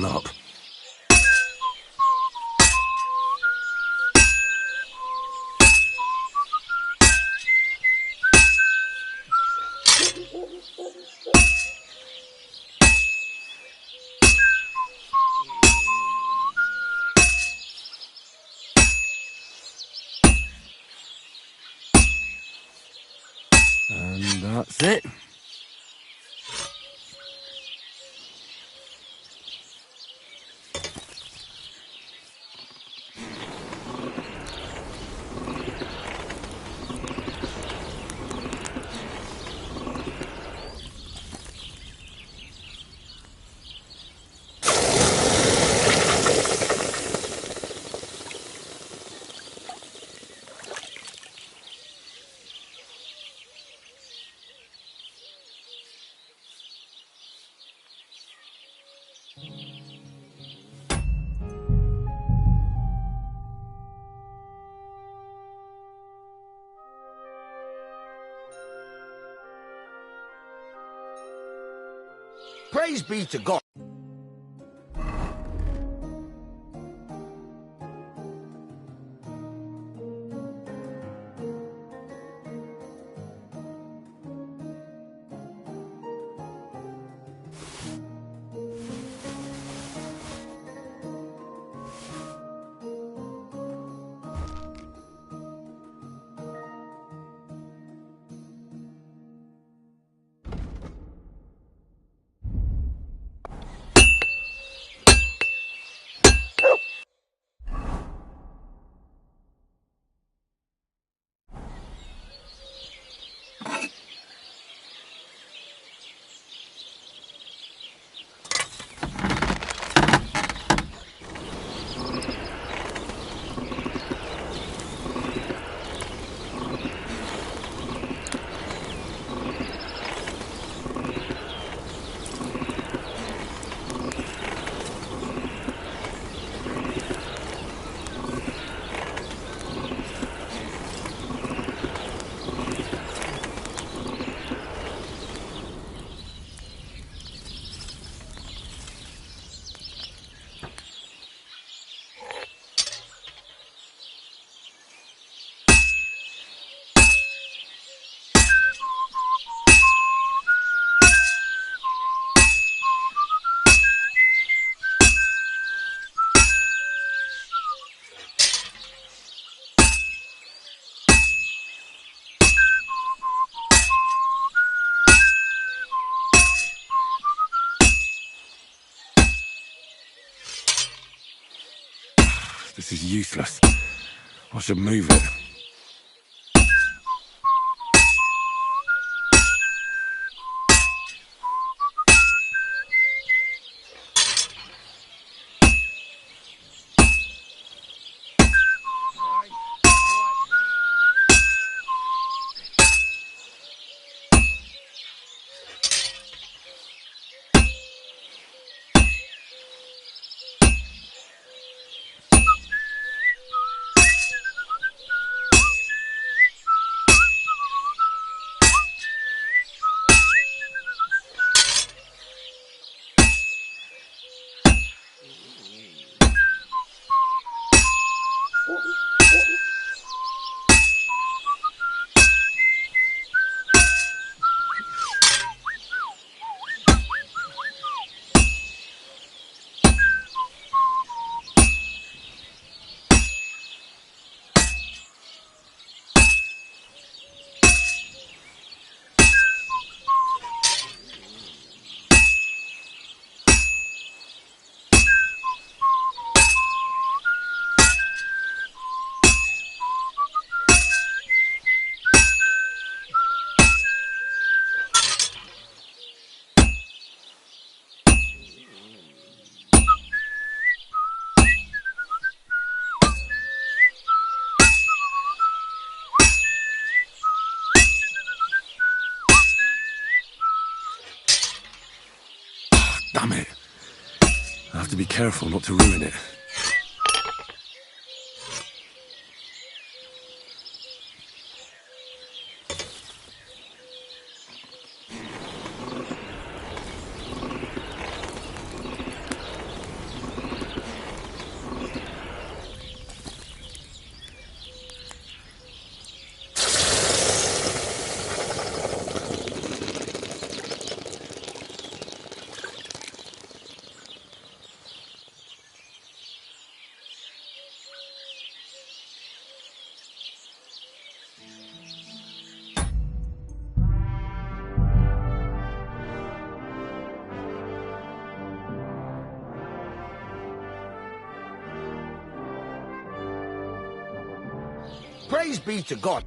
That's it. Praise be to God. This is useless. I should move it. Damn it. I have to be careful not to ruin it. Praise be to God.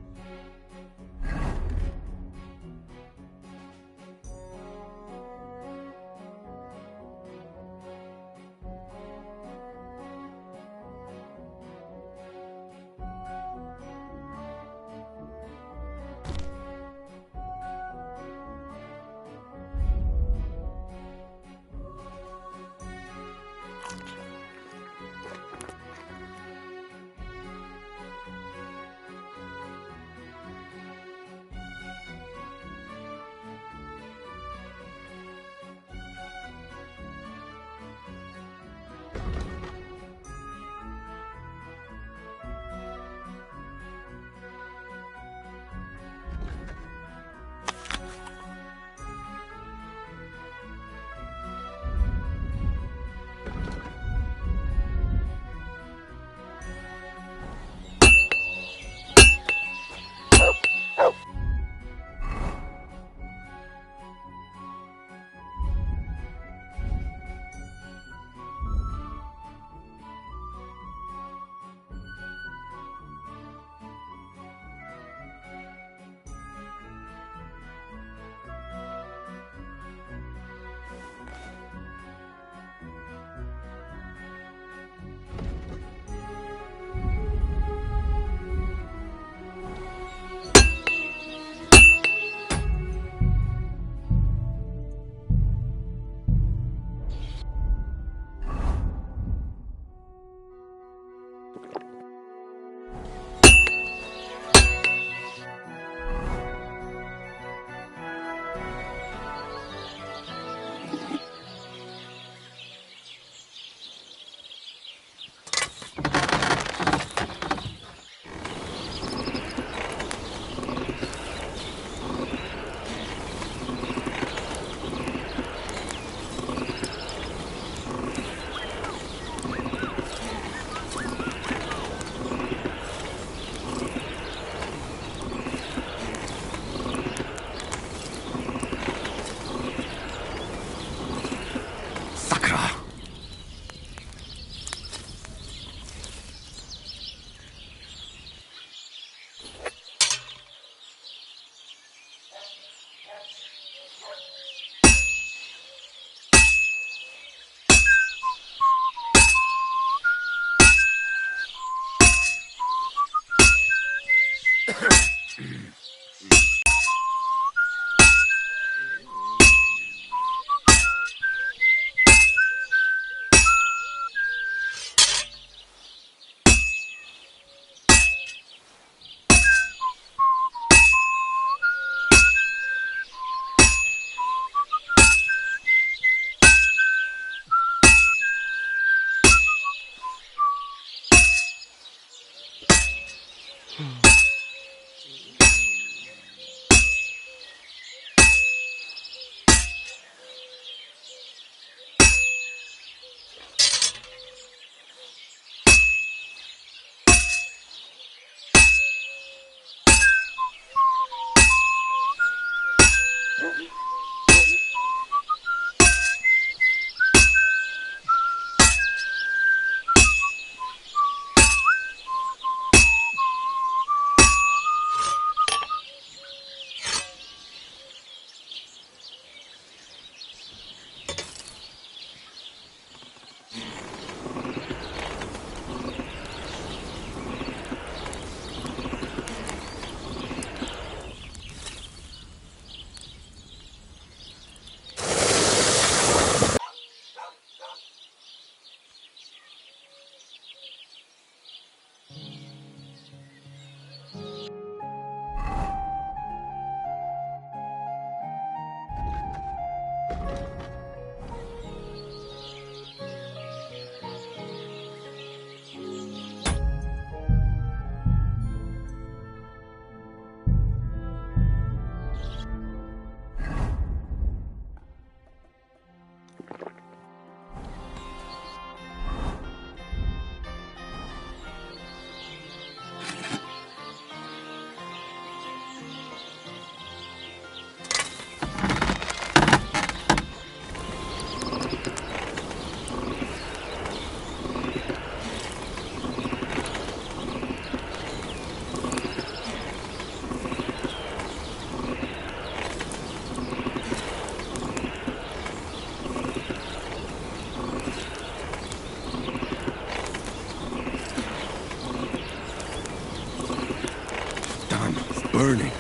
burning.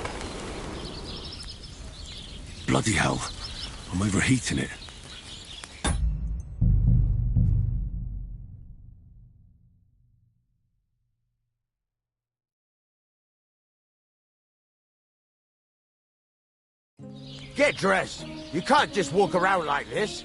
Bloody hell. I'm overheating it. Get dressed. You can't just walk around like this.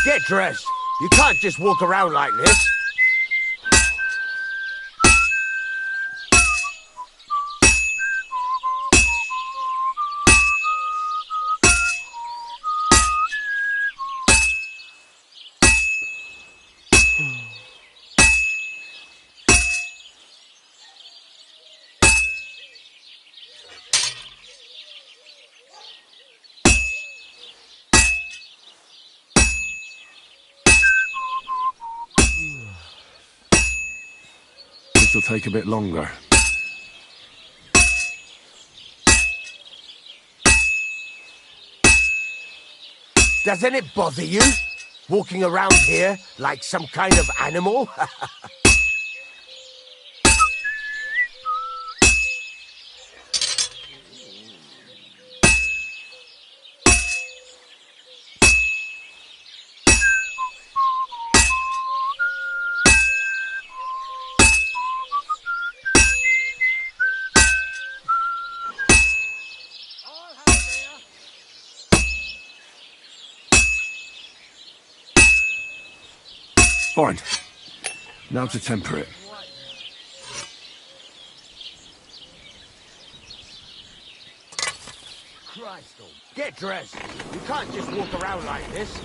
Get dressed. You can't just walk around like this. This'll take a bit longer. Doesn't it bother you? Walking around here like some kind of animal? Fine. Now to temper it. Christ, get dressed. You can't just walk around like this.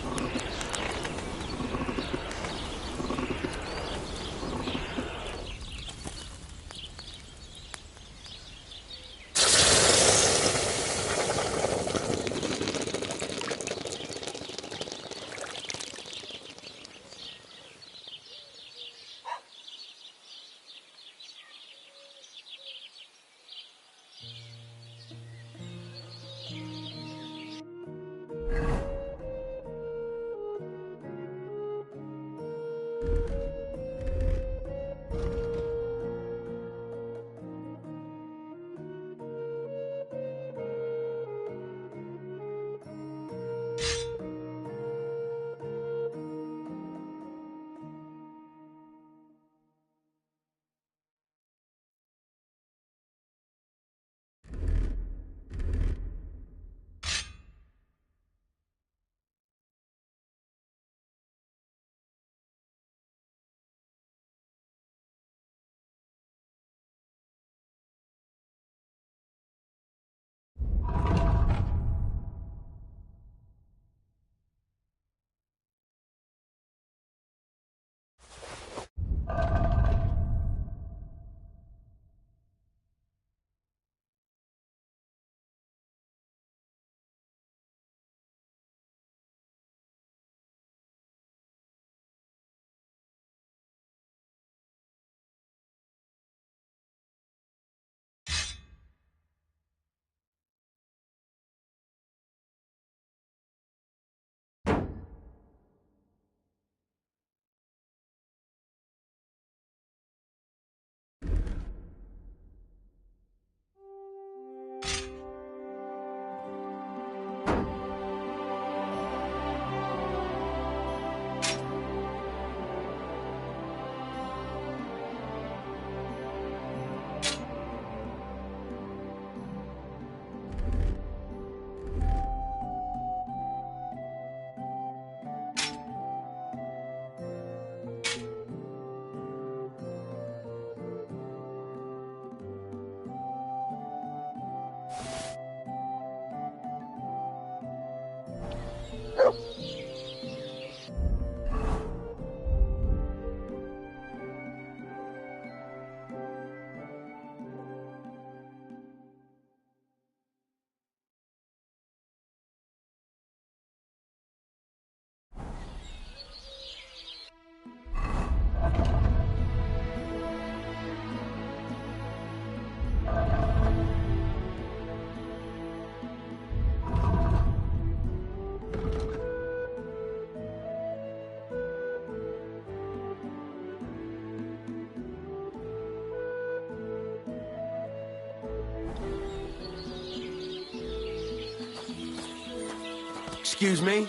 Excuse me?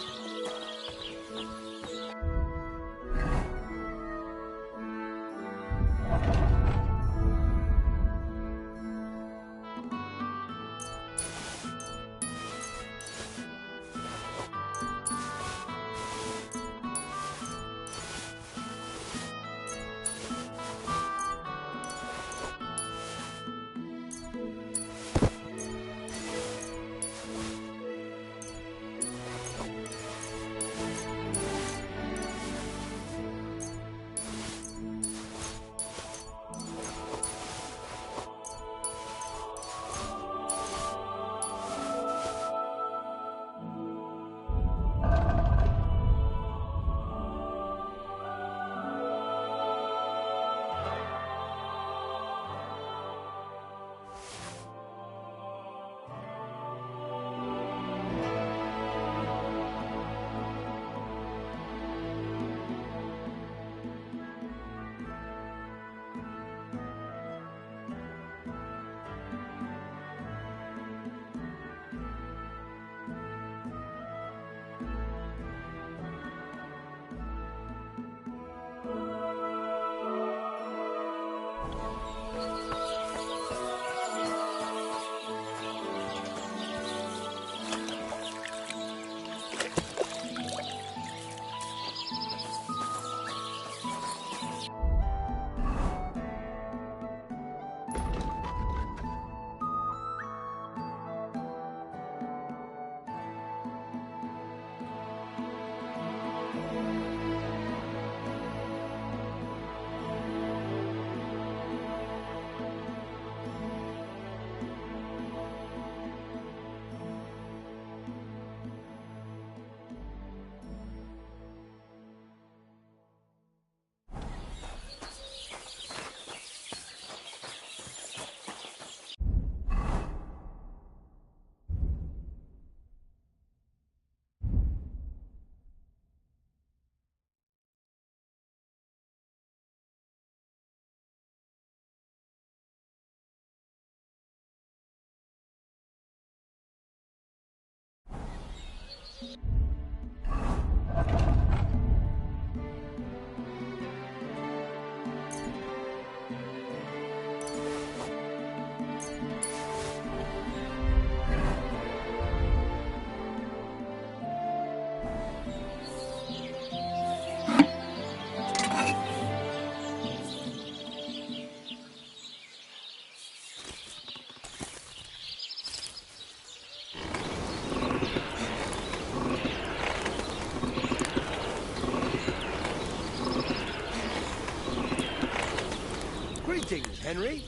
Greetings, Henry.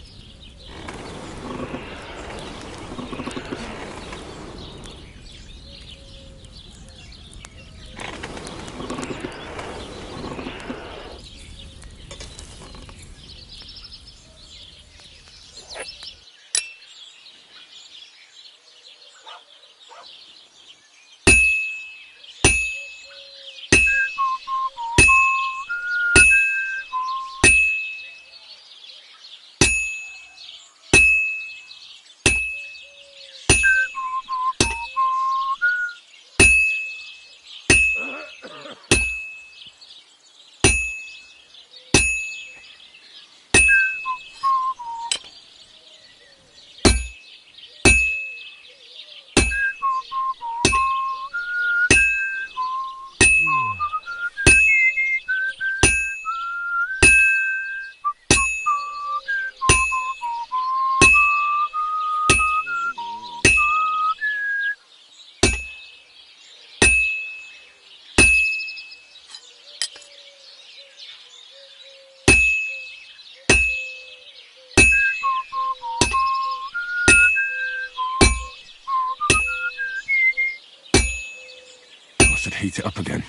should heat it up again.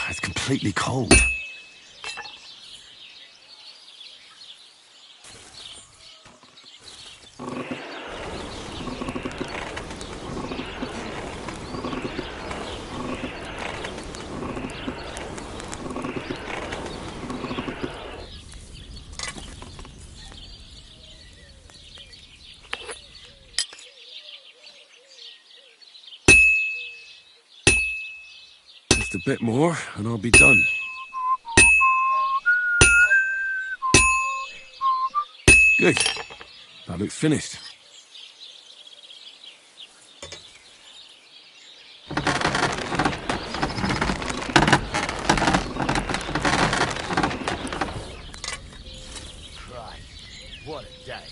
It's completely cold. Just a bit more, and I'll be done. Good. That looks finished. Christ, what a day.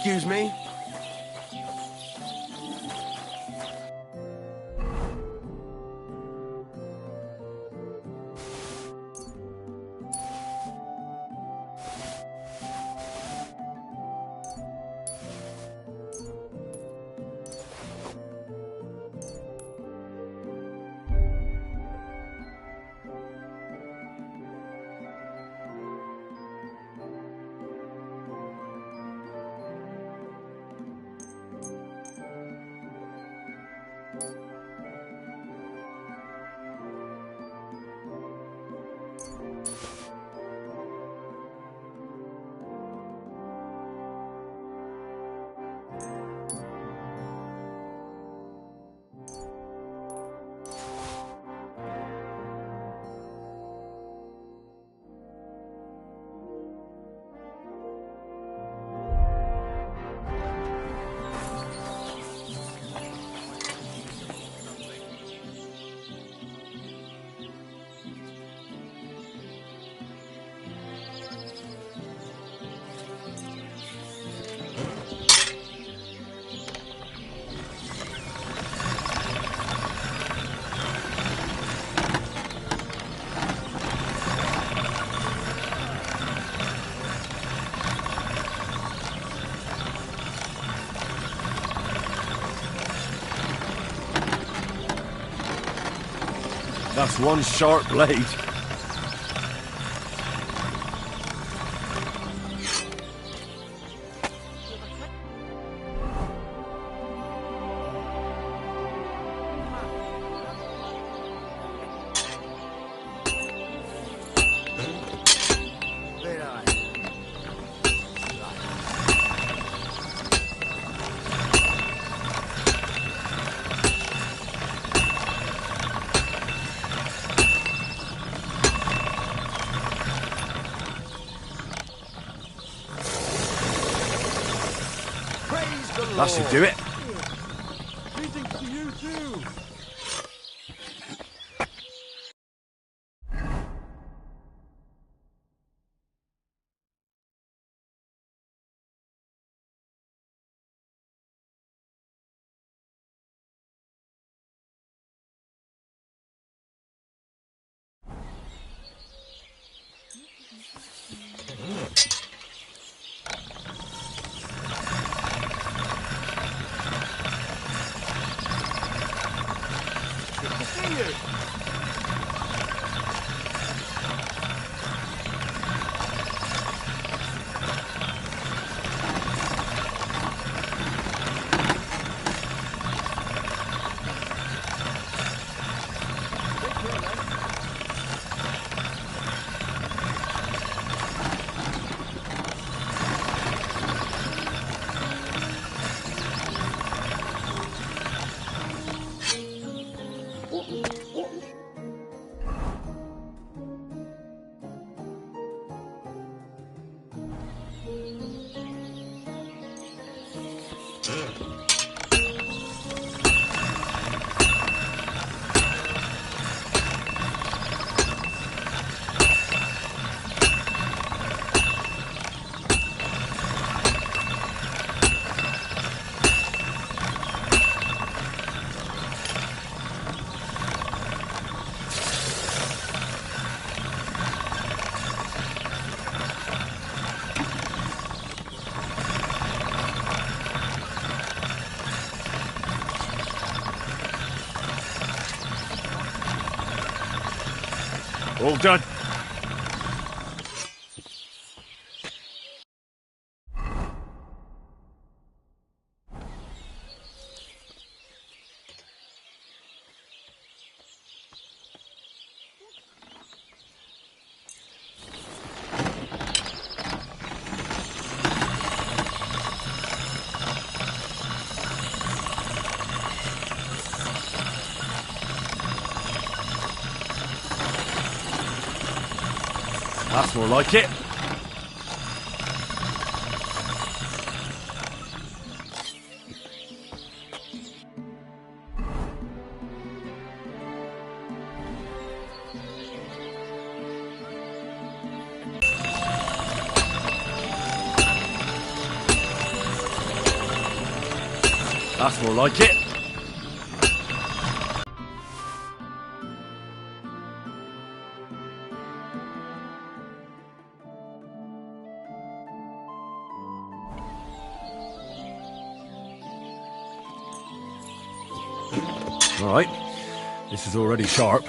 excuse me? That's one sharp blade. That should do it. Greetings to you too. All done. That's more like it. That's more like it. All right, this is already sharp.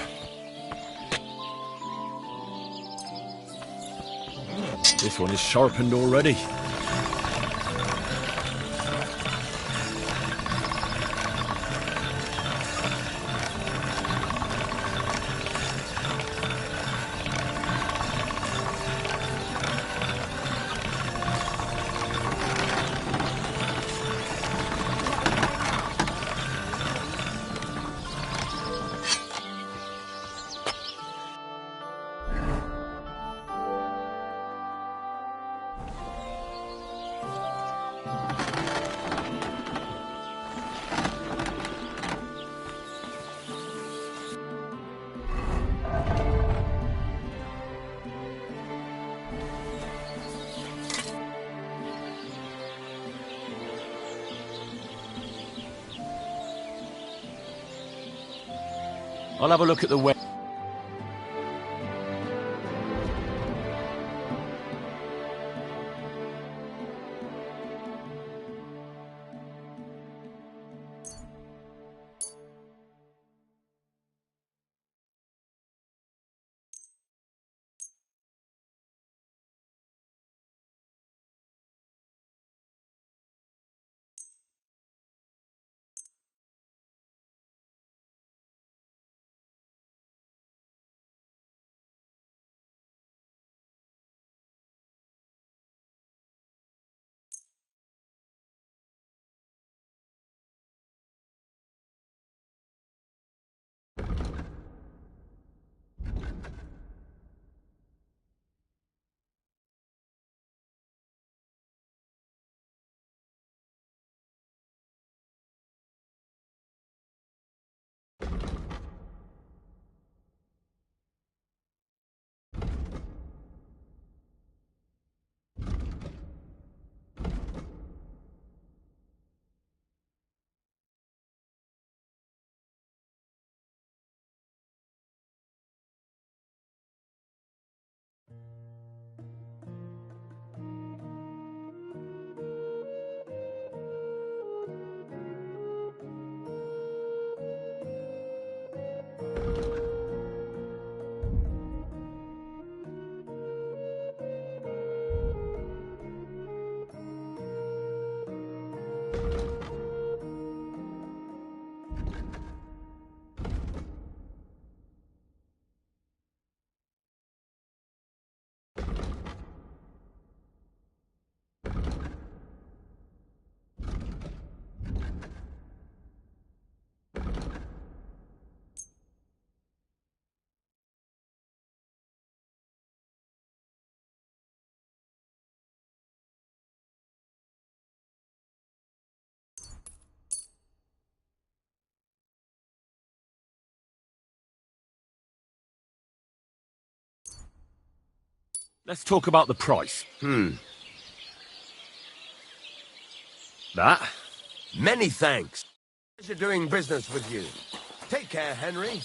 This one is sharpened already. I'll have a look at the web. Let's talk about the price. That? Many thanks. Pleasure doing business with you. Take care, Henry.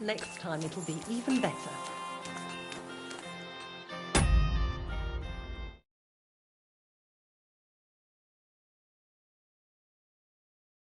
Next time it'll be even better.